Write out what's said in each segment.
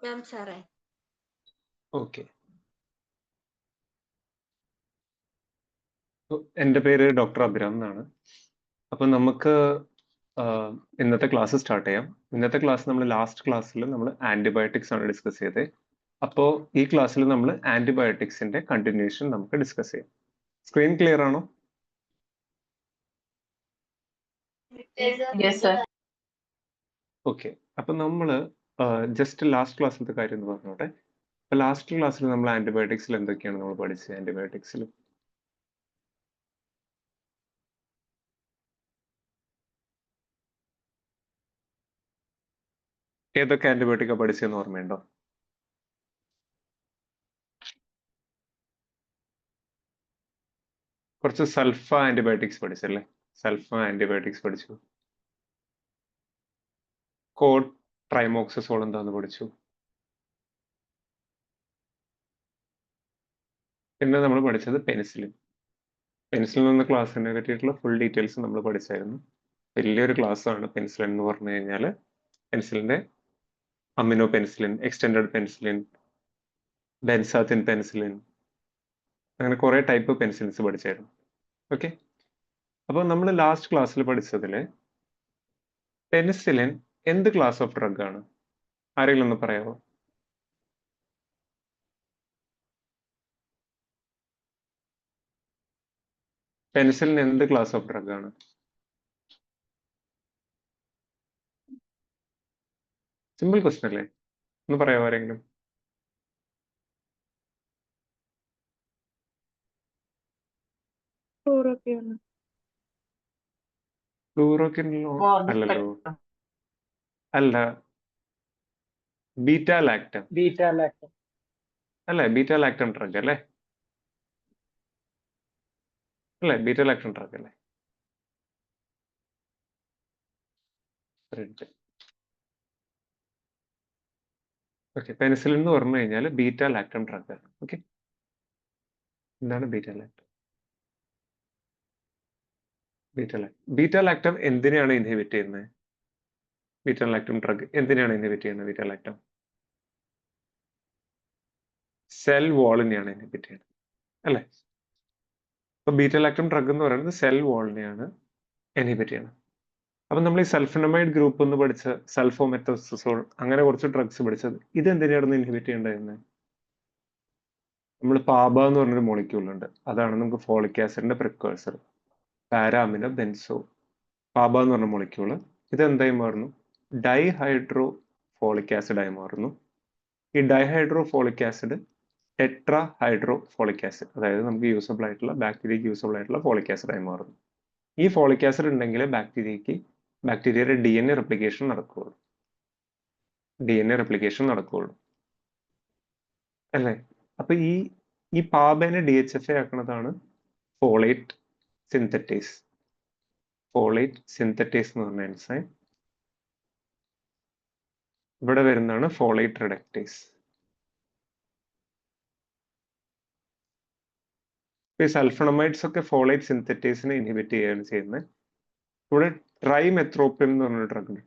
മാം സാറേ. ഓക്കെ. എൻ്റെ പേര് ഡോക്ടർ അഭിരാം എന്നാണ്. അപ്പൊ നമുക്ക് ഇന്നത്തെ ക്ലാസ് സ്റ്റാർട്ട് ചെയ്യാം. ഇന്നത്തെ ക്ലാസ് നമ്മൾ ലാസ്റ്റ് ക്ലാസ്സിൽ നമ്മൾ ആന്റിബയോട്ടിക്സ് ആണ് ഡിസ്കസ് ചെയ്തത്. അപ്പോൾ ഈ ക്ലാസ്സിൽ നമ്മൾ ആന്റിബയോട്ടിക്സിന്റെ കണ്ടിന്യൂഷൻ നമുക്ക് ഡിസ്കസ് ചെയ്യാം. സ്ക്രീൻ ക്ലിയർ ആണോ? ഓക്കെ. അപ്പൊ നമ്മൾ ജസ്റ്റ് ലാസ്റ്റ് ക്ലാസ്സിലത്തെ കാര്യം എന്ന് പറഞ്ഞോട്ടെ. അപ്പൊ ലാസ്റ്റ് ക്ലാസ്സിൽ നമ്മൾ ആന്റിബയോട്ടിക്സിൽ എന്തൊക്കെയാണ് നമ്മൾ പഠിച്ചത്? ആന്റിബയോട്ടിക്സിൽ ഏതൊക്കെ ആന്റിബയോട്ടിക്കാ പഠിച്ചതെന്ന് ഓർമ്മയുണ്ടോ? കുറച്ച് സൾഫ ആന്റിബയോട്ടിക്സ് പഠിച്ചല്ലേ? സൾഫ ആന്റിബയോട്ടിക്സ് പഠിച്ചു. കോഡ് ട്രൈമോക്സസോൾ എന്താന്ന് പഠിച്ചു. പിന്നെ നമ്മൾ പഠിച്ചത് പെനിസിലിൻ. പെനിസിലിൻ എന്ന ക്ലാസ്സിനെ പറ്റിയിട്ടുള്ള ഫുൾ ഡീറ്റെയിൽസ് നമ്മൾ പഠിച്ചായിരുന്നു. വലിയൊരു ക്ലാസ് ആണ് പെനിസിലിൻ എന്ന് പറഞ്ഞു കഴിഞ്ഞാൽ. പെനിസിലിന്റെ amino penicillin, extended penicillin, benzathine penicillin, അങ്ങനെ കുറെ ടൈപ്പ് പെനിസിലിൻസ് പഠിച്ചായിരുന്നു. ഓക്കെ. അപ്പോൾ നമ്മൾ ലാസ്റ്റ് ക്ലാസ്സിൽ പഠിച്ചതില് പെനിസിലിൻ എന്ത് ക്ലാസ് ഓഫ് ഡ്രഗ് ആണ്? ആരെങ്കിലും ഒന്ന് പറയാമോ? പെനിസിലിൻ എന്ത് ക്ലാസ് ഓഫ് ഡ്രഗ് ആണ്? സിമ്പിൾ ക്വസ്റ്റൻ അല്ലേ? ഒന്ന് പറയാമോ ആരെങ്കിലും? ഫ്ലൂറോക്കിനോ? അല്ലല്ലോ. അല്ല, ബീറ്റ ലാക്ടം അല്ലേ? ബീറ്റ ലാക്ടം ഡ്രഗ് അല്ലേ? അല്ലേ? ബീറ്റ ലാക്ടം ഡ്രഗ് അല്ലേ? ഓക്കെ. പെനിസിലിൻ എന്ന് പറഞ്ഞു കഴിഞ്ഞാൽ ബീറ്റ ലാക്ടം ഡ്രഗ് ആണ്. ഓക്കെ. എന്താണ് ബീറ്റ ലാക്ടം? ബീറ്റ ലാക്ടം എന്തിനെയാണ് ഇൻഹിബിറ്റ് ചെയ്യുന്നത്? ബീറ്റ ലാക്ടം ഡ്രഗ് എന്തിനെയാണ് ഇൻഹിബിറ്റ് ചെയ്യുന്നത്? ബീറ്റ ലാക്ടം സെൽ വാളിനെയാണ് ഇൻഹിബിറ്റ് ചെയ്യുന്നത് അല്ലേ? അപ്പൊ ബീറ്റ ലാക്ടം ഡ്രഗ് എന്ന് പറയുന്നത് സെൽ വാളിനെയാണ് ഇൻഹിബിറ്റ് ചെയ്യുന്നത്. അപ്പൊ നമ്മൾ ഈ സൾഫനമൈഡ് ഗ്രൂപ്പ് എന്ന് പഠിച്ച സൾഫോമെത്തോസോൾ അങ്ങനെ കുറച്ച് ഡ്രഗ്സ് പഠിച്ചത് ഇത് എന്തിനാണ് ഇൻഹിബിറ്റ് ചെയ്യേണ്ടത്? നമ്മൾ പാബ എന്ന് പറഞ്ഞൊരു മോളിക്യൂൾ ഉണ്ട്. അതാണ് നമുക്ക് ഫോളിക് ആസിഡിന്റെ പ്രിക്കേഴ്സർ. പാരാമിനോ ബെൻസോ പാബ എന്ന് പറഞ്ഞ മോളിക്യൂള് ഇത് എന്തായി മാറുന്നു? ഡൈഹൈഡ്രോ ഫോളിക് ആസിഡ് ആയി മാറുന്നു. ഈ dihydro folic acid tetra hydro folic acid, അതായത് നമുക്ക് യൂസബിൾ ആയിട്ടുള്ള ബാക്ടീരിയക്ക് യൂസബിൾ ആയിട്ടുള്ള ഫോളിക് ആസിഡ് ആയി മാറുന്നു. ഈ ഫോളിക് ആസിഡ് ഉണ്ടെങ്കിൽ ബാക്ടീരിയയുടെ DNA റെപ്ലിക്കേഷൻ നടക്കുകയുള്ളൂ. അല്ലേ? അപ്പൊ ഈ പാബനെ DHFA ആക്കുന്നതാണ് ഫോളേറ്റ് സിന്തറ്റേസ്. ഫോളേറ്റ് സിന്തറ്റേസ് എന്ന് പറഞ്ഞ എൻസൈം ഇവിടെ വരുന്നതാണ് ഫോളേറ്റ് റിഡക്ടേസ്. ഈ സൾഫണമൈഡ്സ് ഒക്കെ ഫോളേറ്റ് സിന്തറ്റേസിനെ ഇൻഹിബിറ്റ് ചെയ്യുകയാണ് ചെയ്യുന്നത്. ഇവിടെ ട്രൈമെത്രോപ്രിം എന്ന് പറഞ്ഞ ഡ്രഗ് ഉണ്ട്.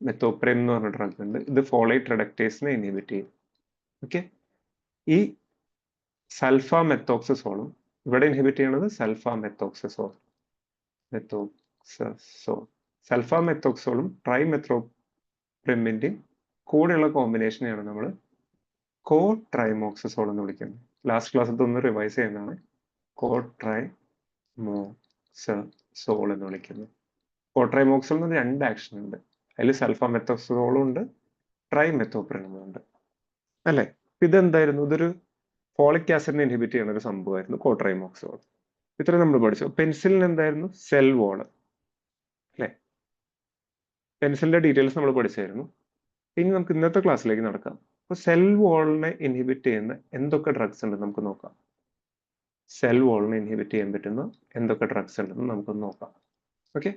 മെത്തോപ്രിം എന്ന് പറഞ്ഞ ഡ്രഗ് ഉണ്ട്. ഇത് ഫോളേറ്റ് റിഡക്ടേസിനെ ഇൻഹിബിറ്റ് ചെയ്യും. ഓക്കെ. ഈ സൾഫാമെത്തോക്സസോളും ഇവിടെ ഇൻഹിബിറ്റ് ചെയ്യുന്നത് സൾഫാമെത്തോക്സോളും ട്രൈമെത്രോപ്രിമിന്റെയും കൂടെയുള്ള കോമ്പിനേഷനെയാണ് നമ്മൾ കോ ട്രൈമോക്സസോൾ എന്ന് വിളിക്കുന്നത്. ലാസ്റ്റ് ക്ലാസ്സിൽ ഒന്ന് റിവൈസ് ചെയ്യുന്നതാണ് കോ ട്രൈമോക്സസോൾ എന്ന് വിളിക്കുന്നത്. കോ ട്രൈമോക്സോൾ എന്ന് 2 ആക്ഷൻ ഉണ്ട്. അതിൽ സൾഫാമെത്തോക്സസോളും ഉണ്ട്, ട്രൈമെത്തോപ്രിനും ഉണ്ട് അല്ലേ? ഇതെന്തായിരുന്നു? ഇതൊരു ഫോളിക് ആസിഡിനെ ഇൻഹിബിറ്റ് ചെയ്യുന്ന ഒരു സംഭവമായിരുന്നു കോട്രൈമോക്സോൾ. ഇത്ര നമ്മൾ പഠിച്ചു. പെൻസിലിൻ എന്തായിരുന്നു? സെൽ വാള് അല്ലെ? പെൻസിലിന്റെ ഡീറ്റെയിൽസ് നമ്മൾ പഠിച്ചായിരുന്നു. ഇനി നമുക്ക് ഇന്നത്തെ ക്ലാസ്സിലേക്ക് നടക്കാം. അപ്പൊ സെൽ വാളിനെ ഇൻഹിബിറ്റ് ചെയ്യുന്ന എന്തൊക്കെ ഡ്രഗ്സ് ഉണ്ടെന്ന് നമുക്ക് നോക്കാം. സെൽ വാളിനെ ഇൻഹിബിറ്റ് ചെയ്യാൻ പറ്റുന്ന എന്തൊക്കെ ഡ്രഗ്സ് ഉണ്ടെന്ന് നമുക്കൊന്ന് നോക്കാം. ഓക്കെ.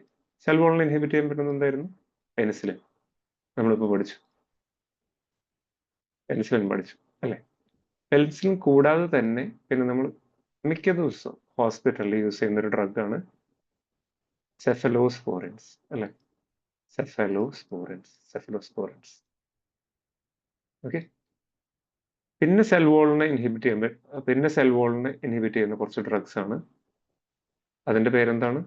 സെൽ വാളിനെ ഇൻഹിബിറ്റ് ചെയ്യാൻ പറ്റുന്ന എന്തായിരുന്നു? പെനിസിലിൻ. നമ്മളിപ്പോ പഠിച്ചു. പെനിസിലിൻ പഠിച്ചു അല്ലെ? പെനിസിലിൻ കൂടാതെ തന്നെ പിന്നെ നമ്മൾ മിക്ക ദിവസവും ഹോസ്പിറ്റലിൽ യൂസ് ചെയ്യുന്ന ഒരു ഡ്രഗാണ് സെഫലോസ്പോറിൻസ് അല്ലെ? സെഫലോസ്പോറിൻസ് ഓക്കെ. പിന്നെ സെൽ വോളിനെ ഇൻഹിബിറ്റ് ചെയ്യുന്ന കുറച്ച് ഡ്രഗ്സ് ആണ്. അതിന്റെ പേരെന്താണ്?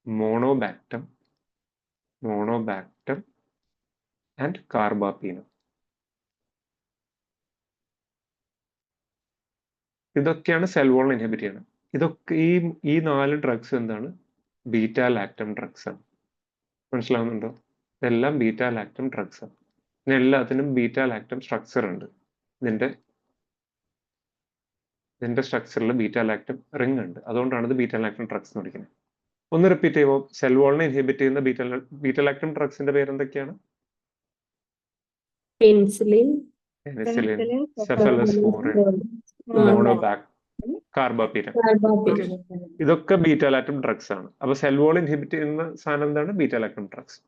മോണോബാക്ടം ആൻഡ് കാർബാപീനം. ഇതൊക്കെയാണ് സെൽ വോളിനെ ഇൻഹിബിറ്റ് ചെയ്യുന്നത്. ഇതൊക്കെ ഈ 4 ഡ്രഗ്സ് എന്താണ്? ബീറ്റാ ലാക്ടം ഡ്രഗ്സ് ആണ്. മനസ്സിലാവുന്നുണ്ടോ? ഇതെല്ലാം ബീറ്റാ ലാക്ടം ഡ്രഗ്സ് ആണ്. ഇതിന് എല്ലാത്തിനും ബീറ്റാ ലാക്ടം സ്ട്രക്ചർ ഉണ്ട്. ഇതിന്റെ സ്ട്രക്ചറിൽ ബീറ്റാ ലാക്ടം റിംഗ് ഉണ്ട്. അതുകൊണ്ടാണ് ഇത് ബീറ്റാ ലാക്ടം ഡ്രഗ്സ് എന്ന് വിളിക്കുന്നത്. ഒന്ന് റിപ്പീറ്റ് ചെയ്യുമോ? സെൽ വോളിനെ ഇൻഹിബിറ്റ് ചെയ്യുന്ന ബീറ്റാ ലാക്ടം ഡ്രഗ്സിന്റെ പേരെന്തൊക്കെയാണ്? പെൻസിലിൻ, സെഫലോസ്പോറിൻ, കാർബാപീനം. ഇതൊക്കെ ബീറ്റാ ലാക്ടം ഡ്രഗ്സ് ആണ്. അപ്പൊ സെൽ വോൾ ഇൻഹിബിറ്റ് ചെയ്യുന്ന സാധനം എന്താണ്? Beta lactam drugs.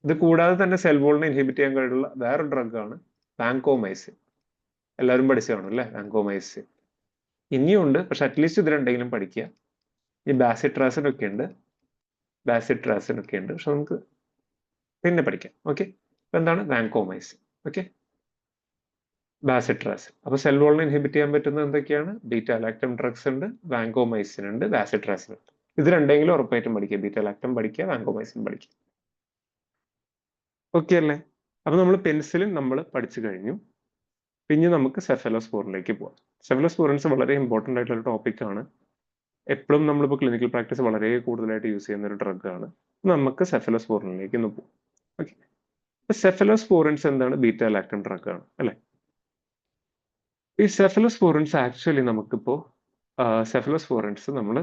ഇത് കൂടാതെ തന്നെ സെൽ വോളിനെ ഇൻഹിബിറ്റ് ചെയ്യാൻ കഴിയുള്ള വേറെ ഡ്രഗ് ആണ് വാങ്കോമൈസിൻ. എല്ലാവരും പഠിച്ചു കാണും അല്ലെ? വാങ്കോമൈസിൻ ഇനിയുണ്ട്, പക്ഷെ അറ്റ്ലീസ്റ്റ് ഇത് രണ്ടെങ്കിലും പഠിക്കുക. ഈ ബാസിട്രാസിൻ ഒക്കെ ഉണ്ട്, പക്ഷെ നമുക്ക് പിന്നെ പഠിക്കാം. ഓക്കെ. അപ്പൊ എന്താണ് വാങ്കോമൈസിൻ? Okay, bacitracin. അപ്പൊ സെൽ വോളിനെ ഇൻഹിബിറ്റ് ചെയ്യാൻ പറ്റുന്ന എന്തൊക്കെയാണ്? ബീറ്റാ ലാക്ടം ഡ്രഗ്സ് ഉണ്ട്, വാങ്കോമൈസിൻ ഉണ്ട്, ബാസിട്രാസിൻ ഉണ്ട്. ഇത് രണ്ടെങ്കിലും ഉറപ്പായിട്ടും പഠിക്കുക. ബീറ്റാ ലാക്ടം പഠിക്കുക, വാങ്കോമൈസിൻ പഠിക്കുക. ഓക്കെ അല്ലേ? അപ്പൊ നമ്മൾ പെൻസിലിൻ നമ്മൾ പഠിച്ചു കഴിഞ്ഞു. പിന്നെ നമുക്ക് സെഫലോസ്പോറിനിലേക്ക് പോവാം. സെഫലോസ്പോറിൻസ് വളരെ ഇമ്പോർട്ടന്റ് ആയിട്ടുള്ള ടോപ്പിക് ആണ്. എപ്പോഴും നമ്മളിപ്പോൾ ക്ലിനിക്കൽ പ്രാക്ടീസ് വളരെ കൂടുതലായിട്ട് യൂസ് ചെയ്യുന്ന ഒരു ഡ്രഗ് ആണ്. നമുക്ക് സെഫലോസ്പോറിനിലേക്ക് ഒന്ന് പോകാം. ഓക്കെ. സെഫലോസ്പോറിൻസ് എന്താണ്? ബീറ്റാ ലാക്ടം ഡ്രഗ് ആണ് അല്ലെ? ഈ സെഫലോസ്പോറിൻസ് ആക്ച്വലി നമുക്കിപ്പോ സെഫലോസ്പോറിൻസ് നമ്മൾ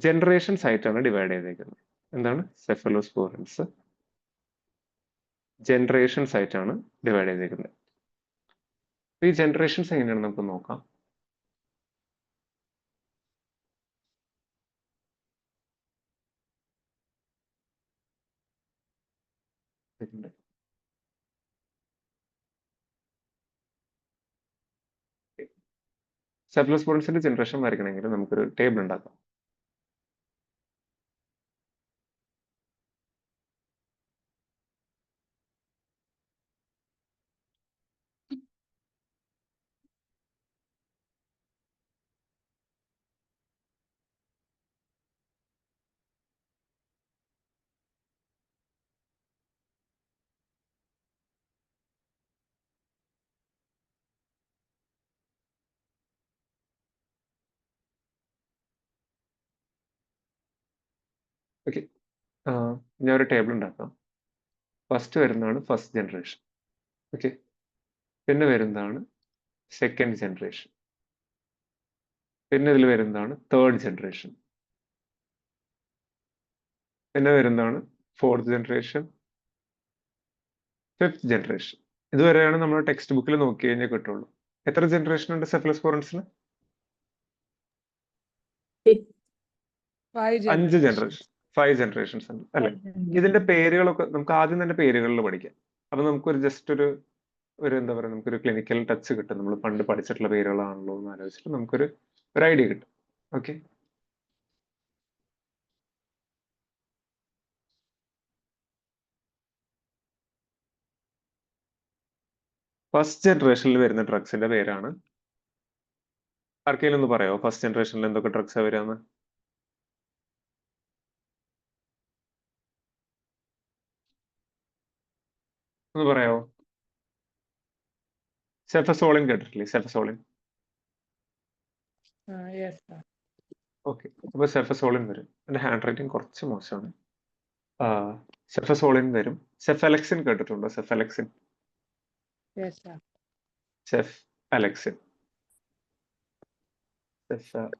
ജനറേഷൻസ് ആയിട്ടാണ് ഡിവൈഡ് ചെയ്തേക്കുന്നത്. എന്താണ്? സെഫലോസ്പോറിൻസ് ജനറേഷൻസ് ആയിട്ടാണ് ഡിവൈഡ് ചെയ്തേക്കുന്നത്. ഈ ജനറേഷൻസ് എങ്ങനെയാണ് നമുക്ക് നോക്കാം. സെഫലോസ്പോറിൻസിന്റെ ജനറേഷൻ വരയ്ക്കണമെങ്കിൽ നമുക്കൊരു ടേബിൾ ഉണ്ടാക്കാം. ഓക്കെ, ഞാൻ ഒരു ടേബിൾ ഉണ്ടാക്കാം. ഫസ്റ്റ് വരുന്നതാണ് ഫസ്റ്റ് ജനറേഷൻ. ഓക്കെ. പിന്നെ വരുന്നതാണ് സെക്കൻഡ് ജനറേഷൻ. പിന്നെ ഇതിൽ വരുന്നതാണ് തേർഡ് ജനറേഷൻ. പിന്നെ വരുന്നതാണ് ഫോർത്ത് ജനറേഷൻ, ഫിഫ്ത് ജനറേഷൻ. ഇതുവരെയാണ് നമ്മൾ ടെക്സ്റ്റ് ബുക്കിൽ നോക്കി കഴിഞ്ഞാൽ കിട്ടുള്ളൂ. എത്ര ജനറേഷൻ ഉണ്ട് സെഫലോസ്പോറിൻസിന്? 5 ജനറേഷൻ, 5 ജനറേഷൻസ് ഉണ്ട് അല്ലെ? ഇതിന്റെ പേരുകളൊക്കെ നമുക്ക് ആദ്യം തന്നെ പേരുകളിൽ പഠിക്കാം. അപ്പൊ നമുക്കൊരു ജസ്റ്റ് ഒരു എന്താ പറയുക, നമുക്കൊരു ക്ലിനിക്കൽ ടച്ച് കിട്ടും. നമ്മൾ പണ്ട് പഠിച്ചിട്ടുള്ള പേരുകളാണല്ലോ എന്ന് ആലോചിച്ചിട്ട് നമുക്കൊരു ഐഡിയ കിട്ടും. ഓക്കെ. ഫസ്റ്റ് ജനറേഷനിൽ വരുന്ന ഡ്രഗ്സിന്റെ പേരാണ്, ആർക്കെങ്കിലും ഒന്ന് പറയാമോ ഫസ്റ്റ് ജനറേഷനിൽ എന്തൊക്കെ ഡ്രഗ്സാ വരാന്ന്? ഒന്ന് പറയാമോ? സെഫസോളിൻ കേട്ടിട്ടില്ലേ? സെഫസോളിൻ. ഓക്കെ. അപ്പൊ സെഫസോളിൻ വരും. എന്റെ ഹാൻഡ് റൈറ്റിംഗ് കുറച്ച് മോശമാണ്. സെഫസോളിൻ വരും. സെഫലക്സിൻ കേട്ടിട്ടുണ്ടോ? സെഫലക്സിൻ. സെഫലക്സിൻ. സെഫലക്സിൻ.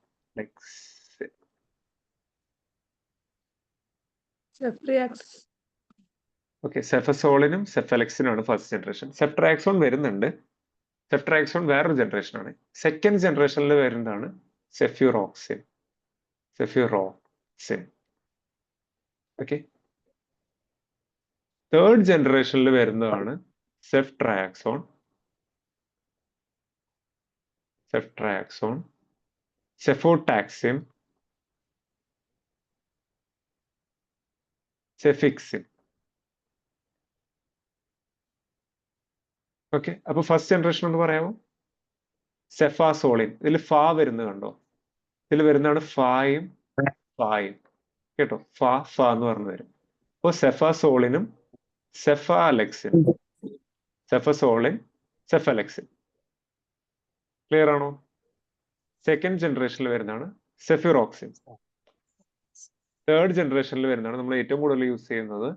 ഓക്കെ. സെഫസോളിനും സെഫലക്സിനും ആണ് ഫസ്റ്റ് ജനറേഷൻ. സെഫ്ട്രാക്സോൺ വരുന്നുണ്ട്. സെഫ്ട്രാക്സോൺ വേറൊരു ജനറേഷൻ ആണ്. സെക്കൻഡ് ജനറേഷനിൽ വരുന്നതാണ് സെഫ്യൂറോക്സിൻ. ഓക്കെ. തേർഡ് ജനറേഷനിൽ വരുന്നതാണ് സെഫ്ട്രയാക്സോൺ, സെഫോടാക്സിൻ, സെഫിക്സിൻ. ഓക്കെ, അപ്പൊ ഫസ്റ്റ് ജനറേഷൻ എന്ന് പറയാമോ? സെഫാസോളിൻ. ഇതിൽ ഫാ വരുന്നത് കണ്ടോ? ഇതിൽ വരുന്നതാണ് ഫായും ഫായും. കേട്ടോ, ഫ ഫ എന്ന് പറഞ്ഞു വരും. അപ്പോൾ സെഫാസോളിനും സെഫാലെക്സിൻ, സെഫസോളിൻ, സെഫലക്സിൻ. ക്ലിയർ ആണോ? സെക്കൻഡ് ജനറേഷനിൽ വരുന്നതാണ് സെഫിറോക്സിൻ. തേർഡ് ജനറേഷനിൽ വരുന്നതാണ് നമ്മൾ ഏറ്റവും കൂടുതൽ യൂസ് ചെയ്യുന്നത്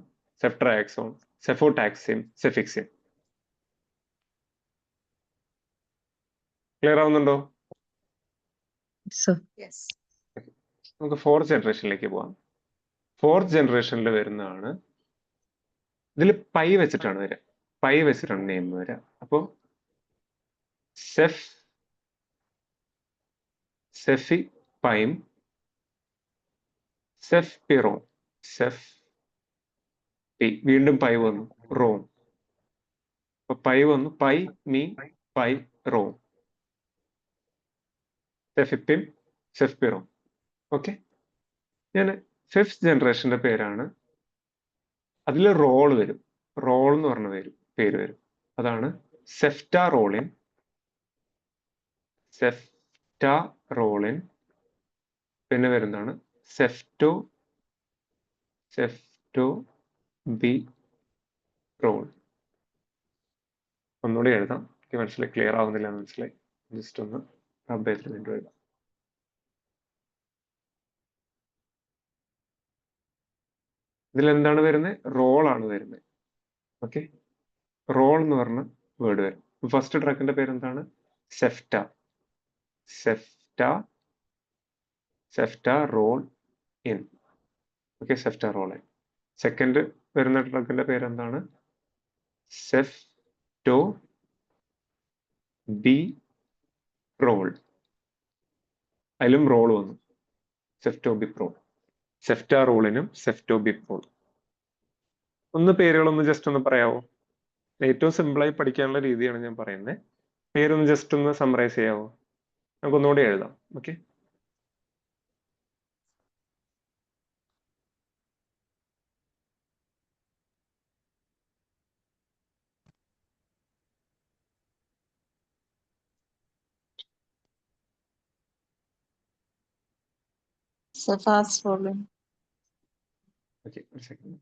സെഫ്ട്രയാക്സോൺ, സെഫോടാക്സിൻ, സെഫിക്സിൻ. ക്ലിയർ ആവുന്നുണ്ടോ? നമുക്ക് ഫോർത്ത് ജനറേഷനിലേക്ക് പോവാം. ഫോർത്ത് ജനറേഷനിൽ വരുന്നതാണ്, ഇതിൽ പൈ വെച്ചിട്ടാണ് വരിക, പൈ വെച്ചിട്ടാണ് നെയിം വരിക. അപ്പോ ceph, cefepime, cefpirome, സെഫ് പി, വീണ്ടും പൈ വന്നു, റോം. അപ്പൊ പൈ വന്നു, പൈ മീ പൈ റോം, സെഫിപ്പിം, സെഫ് പിറോം. ഓക്കെ, ഞാൻ ഫിഫ്ത് ജനറേഷന്റെ പേരാണ്, അതിൽ റോൾ വരും, റോൾ എന്ന് പറഞ്ഞ പേര് വരും. അതാണ് സെഫ്റ്റാറോളിൻ, സെഫ്റ്റാറോളിൻ. പിന്നെ വരുന്നതാണ് സെഫ്റ്റോ, സെഫ്റ്റോ ബി റോൾ. ഒന്നുകൂടി എഴുതാം, എനിക്ക് മനസ്സിലായി, ക്ലിയർ ആവുന്നില്ല എന്ന് മനസ്സിലായി. ജസ്റ്റ് ഒന്ന് റബ്ബ് ചെയ്തിട്ട് വീണ്ടും എഴുതാം. ഇതിലെന്താണ് വരുന്നത്? റോളാണ് വരുന്നത്. ഓക്കെ, റോൾ എന്ന് പറഞ്ഞ വേർഡ് വരും. ഫസ്റ്റ് ഡ്രഗിന്റെ പേര് എന്താണ്? സെഫ്റ്റ, സെഫ്റ്റ, ceftaroline. Okay, ceftaroline. Second വരുന്ന ഡ്രഗിന്റെ പേര് എന്താണ്? Ceftobiprole. അതിലും റോൾ വന്നു, സെഫ്റ്റോബിപ്രോൾ. സെഫ്റ്റാറോളിനും സെഫ്റ്റോബിപ്രോൾ. ഒന്ന് പേരുകളൊന്ന് ജസ്റ്റ് ഒന്ന് പറയാവോ? ഏറ്റവും സിമ്പിളായി പഠിക്കാനുള്ള രീതിയാണ് ഞാൻ പറയുന്നത്. പേരൊന്ന് ജസ്റ്റ് ഒന്ന് സമ്മറൈസ് ചെയ്യാവോ? നമുക്ക് ഒന്നുകൂടി എഴുതാം. Okay, Cephalosporin. ഓക്കെ, ഒരു second.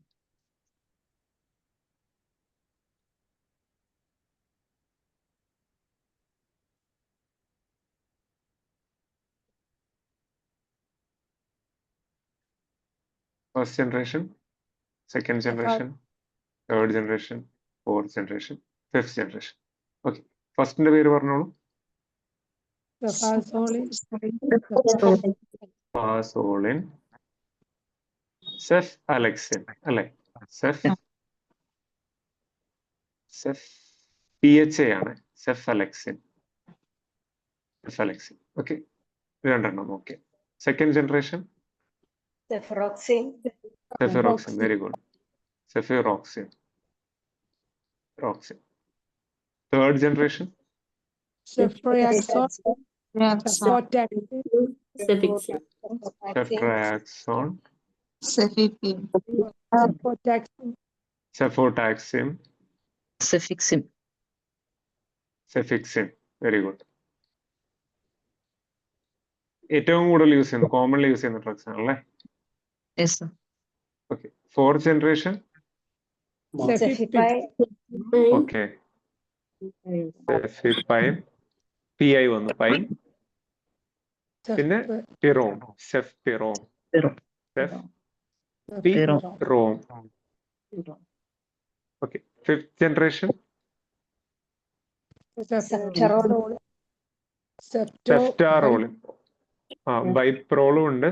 First generation, second generation, third generation, fourth generation, fifth generation. Okay, ഫസ്റ്റിന്റെ പേര് പറഞ്ഞോളൂ. സെഫാസോളിൻ, സെഫ് അലക്സിൻ അല്ലെ? സെഫ്, സെഫ് PHA ആണ്, cefalexin, cefalexin. Okay, രണ്ടെണ്ണം. Okay, second generation Cefuroxime. Cefuroxime. Very good, cefuroxime, റോക്സിൻ. Third generation Ceftriaxone. Ceftriaxone, Cefepime. Cefotaxime, Cefixime. Cefixime. Very good. ഏറ്റവും കൂടുതൽ use ചെയ്യുന്ന, കോമൺലി യൂസ് ചെയ്യുന്ന ഡ്രഗ്സ് ആണല്ലേ? Yes, sir. Okay, fourth generation. Cefepime. Okay, cefepime, PI വന്നു, പൈം. പിന്നെ പിറോം, cefpirome, സെഫ് P Rome. Okay, fifth generation ceftaroline. ബൈപ്രോളും ഉണ്ട്,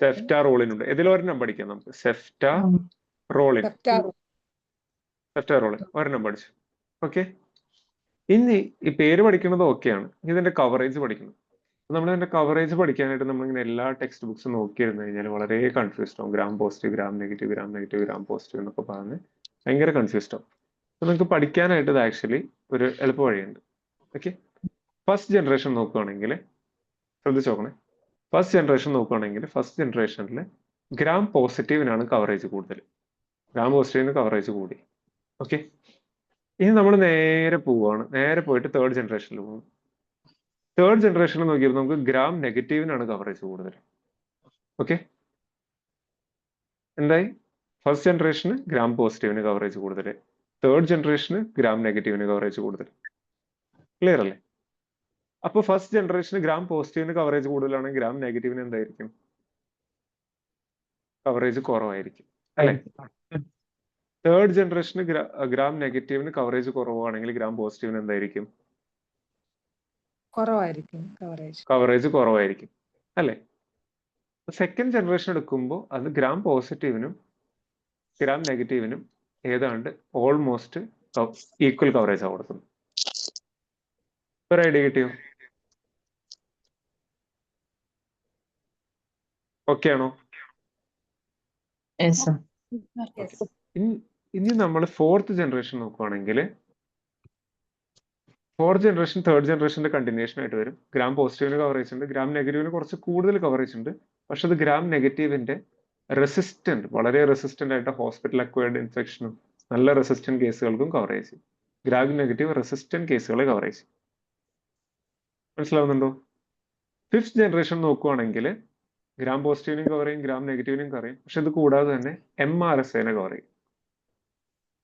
സെഫ്റ്റാറോളിൻ ഉണ്ട്. ഇതിലൊരെണ്ണം പഠിക്കാം നമുക്ക്. സെഫ്റ്റാറോളിൻ, സെഫ്റ്റാറോളിൻ ഒരെണ്ണം പഠിച്ചു. ഓക്കെ, ഇനി ഈ പേര് പഠിക്കുന്നത് ഓക്കെയാണ്, ഇനി ഇതിന്റെ കവറേജ് പഠിക്കണം. നമ്മൾ ഇതിന്റെ കവറേജ് പഠിക്കാനായിട്ട് നമ്മളിങ്ങനെ എല്ലാ ടെക്സ്റ്റ് ബുക്സും നോക്കിയിരുന്നു കഴിഞ്ഞാൽ വളരെ കൺഫ്യൂസ്ഡ് ആവും. Gram positive, gram negative, gram negative, gram positive എന്നൊക്കെ പറഞ്ഞ് ഭയങ്കര കൺഫ്യൂസ്ഡ് ആവും. അപ്പൊ നിങ്ങൾക്ക് പഠിക്കാനായിട്ട് ഇത് ആക്ച്വലി ഒരു എളുപ്പ വഴിയുണ്ട്. ഓക്കെ, ഫസ്റ്റ് ജനറേഷൻ നോക്കുകയാണെങ്കിൽ ശ്രദ്ധിച്ചു നോക്കണേ. ഫസ്റ്റ് ജനറേഷൻ നോക്കുകയാണെങ്കിൽ ഫസ്റ്റ് ജനറേഷനിൽ ഗ്രാം പോസിറ്റീവിനാണ് കവറേജ് കൂടുതൽ, ഗ്രാം പോസിറ്റീവിന് കവറേജ് കൂടി. ഓക്കെ, ഇനി നമ്മൾ നേരെ പോവുകയാണ്, നേരെ പോയിട്ട് തേർഡ് ജനറേഷനിൽ പോകും. തേർഡ് ജനറേഷനിൽ നോക്കിയപ്പോൾ നമുക്ക് ഗ്രാം നെഗറ്റീവിനാണ് കവറേജ് കൂടുതൽ. ഓക്കെ, എന്തായി? ഫസ്റ്റ് ജനറേഷന് ഗ്രാം പോസിറ്റീവിന് കവറേജ് കൂടുതൽ, തേർഡ് ജനറേഷന് ഗ്രാം നെഗറ്റീവിന് കവറേജ് കൂടുതൽ. ക്ലിയർ അല്ലേ? അപ്പൊ ഫസ്റ്റ് ജനറേഷന് ഗ്രാം പോസിറ്റീവിന് കവറേജ് കൂടുതലാണെങ്കിൽ ഗ്രാം നെഗറ്റീവിന് എന്തായിരിക്കും? കവറേജ് കുറവായിരിക്കും അല്ലെ? തേർഡ് ജനറേഷന് ഗ്രാം നെഗറ്റീവിന് കവറേജ് കുറവാണെങ്കിൽ ഗ്രാം പോസിറ്റീവിന് എന്തായിരിക്കും? കുറവായിരിക്കും കവറേജ് കുറവായിരിക്കും അല്ലെ? സെക്കൻഡ് ജനറേഷൻ എടുക്കുമ്പോൾ അത് ഗ്രാം പോസിറ്റീവിനും ഗ്രാം നെഗറ്റീവിനും ഏതാണ്ട് ഓൾമോസ്റ്റ് ഈക്വൽ കവറേജ് കൊടുക്കുന്നു. ഒരു ഐഡിയ കിട്ടിയോ? ഓക്കെ ആണോ? Yes, sir. ഇനി നമ്മൾ ഫോർത്ത് ജനറേഷൻ നോക്കുവാണെങ്കിൽ, ഫോർത്ത് ജനറേഷൻ തേർഡ് ജനറേഷന്റെ കണ്ടിന്യൂഷൻ ആയിട്ട് വരും. ഗ്രാം പോസിറ്റീവിന് കവറേജ് ഉണ്ട്, ഗ്രാം നെഗറ്റീവിന് കുറച്ച് കൂടുതൽ കവറേജ് ഉണ്ട്. പക്ഷെ അത് ഗ്രാം നെഗറ്റീവിന്റെ റെസിസ്റ്റന്റ്, വളരെ റെസിസ്റ്റന്റ് ആയിട്ട് ഹോസ്പിറ്റൽ അക്വയർഡ് ഇൻഫെക്ഷനും നല്ല റെസിസ്റ്റന്റ് കേസുകൾക്കും കവറേജ് ചെയ്യും. ഗ്രാം നെഗറ്റീവ് റെസിസ്റ്റന്റ് കേസുകളെ കവറേജ് ചെയ്യും. മനസ്സിലാവുന്നുണ്ടോ? ഫിഫ്ത് ജനറേഷൻ നോക്കുവാണെങ്കിൽ ഗ്രാം പോസിറ്റീവിനും കവർ ചെയ്യും, ഗ്രാം നെഗറ്റീവിനും കവർ ചെയ്യും. പക്ഷെ ഇത് കൂടാതെ തന്നെ MRSA കവർ ചെയ്യും.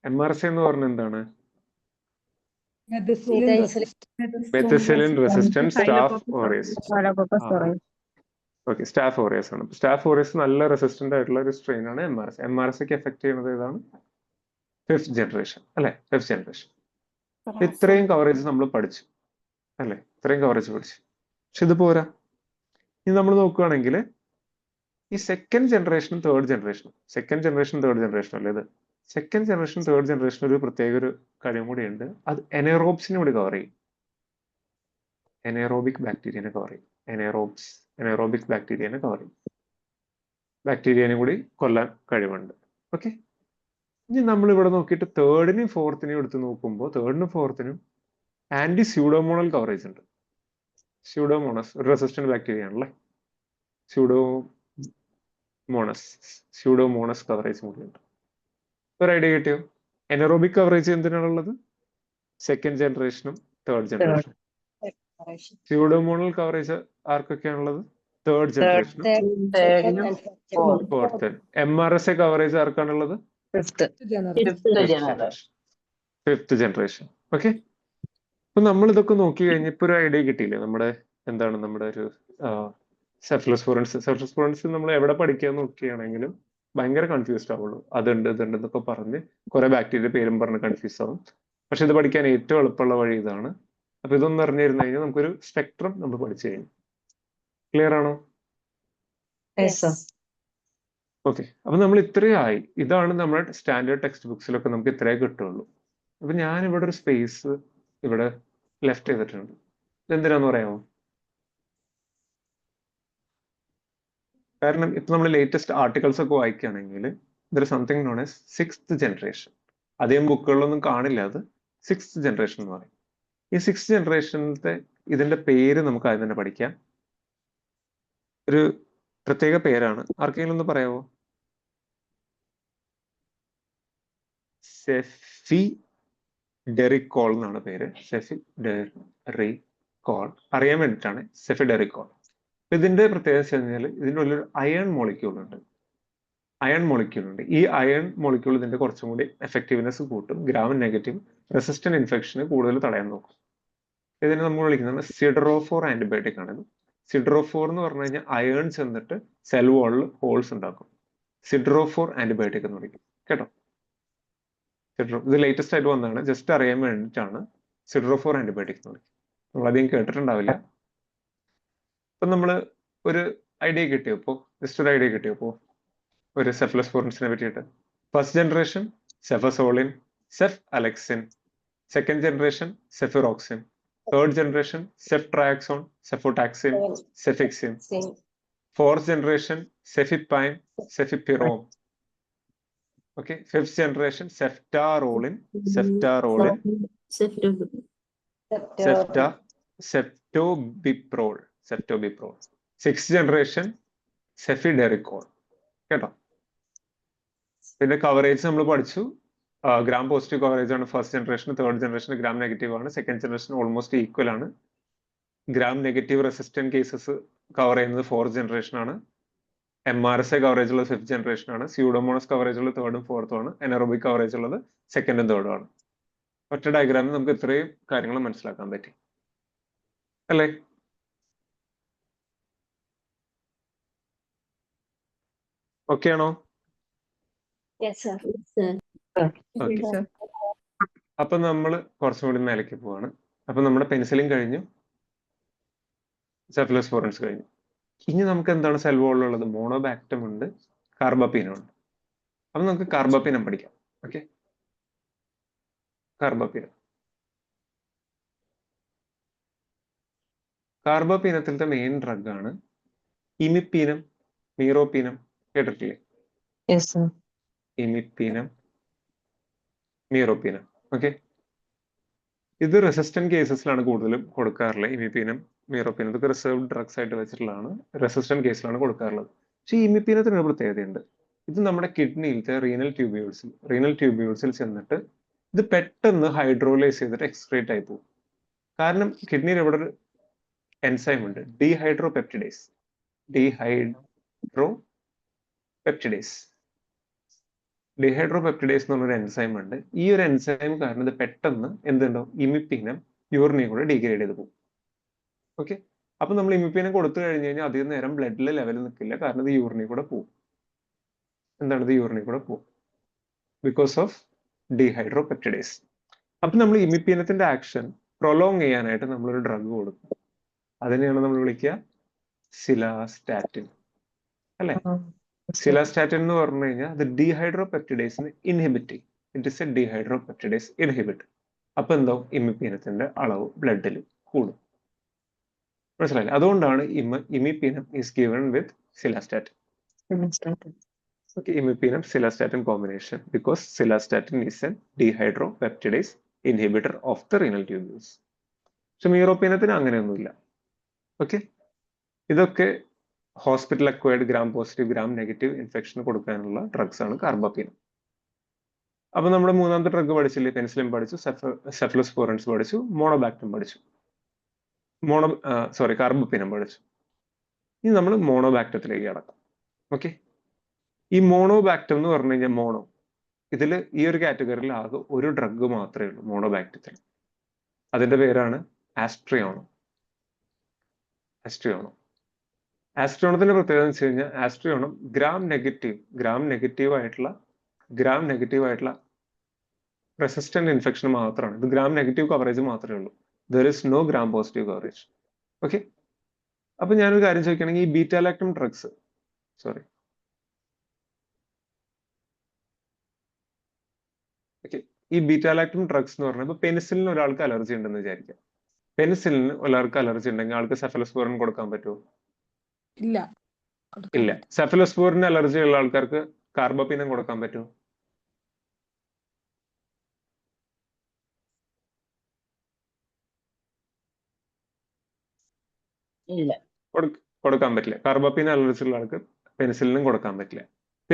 MRSA എന്ന് പറഞ്ഞാൽ എന്താണ്? Methicillin resistant staph aureus. Okay, staph aureus ആണ്. സ്റ്റാഫ് ഓറിയസ് നല്ല റെസിസ്റ്റന്റ് ആയിട്ടുള്ള ഒരു സ്ട്രെയിൻ ആണ് MRSA. MRSAക്ക് എഫക്ട് ചെയ്യുന്നത് ഏതാണ്? ഫിഫ്ത് ജനറേഷൻ അല്ലെ? Fifth generation. ഇത്രയും കവറേജ് നമ്മൾ പഠിച്ചു അല്ലെ? ഇത്രയും കവറേജ് പഠിച്ചു. പക്ഷെ ഇത് പോരാ. ഇനി നമ്മൾ നോക്കുകയാണെങ്കിൽ ഈ സെക്കൻഡ് ജനറേഷനും തേർഡ് ജനറേഷനും, സെക്കൻഡ് ജനറേഷൻ തേർഡ് ജനറേഷൻ അല്ലേ ഇത്? സെക്കൻഡ് ജനറേഷൻ തേർഡ് ജനറേഷൻ ഒരു പ്രത്യേക ഒരു കാര്യം കൂടിയുണ്ട്. അത് എനേറോബ്സിനെ കൂടി കവർ ചെയ്യും. എനേറോബിക് ബാക്ടീരിയനെ കവർ ചെയ്യും. എനേറോബിക് ബാക്ടീരിയനെ കവർ ചെയ്യും. ബാക്ടീരിയനെ കൂടി കൊല്ലാൻ കഴിവുണ്ട്. ഓക്കെ, ഇനി നമ്മൾ ഇവിടെ നോക്കിയിട്ട് തേർഡിനെയും ഫോർത്തിനെയും എടുത്ത് നോക്കുമ്പോൾ തേർഡിനും ഫോർത്തിനും ആന്റി സ്യൂഡോമോണൽ കവറേജ് ഉണ്ട്. സ്യൂഡോമോണസ് ഒരു റെസിസ്റ്റന്റ് ബാക്ടീരിയ ആണല്ലേ. സ്യൂഡോമോണസ് കവറേജ് കൂടിയുണ്ട്. ഒരു ഐഡിയ കിട്ടിയോ? എനറോബിക് കവറേജ് എന്തിനാണുള്ളത്? സെക്കൻഡ് ജനറേഷനും തേർഡ് ജനറേഷനും. സ്യൂഡോമോണൽ കവറേജ് ആർക്കൊക്കെയാണുള്ളത്? തേർഡ് ജനറേഷനും ഫോർത്ത്. MRSA കവറേജ് ആർക്കാണുള്ളത്? Fifth generation. ഓക്കെ, അപ്പൊ നമ്മൾ ഇതൊക്കെ നോക്കി കഴിഞ്ഞപ്പോ ഒരു ഐഡിയ കിട്ടിയില്ലേ? നമ്മുടെ എന്താണ് നമ്മുടെ ഒരു സെഫ്ലോസ്പോറൻസ് നമ്മൾ എവിടെ പഠിക്കാൻ നോക്കുകയാണെങ്കിലും ഭയങ്കര കൺഫ്യൂസ്ഡ് ആവുള്ളൂ. അതുണ്ട് ഇതുണ്ട് എന്നൊക്കെ പറഞ്ഞ് കുറെ ബാക്ടീരിയ പേരും പറഞ്ഞ് കൺഫ്യൂസ് ആവും. പക്ഷെ ഇത് പഠിക്കാൻ ഏറ്റവും എളുപ്പമുള്ള വഴി ഇതാണ്. അപ്പൊ ഇതൊന്നും അറിഞ്ഞിരുന്നു കഴിഞ്ഞാൽ നമുക്കൊരു സ്പെക്ട്രം നമ്മൾ പഠിച്ചു കഴിഞ്ഞു. ക്ലിയർ ആണോ? Yes, sir. ഓക്കെ, അപ്പൊ നമ്മൾ ഇത്രയായി. ഇതാണ് നമ്മുടെ സ്റ്റാൻഡേർഡ് ടെക്സ്റ്റ് ബുക്സിലൊക്കെ നമുക്ക് ഇത്രയേ കിട്ടുള്ളൂ. അപ്പൊ ഞാൻ ഇവിടെ ഒരു സ്പേസ് ഇവിടെ ലെഫ്റ്റ് ചെയ്തിട്ടുണ്ട്. ഇതെന്തിനാന്ന് പറയാമോ? കാരണം ഇപ്പൊ നമ്മൾ ലേറ്റസ്റ്റ് ആർട്ടിക്കിൾസ് ഒക്കെ വായിക്കുകയാണെങ്കിൽ there something known as sixth generation. അധികം ബുക്കുകളിലൊന്നും കാണില്ല. അത് സിക്സ്ത് ജനറേഷൻ എന്ന് പറയും. ഈ സിക്സ്ത് ജനറേഷനിലത്തെ ഇതിന്റെ പേര് നമുക്ക് ആദ്യം തന്നെ പഠിക്കാം. ഒരു പ്രത്യേക പേരാണ്. ആർക്കെങ്കിലും ഒന്ന് പറയാവോ? സെഫിഡെറിക്കോൾ എന്നാണ് പേര്. സെഫിഡെറിക്കോൾ അറിയാൻ വേണ്ടിയിട്ടാണ് സെഫിഡെറിക്കോൾ. ഇതിന്റെ പ്രത്യേകത വെച്ച് കഴിഞ്ഞാൽ ഇതിനുള്ളിൽ അയൺ മോളിക്യൂൾ ഉണ്ട്. ഈ അയൺ മോളിക്യൂൾ ഇതിന്റെ കുറച്ചും കൂടി എഫക്റ്റീവ്നെസ് കൂട്ടും. ഗ്രാം നെഗറ്റീവ് റെസിസ്റ്റന്റ് ഇൻഫെക്ഷന് കൂടുതൽ തടയാൻ നോക്കും. ഇതിനെ നമ്മൾ വിളിക്കുന്നത് സിഡറോഫോർ ആന്റിബയോട്ടിക് ആണ്. സിഡറോഫോർ എന്ന് പറഞ്ഞു കഴിഞ്ഞാൽ അയൺ ചെന്നിട്ട് സെൽ വാളിൽ ഹോൾസ് ഉണ്ടാക്കും. സിഡറോഫോർ ആന്റിബയോട്ടിക് എന്ന് വിളിക്കും. കേട്ടോ, ഇത് ലേറ്റസ്റ്റ് ആയിട്ട് വന്നതാണ്. ജസ്റ്റ് അറിയാൻ വേണ്ടിയിട്ടാണ് സിഡറോഫോർ ആന്റിബയോട്ടിക് എന്ന് വിളിക്കും. നമ്മളധികം കേട്ടിട്ടുണ്ടാവില്ല. അപ്പൊ നമ്മള് ഒരു ഐഡിയ കിട്ടിയപ്പോ, ജസ്റ്റ് ഒരു ഐഡിയ കിട്ടിയപ്പോ ഒരു സെഫ്ലോസ്പോറൻസിനെ പറ്റിയിട്ട്. First generation cefazolin, cefalexin. Second generation cefuroxime. Third generation ceftriaxone, cefotaxime, cefixime. Fourth generation cefepime, cefpirome. Okay, fifth generation ceftaroline, ceftobiprole. Six generation cefiderocol. കേട്ടോ, പിന്നെ കവറേജ് നമ്മൾ പഠിച്ചു. ഗ്രാം പോസിറ്റീവ് കവറേജ് ആണ് first generation, third generation gram negative ആണ്, second generation almost equal ആണ്. Gram negative resistant cases cover ചെയ്യുന്നത് fourth generation ആണ്. MRSA coverage ഉള്ളത് ഫിഫ്ത് ജനറേഷൻ ആണ്. സ്യൂഡോമോണസ് കവറേജ് ഉള്ളത് തേർഡും ഫോർത്തും ആണ്. എനറോബിക് കവറേജ് ഉള്ളത് സെക്കൻഡും തേർഡും ആണ്. ഒറ്റ ഡയഗ്രാമിൽ നമുക്ക് ഇത്രയും കാര്യങ്ങൾ മനസ്സിലാക്കാൻ പറ്റി അല്ലേ? ഓക്കെ ആണോ? ഓക്കെ. അപ്പൊ നമ്മൾ കുറച്ചും കൂടി മേലേക്ക് പോവാണ്. അപ്പൊ നമ്മുടെ പെൻസിലിൻ കഴിഞ്ഞു, സെഫലോസ്പോറൻസ് കഴിഞ്ഞു. ഇനി നമുക്ക് എന്താണ് സെൽ വോളിലുള്ളത്? മോണോബാക്ടം ഉണ്ട്, കാർബാപ്പീനം ഉണ്ട്. അപ്പൊ നമുക്ക് കാർബാപ്പീനം പഠിക്കാം. ഓക്കെ, കാർബാപ്പീനം. കാർബാപ്പീനത്തിലത്തെ മെയിൻ ഡ്രഗ് ആണ് ഇമിപ്പീനം, മീറോപ്പീനം. കേട്ടിട്ടില്ലേ? ഇമിപ്പീനം, മീറോപ്പീനം. ഓക്കെ, ഇത് റെസിസ്റ്റന്റ് കേസസിലാണ് കൂടുതലും കൊടുക്കാറുള്ളത്. ഇമിപ്പീനം, മീറോപ്പീനം ഇതൊക്കെ റിസർവ്ഡ് ഡ്രഗ്സ് ആയിട്ട് വെച്ചിട്ടുള്ളതാണ്. റെസിസ്റ്റന്റ് കേസിലാണ് കൊടുക്കാറുള്ളത്. പക്ഷേ ഈ ഇമിപ്പീനത്തിന് ഒരു പ്രത്യേകതയുണ്ട്. ഇത് നമ്മുടെ കിഡ്നിയിലത്തെ റീനൽ ട്യൂബ്യൂൾസിൽ ചെന്നിട്ട് ഇത് പെട്ടെന്ന് ഹൈഡ്രോലൈസ് ചെയ്തിട്ട് എക്സ്ക്രീറ്റ് ആയി പോകും. കാരണം കിഡ്നിയിൽ ഇവിടെ ഒരു എൻസൈം ഉണ്ട്, ഡീഹൈഡ്രോപെപ്റ്റിഡേസ്. ഡീഹൈഡ്രോപെപ്റ്റിഡേസ് എന്ന് പറഞ്ഞൊരു എൻസൈം ഉണ്ട്. ഈ ഒരു എൻസൈം കാരണം ഇത് പെട്ടെന്ന് എന്തുണ്ടാവും? ഇമിപ്പീനം യൂറിനെയും കൂടെ ഡീഗ്രേഡ് ചെയ്ത് പോകും. ഓക്കെ, അപ്പൊ നമ്മൾ ഇമിപ്പീനം കൊടുത്തു കഴിഞ്ഞു കഴിഞ്ഞാൽ അധികം നേരം ബ്ലഡിലെ ലെവൽ നിൽക്കില്ല. കാരണം ഇത് യൂറിനിൽ കൂടെ പോകും. എന്താണ്? ഇത് യൂറിനിൽ കൂടെ പോകും ബിക്കോസ് ഓഫ് ഡീഹൈഡ്രോപെപ്റ്റിഡേസ്. അപ്പൊ നമ്മൾ ഇമിപ്പീനത്തിന്റെ ആക്ഷൻ പ്രൊലോങ് ചെയ്യാനായിട്ട് നമ്മളൊരു ഡ്രഗ് കൊടുക്കും. അതിനെയാണ് നമ്മൾ വിളിക്കുക സിലാസ്റ്റാറ്റിൻ അല്ലെ? സിലാസ്റ്റാറ്റിൻ എന്ന് പറഞ്ഞു കഴിഞ്ഞാൽ അത് ഡീഹൈഡ്രോപെപ്റ്റിഡേസിനെ ഇൻഹിബിറ്റ് ചെയ്യും. It is a dehydropeptidase inhibitor. അപ്പൊ എന്താവും? ഇമിപ്പീനത്തിന്റെ അളവ് ബ്ലഡിൽ കൂടും. മനസ്സിലായില്ലേ? അതുകൊണ്ടാണ് imipenem is given with cilastatin. Imipenem cilastatin combination because cilastatin is a dehydropeptidase inhibitor of the renal tubules. പക്ഷെ മീറോപ്പീനത്തിന് അങ്ങനെയൊന്നുമില്ല. ഓക്കെ, ഇതൊക്കെ hospital acquired gram positive gram negative infection കൊടുക്കാനുള്ള ഡ്രഗ്സ് ആണ് കാർബാപ്പീനം. അപ്പൊ നമ്മുടെ മൂന്നാമത്തെ ഡ്രഗ് പഠിച്ചില്ലേ? പെൻസിലിൻ പഠിച്ചു, സെഫലോസ്പോറൻസ് പഠിച്ചു, മോണോബാക്ടം പഠിച്ചു, കാർബാപ്പീനം പഠിച്ചു. ഇനി നമ്മൾ മോണോബാക്ടത്തിലേക്ക് കടക്കാം. ഓക്കെ, ഈ മോണോബാക്ടം എന്ന് പറഞ്ഞു കഴിഞ്ഞാൽ ഇതിൽ ഈ ഒരു കാറ്റഗറിയിൽ ആകെ ഒരു ഡ്രഗ് മാത്രമേ ഉള്ളൂ മോണോബാക്ടത്തിൽ. അതിന്റെ പേരാണ് ആസ്ട്രിയോണം. ആസ്ട്രിയോണത്തിന്റെ പ്രത്യേകത എന്ന് വെച്ച് കഴിഞ്ഞാൽ ആസ്ട്രിയോണം ഗ്രാം നെഗറ്റീവ് ആയിട്ടുള്ള റെസിസ്റ്റന്റ് ഇൻഫെക്ഷൻ മാത്രമാണ്. ഇത് ഗ്രാം നെഗറ്റീവ് കവറേജ് മാത്രമേ ഉള്ളൂ. There is no gram positive coverage. Okay, അപ്പൊ ഞാനൊരു കാര്യം ചോദിക്കുകയാണെങ്കിൽ ഈ ബീറ്റാലാക്ടം ഡ്രഗ്സ് ഈ ബീറ്റാലാക്ടം ഡ്രഗ്സ് എന്ന് പറഞ്ഞാൽ ഇപ്പൊ പെനിസിലിന് ഒരാൾക്ക് അലർജി ഉണ്ടെന്ന് വിചാരിക്കാം. പെനിസിലിന് ഒരാൾക്ക് അലർജി ഉണ്ടെങ്കിൽ ആൾക്ക് സെഫലോസ്പോറിൻ കൊടുക്കാൻ പറ്റുമോ? ഇല്ല. സെഫലോസ്പോറിന് അലർജി ഉള്ള ആൾക്കാർക്ക് കാർബാപ്പീനം കൊടുക്കാൻ പറ്റുമോ? ഇല്ല, കൊടുക്കാൻ പറ്റില്ല. കാർബാപ്പീനം അലർജി ഉള്ള ആൾക്ക് പെനിസിലിനും കൊടുക്കാൻ പറ്റില്ല.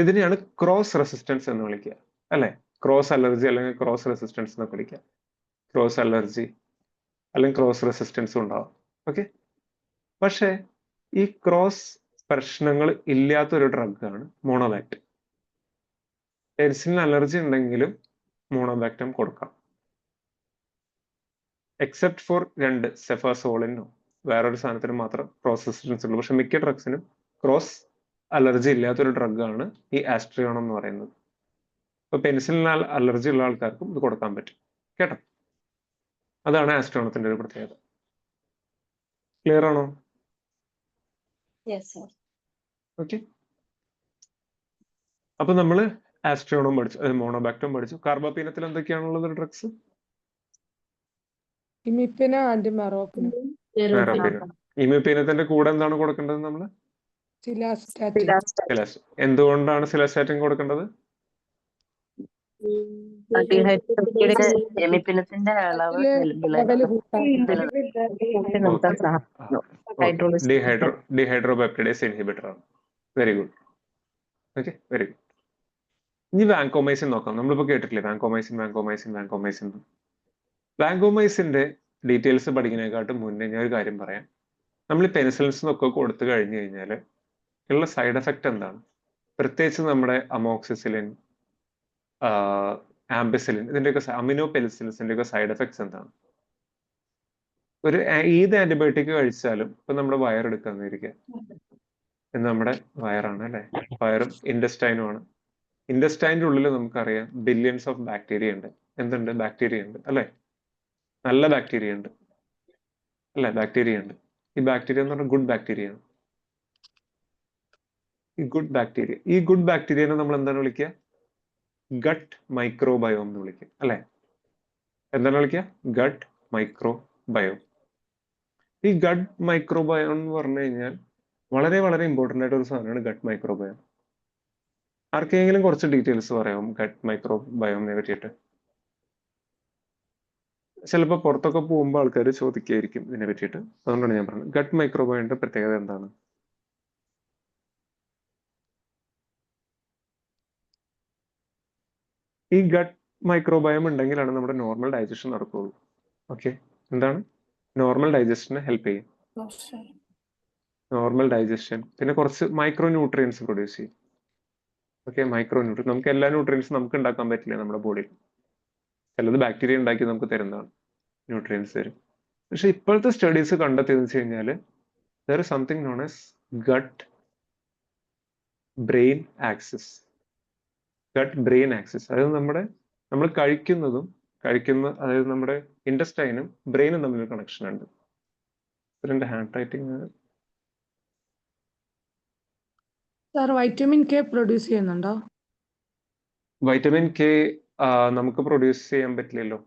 ഇതിനെയാണ് ക്രോസ് റെസിസ്റ്റൻസ് എന്ന് വിളിക്കുക അല്ലെ? ക്രോസ് അലർജി അല്ലെങ്കിൽ ക്രോസ് റെസിസ്റ്റൻസ് എന്നൊക്കെ വിളിക്കുക. ക്രോസ് അലർജി അല്ലെങ്കിൽ ക്രോസ് റെസിസ്റ്റൻസും ഉണ്ടാവും. ഓക്കെ, പക്ഷേ ഈ ക്രോസ് പ്രശ്നങ്ങൾ ഇല്ലാത്തൊരു ഡ്രഗാണ് മോണോബാക്ടം. പെനിസിലിന് അലർജി ഉണ്ടെങ്കിലും മോണോബാക്ടം കൊടുക്കാം. എക്സെപ്റ്റ് ഫോർ രണ്ട് സെഫാസോളിനോ വേറൊരു സാധനത്തിന് മാത്രം ക്രോസ് റെസിസ്റ്റൻസ് ഉള്ളൂ. പക്ഷെ മിക്ക ഡ്രഗ്സിനും ക്രോസ് അലർജി ഇല്ലാത്തൊരു ഡ്രഗാണ് ഈ ആസ്ട്രിയോണം എന്ന് പറയുന്നത്. ഇപ്പൊ പെനിസിലിന് അലർജി ഉള്ള ആൾക്കാർക്കും ഇത് കൊടുക്കാൻ പറ്റും. കേട്ടോ, അതാണ് ആസ്ട്രിയോണത്തിന്റെ ഒരു പ്രത്യേകത. ക്ലിയർ ആണോ? ഓക്കെ, അപ്പൊ നമ്മള് ആസ്ട്രിയോണം പഠിച്ചു, മോണോബാക്ടം പഠിച്ചു. കാർബാപ്പീനത്തിൽ എന്തൊക്കെയാണുള്ളത് ഡ്രഗ്സ്? ഇമിപ്പിനം ആൻഡ് മെറോപ്പിനം. ഇമിപ്പീനത്തിന്റെ കൂടെ എന്താണ് കൊടുക്കേണ്ടത്? നമ്മള് എന്തുകൊണ്ടാണ് സിലാസ്റ്റാറ്റിൻ കൊടുക്കേണ്ടത്? എമിപ്പിനത്തിന്റെ അളവ് ഡീഹൈഡ്രോപെപ്റ്റിഡേസ് ഇൻഹിബിറ്റർ ആണ്. Very good. Okay, very good. ഇനി വാങ്കോമൈസിൻ നോക്കാം. നമ്മളിപ്പോ കേട്ടിട്ടില്ലേ വാങ്കോമൈസിൻ. വാങ്കോമൈസിന്റെ ഡീറ്റെയിൽസ് പഠിക്കുന്നതിനെക്കാട്ടും മുന്നേ ഞാൻ ഒരു കാര്യം പറയാം. നമ്മൾ ഈ പെനിസിലിൻസ് ഒക്കെ കൊടുത്തു കഴിഞ്ഞു കഴിഞ്ഞാൽ ഉള്ള സൈഡ് എഫക്റ്റ് എന്താണ്? പ്രത്യേകിച്ച് നമ്മുടെ അമോക്സിസിലിൻ, ആംബിസിലിൻ, ഇതിന്റെയൊക്കെ അമിനോ പെനിസിലിൻസിന്റെ ഒക്കെ സൈഡ് എഫക്ട്സ് എന്താണ്? ഏത് ആന്റിബയോട്ടിക് കഴിച്ചാലും ഇപ്പൊ നമ്മുടെ വയറെടുക്കാന്നിരിക്കുക, നമ്മുടെ വയറാണ് അല്ലെ, വയറും ഇൻഡസ്റ്റൈനും ആണ്. ഇൻഡസ്റ്റൈൻ്റെ ഉള്ളിൽ നമുക്കറിയാം ബില്യൺസ് ഓഫ് ബാക്ടീരിയ ഉണ്ട്. എന്തുണ്ട്? ബാക്ടീരിയ ഉണ്ട് അല്ലെ, നല്ല ബാക്ടീരിയ ഉണ്ട് അല്ലെ, ബാക്ടീരിയ ഉണ്ട്. ഈ ബാക്ടീരിയ എന്ന് പറഞ്ഞാൽ ഗുഡ് ബാക്ടീരിയ ആണ്. ഈ ഗുഡ് ബാക്ടീരിയനെ നമ്മൾ എന്താണ് വിളിക്കുക? ഗട്ട് മൈക്രോബയോം എന്ന് വിളിക്കും അല്ലെ. എന്താണ് വിളിക്കുക? Gut microbiome. ഈ ഗട്ട് മൈക്രോബയോം എന്ന് പറഞ്ഞു കഴിഞ്ഞാൽ വളരെ വളരെ ഇമ്പോർട്ടന്റ് ആയിട്ട് ഒരു സാധനമാണ് ഗട്ട് മൈക്രോബയോം. ആർക്കെങ്കിലും കുറച്ച് ഡീറ്റെയിൽസ് പറയാം ഗട്ട് മൈക്രോബയോമിനെ പറ്റിയിട്ട്? ചിലപ്പോൾ പുറത്തൊക്കെ പോകുമ്പോൾ ആൾക്കാർ ചോദിക്കുകയായിരിക്കും ഇതിനെ പറ്റിയിട്ട്. അതുകൊണ്ടാണ് ഞാൻ പറഞ്ഞത് ഗട്ട് മൈക്രോബയോമിന്റെ പ്രത്യേകത എന്താണ്. ഈ ഗട്ട് മൈക്രോബയോം ഉണ്ടെങ്കിലാണ് നമ്മുടെ നോർമൽ ഡൈജഷൻ നടക്കുകയുള്ളൂ. ഓക്കെ, എന്താണ്? നോർമൽ ഡൈജഷന് ഹെൽപ്പ് ചെയ്യും. നോർമൽ ഡൈജഷൻ, പിന്നെ കുറച്ച് മൈക്രോ ന്യൂട്രിയൻസ് പ്രൊഡ്യൂസ് ചെയ്യും. Okay, micro nutrient. നമുക്ക് എല്ലാ ന്യൂട്രിയൻസും നമുക്ക് ഉണ്ടാക്കാൻ പറ്റില്ല നമ്മുടെ ബോഡിയിൽ. ചിലത് ബാക്ടീരിയ ഉണ്ടാക്കി നമുക്ക് തരുന്നതാണ്, ന്യൂട്രിയൻസ് തരും. പക്ഷെ ഇപ്പോഴത്തെ സ്റ്റഡീസ് കണ്ടെത്തിയെന്ന് വെച്ച് കഴിഞ്ഞാൽ there is something known as gut brain axis. അതായത് നമ്മൾ അതായത് നമ്മുടെ ഇൻഡസ്റ്റൈനും ബ്രെയിനും തമ്മിലൊരു കണക്ഷൻ ഉണ്ട്. എന്റെ hand writing. Sir vitamin K produce ചെയ്യുന്നുണ്ടോ? വൈറ്റമിൻ കെ നമുക്ക് പ്രൊഡ്യൂസ് ചെയ്യാൻ പറ്റില്ലല്ലോ.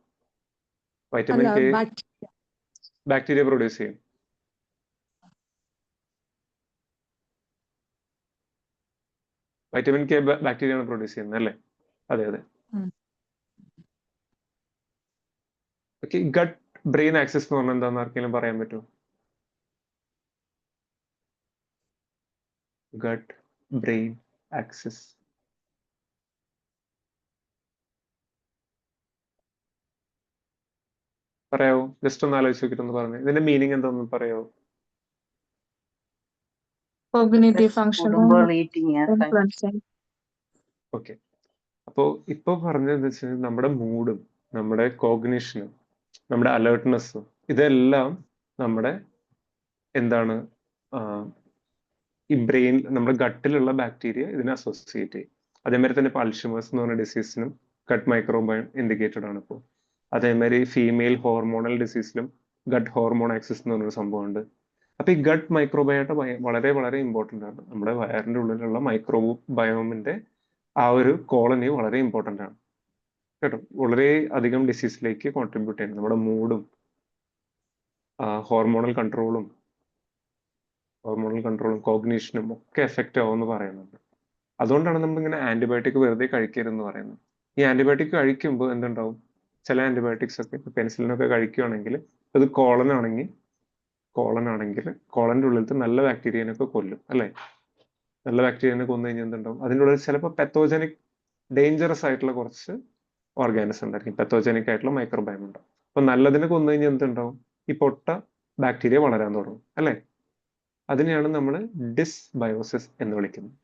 വൈറ്റമിൻ അല്ല, കെ ബാക്ടീരിയ. ബാക്ടീരിയ പ്രൊഡ്യൂസ് ചെയ്യും. വൈറ്റമിൻ കെ ബാക്ടീരിയ ആണ് പ്രൊഡ്യൂസ് ചെയ്യുന്നത് അല്ലേ? അതെ. ഓക്കെ, ഗട്ട് ബ്രെയിൻ ആക്സിസ് എന്ന് പറഞ്ഞാൽ എന്താണെന്ന് ആർക്കെങ്കിലും പറയാൻ പറ്റുമോ? Gut brain axis. പറയാവോ? ജസ്റ്റ് ഒന്ന് ആലോചിച്ച് നോക്കിയിട്ടൊന്ന് പറഞ്ഞു. ഇതിന്റെ മീനിങ് എന്താണെന്ന് പറയാവോ? Cognitive functioning. ഓക്കെ, അപ്പോ ഇപ്പൊ പറഞ്ഞതെന്ന് വെച്ചാൽ നമ്മുടെ മൂഡും നമ്മുടെ കോഗ്നിഷനും നമ്മുടെ അലേർട്ട്നെസ്സും ഇതെല്ലാം നമ്മുടെ എന്താണ് ഈ ബ്രെയിൻ, നമ്മുടെ ഗട്ടിലുള്ള ബാക്ടീരിയ ഇതിനെ അസോസിയേറ്റ് ചെയ്യും. അതേമാതിരി തന്നെ ഇപ്പോൾ അൾഷിമേഴ്സ് എന്ന് പറഞ്ഞ ഡിസീസിനും ഗട്ട് മൈക്രോബയോം ഇൻഡിക്കേറ്റഡ് ആണ്. ഇപ്പോൾ അതേമാതിരി ഫീമെയിൽ ഹോർമോണൽ ഡിസീസിലും ഗട്ട് ഹോർമോൺ ആക്സിസ് എന്ന് പറഞ്ഞൊരു സംഭവമുണ്ട്. അപ്പൊ ഈ ഗട്ട് മൈക്രോബയോട്ട വളരെ വളരെ ഇമ്പോർട്ടന്റ് ആണ്. നമ്മുടെ വയറിന്റെ ഉള്ളിലുള്ള മൈക്രോബയോമിന്റെ ആ ഒരു കോളനി വളരെ ഇമ്പോർട്ടന്റ് ആണ് കേട്ടോ. വളരെ അധികം ഡിസീസിലേക്ക് കോൺട്രിബ്യൂട്ട് ചെയ്യുന്നത്. നമ്മുടെ മൂഡും ഹോർമോണൽ കൺട്രോളും കോഗ്നീഷനും ഒക്കെ എഫക്റ്റ് ആവുമെന്ന് പറയുന്നുണ്ട്. അതുകൊണ്ടാണ് നമ്മളിങ്ങനെ ആന്റിബയോട്ടിക് വെറുതെ കഴിക്കരുതെന്ന് പറയുന്നത്. ഈ ആന്റിബയോട്ടിക് കഴിക്കുമ്പോൾ എന്തുണ്ടാവും? ചില ആന്റിബയോട്ടിക്സ് ഒക്കെ പെൻസിലിനൊക്കെ കഴിക്കുകയാണെങ്കിൽ അത് കോളനാണെങ്കിൽ കോളന്റെ ഉള്ളിലത്തെ നല്ല ബാക്ടീരിയനൊക്കെ കൊല്ലും അല്ലെ. നല്ല ബാക്ടീരിയനെ കൊന്നു കഴിഞ്ഞാൽ എന്തുണ്ടാവും? അതിൻ്റെ ഉള്ളിൽ ചിലപ്പോൾ പെത്തോജനിക് ഡേഞ്ചറസ് ആയിട്ടുള്ള കുറച്ച് ഓർഗാനിസം ഉണ്ടായിരിക്കും. പെത്തോജനിക് ആയിട്ടുള്ള മൈക്രോബയോം ഉണ്ടാവും. അപ്പൊ നല്ലതിനെ കൊന്നു കഴിഞ്ഞാൽ എന്തുണ്ടാവും? ഈ പൊട്ട ബാക്ടീരിയ വളരാൻ തുടങ്ങും അല്ലെ. അതിനെയാണ് നമ്മൾ ഡിസ്ബയോസിസ് എന്ന് വിളിക്കുന്നത്.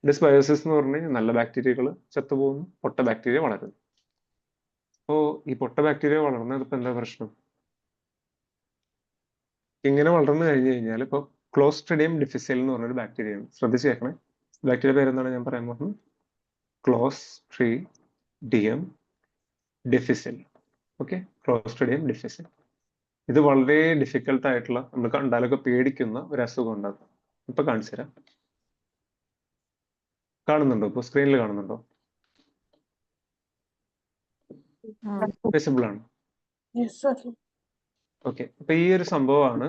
ഡിസ്ബയോസിസ് എന്ന് പറഞ്ഞു കഴിഞ്ഞാൽ നല്ല ബാക്ടീരിയകൾ ചത്തുപോകുന്നു, പൊട്ട ബാക്ടീരിയ വളരുന്നു. അപ്പോ ഈ പൊട്ട ബാക്ടീരിയ വളർന്നത് ഇപ്പൊ എന്താ പ്രശ്നം? ഇങ്ങനെ വളർന്നു കഴിഞ്ഞു കഴിഞ്ഞാൽ ഇപ്പൊ ക്ലോസ്ട്രിഡിയം ഡിഫിസിൽ എന്ന് പറഞ്ഞൊരു ബാക്ടീരിയയാണ്. ശ്രദ്ധിച്ച് കേൾക്കണേ. ബാക്ടീരിയ പേരെന്താണ് ഞാൻ പറയാൻ പോകുന്നത്? Clostridium difficile. Okay, clostridium difficile. ഇത് വളരെ ഡിഫിക്കൽട്ട് ആയിട്ടുള്ള, നമ്മൾ കണ്ടാലൊക്കെ പേടിക്കുന്ന ഒരു അസുഖം ഉണ്ടാകും. ഇപ്പൊ കാണിച്ചു തരാം. കാണുന്നുണ്ടോ? ഇപ്പൊ സ്ക്രീനിൽ കാണുന്നുണ്ടോ? വിസിബിൾ ആണ്? ഓക്കെ, അപ്പൊ ഈ ഒരു സംഭവമാണ്.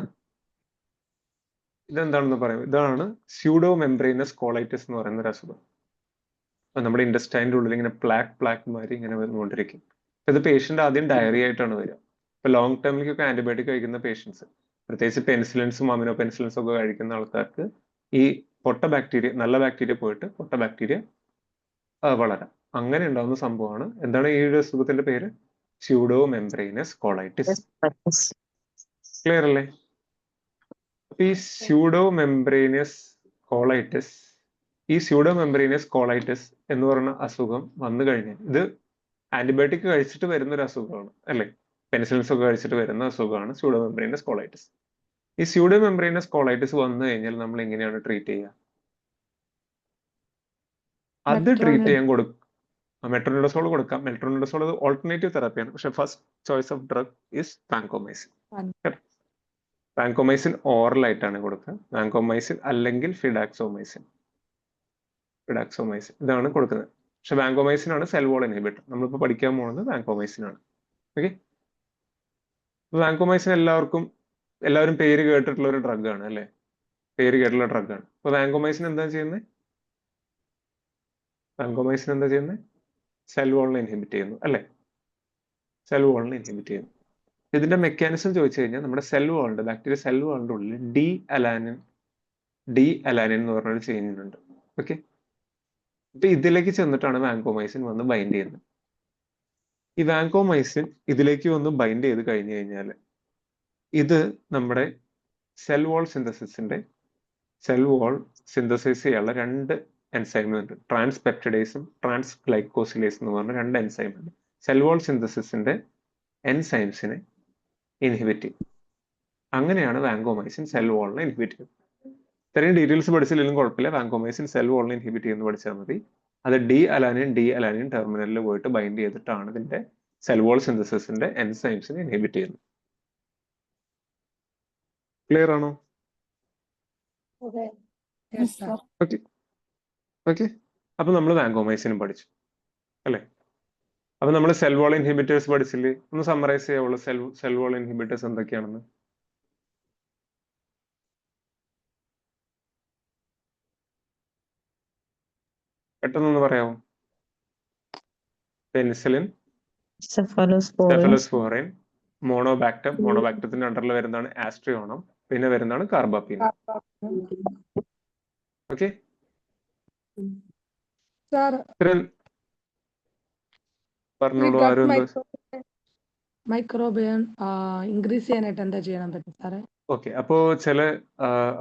ഇതെന്താണെന്ന് പറയാം. ഇതാണ് സ്യൂഡോ മെംബ്രെയിനസ് കോളൈറ്റിസ് എന്ന് പറയുന്ന ഒരു അസുഖം. നമ്മുടെ ഇൻഡസ്റ്റൈൻ്റെ ഉള്ളിൽ ഇങ്ങനെ പ്ലാക്ക് മാതിരി ഇങ്ങനെ വന്നുകൊണ്ടിരിക്കും. ഇത് പേഷ്യന്റ് ആദ്യം ഡയറി ആയിട്ടാണ് വരിക. ഇപ്പൊ ലോങ് ടേമിലേക്കൊക്കെ ആന്റിബയോട്ടിക് കഴിക്കുന്ന പേഷ്യൻസ്, പ്രത്യേകിച്ച് പെൻസിലിൻസും അമിനോ പെൻസിലിൻസും ഒക്കെ കഴിക്കുന്ന ആൾക്കാർക്ക് ഈ പൊട്ട ബാക്ടീരിയ, നല്ല ബാക്ടീരിയ പോയിട്ട് പൊട്ട ബാക്ടീരിയ വളരാം. അങ്ങനെ ഉണ്ടാവുന്ന സംഭവമാണ്. എന്താണ് ഈ ഒരു അസുഖത്തിന്റെ പേര്? Pseudo membranous colitis. ക്ലിയർ അല്ലേ? അപ്പൊ ഈ സ്യൂഡോ മെംബ്രേനസ് കോളൈറ്റിസ് എന്ന് പറയുന്ന അസുഖം വന്നു കഴിഞ്ഞാൽ, ഇത് ആന്റിബയോട്ടിക് കഴിച്ചിട്ട് വരുന്ന ഒരു അസുഖമാണ് അല്ലെ? പെനിസിലിൻസ് ഒക്കെ കഴിച്ചിട്ട് വരുന്ന അസുഖമാണ് സ്യൂഡോ മെംബ്രേനസ് കോളൈറ്റിസ്. ഈ സ്യൂഡോ മെംബ്രേനസ് കോളൈറ്റിസ് വന്നു കഴിഞ്ഞാൽ നമ്മൾ എങ്ങനെയാണ് ട്രീറ്റ് ചെയ്യുക? അത് ട്രീറ്റ് ചെയ്യാൻ മെട്രോണിഡസോൾ കൊടുക്കാം. മെട്രോണിഡസോൾ ഓൾട്ടർനേറ്റീവ് തെറാപ്പിയാണ്. പക്ഷെ first choice of drug is vancomycin. Vancomycin oral ആയിട്ടാണ് കൊടുക്കുക. വാൻകോമൈസിൻ അല്ലെങ്കിൽ ഫിഡാക്സോമൈസിൻ ഇതാണ് കൊടുക്കുന്നത്. പക്ഷെ വാൻകോമൈസിൻ ആണ് സെൽ വാൾ ഇൻഹിബിറ്റർ. നമ്മളിപ്പോൾ പഠിക്കാൻ പോകുന്നത് വാൻകോമൈസിൻ ആണ്. ഓക്കെ, വാൻകോമൈസിൻ എല്ലാവരും പേര് കേട്ടിട്ടുള്ള ഒരു ഡ്രഗ് ആണ് അല്ലെ? പേര് കേട്ടിട്ടുള്ള ഡ്രഗ് ആണ്. അപ്പൊ വാൻകോമൈസിൻ എന്താ ചെയ്യുന്നത്? സെൽ വാളിനെ ഇൻഹിബിറ്റ് ചെയ്യുന്നു അല്ലെ? സെൽ വാളിനെ ഇൻഹിബിറ്റ് ചെയ്യുന്നു. ഇതിന്റെ മെക്കാനിസം ചോദിച്ചു കഴിഞ്ഞാൽ, നമ്മുടെ ബാക്ടീരിയ സെൽ വാളിന്റെ ഉള്ളിൽ ഡി അലാനിൻ എന്ന് പറഞ്ഞൊരു ചെയിൻ ഉണ്ട്. ഓക്കെ, അപ്പൊ ഇതിലേക്ക് ചെന്നിട്ടാണ് വാൻകോമൈസിൻ വന്ന് ബൈൻഡ് ചെയ്യുന്നത്. ഈ വാൻകോമൈസിൻ ഇതിലേക്ക് വന്ന് ബൈൻഡ് ചെയ്ത് കഴിഞ്ഞു കഴിഞ്ഞാൽ, ഇത് നമ്മുടെ സെൽ വാൾ സിന്തസൈസ് ചെയ്യാനുള്ള രണ്ട് എൻസൈം ഉണ്ട്. ട്രാൻസ്പെപ്റ്റിഡേസും ട്രാൻസ്ഗ്ലൈക്കോസിലേസ് എന്ന് പറഞ്ഞ രണ്ട് എൻസൈം ഉണ്ട്. സെൽ വാൾ സിന്തസിസിന്റെ എൻസൈംസിനെ ഇൻഹിബിറ്റ് ചെയ്യും. അങ്ങനെയാണ് വാൻകോമൈസിൻ സെൽ വാളിനെ ഇൻഹിബിറ്റ് ചെയ്യുന്നത്. ഇത്രയും ഡീറ്റെയിൽസ് പഠിച്ചില്ലെങ്കിലും കുഴപ്പമില്ല. വാൻകോമൈസിൻ സെൽ വാളിനെ ഇൻഹിബിറ്റ് ചെയ്യുന്നത് പഠിച്ചാൽ മതി. അത് ഡി അലാനിൻ ടെർമിനലിൽ പോയിട്ട് ബൈൻഡ് ചെയ്തിട്ടാണ് ഇതിന്റെ സെൽ വാൾ സിന്തസിസിന്റെ എൻസൈംസിനെ ഇൻഹിബിറ്റ് ചെയ്യുന്നത്. ക്ലിയർ ആണോ? ഓക്കെ, അപ്പൊ നമ്മൾ വാൻകോമൈസിനും പഠിച്ചു അല്ലെ? അപ്പൊ നമ്മൾ സെൽ വാൾ ഇൻഹിബിറ്റേഴ്സ് പഠിച്ചില്ലേ? ഒന്ന് സമ്മറൈസ് ചെയ്യാവുള്ളൂ. സെൽ വാൾ ഇൻഹിബിറ്റേഴ്സ് എന്തൊക്കെയാണെന്ന്. പെട്ടെന്നൊന്ന് പറയാമോ? പെനിസിലിൻ, സെഫലോസ്പോറിൻ, മോണോബാക്ടത്തിന്റെ അണ്ടറിൽ വരുന്നതാണ് ആസ്ട്രിയോണം, പിന്നെ വരുന്നതാണ് കാർബാപ്പീന. ഓക്കെ, പറഞ്ഞോളൂ. ആരും മൈക്രോബയോം ഇൻക്രീസ് ചെയ്യാനായിട്ട് എന്താ ചെയ്യാൻ പറ്റും സാറേ? ഓക്കെ, അപ്പോ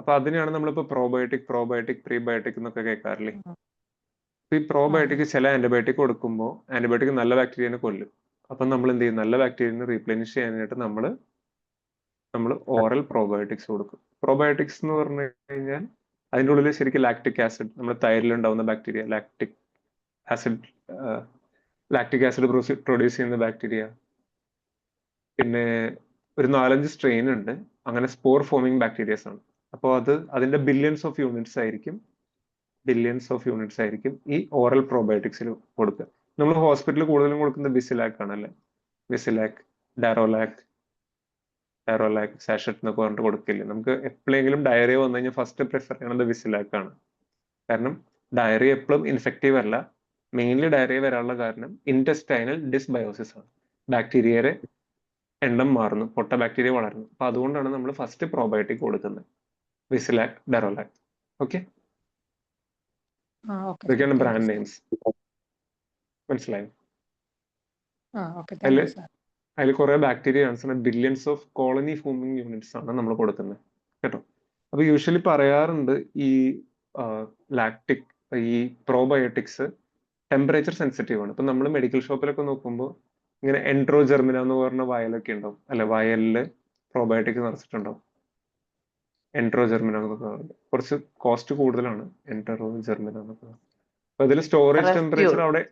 അപ്പൊ അതിനെയാണ് നമ്മളിപ്പോ പ്രീബയോട്ടിക് എന്നൊക്കെ കേൾക്കാറില്ലേ? ഈ പ്രോബയോട്ടിക് ചില ആന്റിബയോട്ടിക് കൊടുക്കുമ്പോൾ ആന്റിബയോട്ടിക് നല്ല ബാക്ടീരിയനെ കൊല്ലും. അപ്പൊ നമ്മൾ എന്ത് ചെയ്യും? നല്ല ബാക്ടീരിയനെ റീപ്ലേനിഷ് ചെയ്യാനായിട്ട് നമ്മൾ ഓറൽ പ്രോബയോട്ടിക്സ് കൊടുക്കും. പ്രോബയോട്ടിക്സ് എന്ന് പറഞ്ഞു കഴിഞ്ഞാൽ അതിൻ്റെ ഉള്ളിൽ ശരിക്കും ലാക്ടിക് ആസിഡ്, നമ്മുടെ തൈരിൽ ഉണ്ടാവുന്ന ബാക്ടീരിയ, ലാക്ടിക് ആസിഡ് പ്രൊഡ്യൂസ് ചെയ്യുന്ന ബാക്ടീരിയ, പിന്നെ ഒരു 4-5 സ്ട്രെയിൻ ഉണ്ട്. അങ്ങനെ സ്പോർ ഫോമിംഗ് ബാക്ടീരിയസ് ആണ്. അപ്പോൾ അതിന്റെ ബില്യൺസ് ഓഫ് യൂണിറ്റ്സ് ആയിരിക്കും ഈ ഓറൽ പ്രോബയോട്ടിക്സിൽ കൊടുക്കുക. നമ്മൾ ഹോസ്പിറ്റലിൽ കൂടുതലും കൊടുക്കുന്നത് ബിസിലാക് ആണല്ലേ? ബിസിലാക്, ഡാരോലാക് സാഷറ്റ് എന്നൊക്കെ പറഞ്ഞിട്ട് കൊടുക്കില്ലേ? നമുക്ക് എപ്പോഴെങ്കിലും ഡയറിയ വന്നു കഴിഞ്ഞാൽ ഫസ്റ്റ് പ്രിഫർ ചെയ്യുന്നത് ബിസിലാക് ആണ്. കാരണം ഡയറിയ എപ്പോഴും ഇൻഫെക്റ്റീവ് അല്ല. മെയിൻലി ഡയറിയ വരാനുള്ള കാരണം ഇൻറ്റസ്റ്റൈനൽ ഡിസ്ബയോസിസ് ആണ്. ബാക്ടീരിയയുടെ എണ്ണം മാറുന്നു, പൊട്ട ബാക്ടീരിയ വളരുന്നു. അപ്പൊ അതുകൊണ്ടാണ് നമ്മൾ ഫസ്റ്റ് പ്രോബയോട്ടിക് കൊടുക്കുന്നത്, ബിസിലാക്, ഡെറോലാക്. ഓക്കെ, ഇതൊക്കെയാണ് ബ്രാൻഡ് നെയിംസ്. മനസ്സിലായോ? അതിൽ കുറെ bacteria billions of colony forming units ആണ് നമ്മൾ കൊടുക്കുന്നത് കേട്ടോ. അപ്പൊ യൂഷ്വലി പറയാറുണ്ട് ഈ ഈ പ്രോബയോട്ടിക്സ് ടെമ്പറേച്ചർ സെൻസിറ്റീവ് ആണ്. ഇപ്പൊ നമ്മൾ മെഡിക്കൽ ഷോപ്പിലൊക്കെ നോക്കുമ്പോൾ ഇങ്ങനെ എൻട്രോജെർമിന എന്ന് പറഞ്ഞ വയലൊക്കെ ഉണ്ടാവും അല്ലെ? വയലില് പ്രോബയോട്ടിക് നിറച്ചിട്ടുണ്ടാവും. എൻട്രോജെർമിന എന്നൊക്കെ പറയുന്നത് കുറച്ച് കോസ്റ്റ് കൂടുതലാണ്. എൻട്രോജെർമിന എന്നൊക്കെ. അപ്പൊ ഇതിൽ സ്റ്റോറേജ് ടെമ്പറേച്ചർ അവിടെ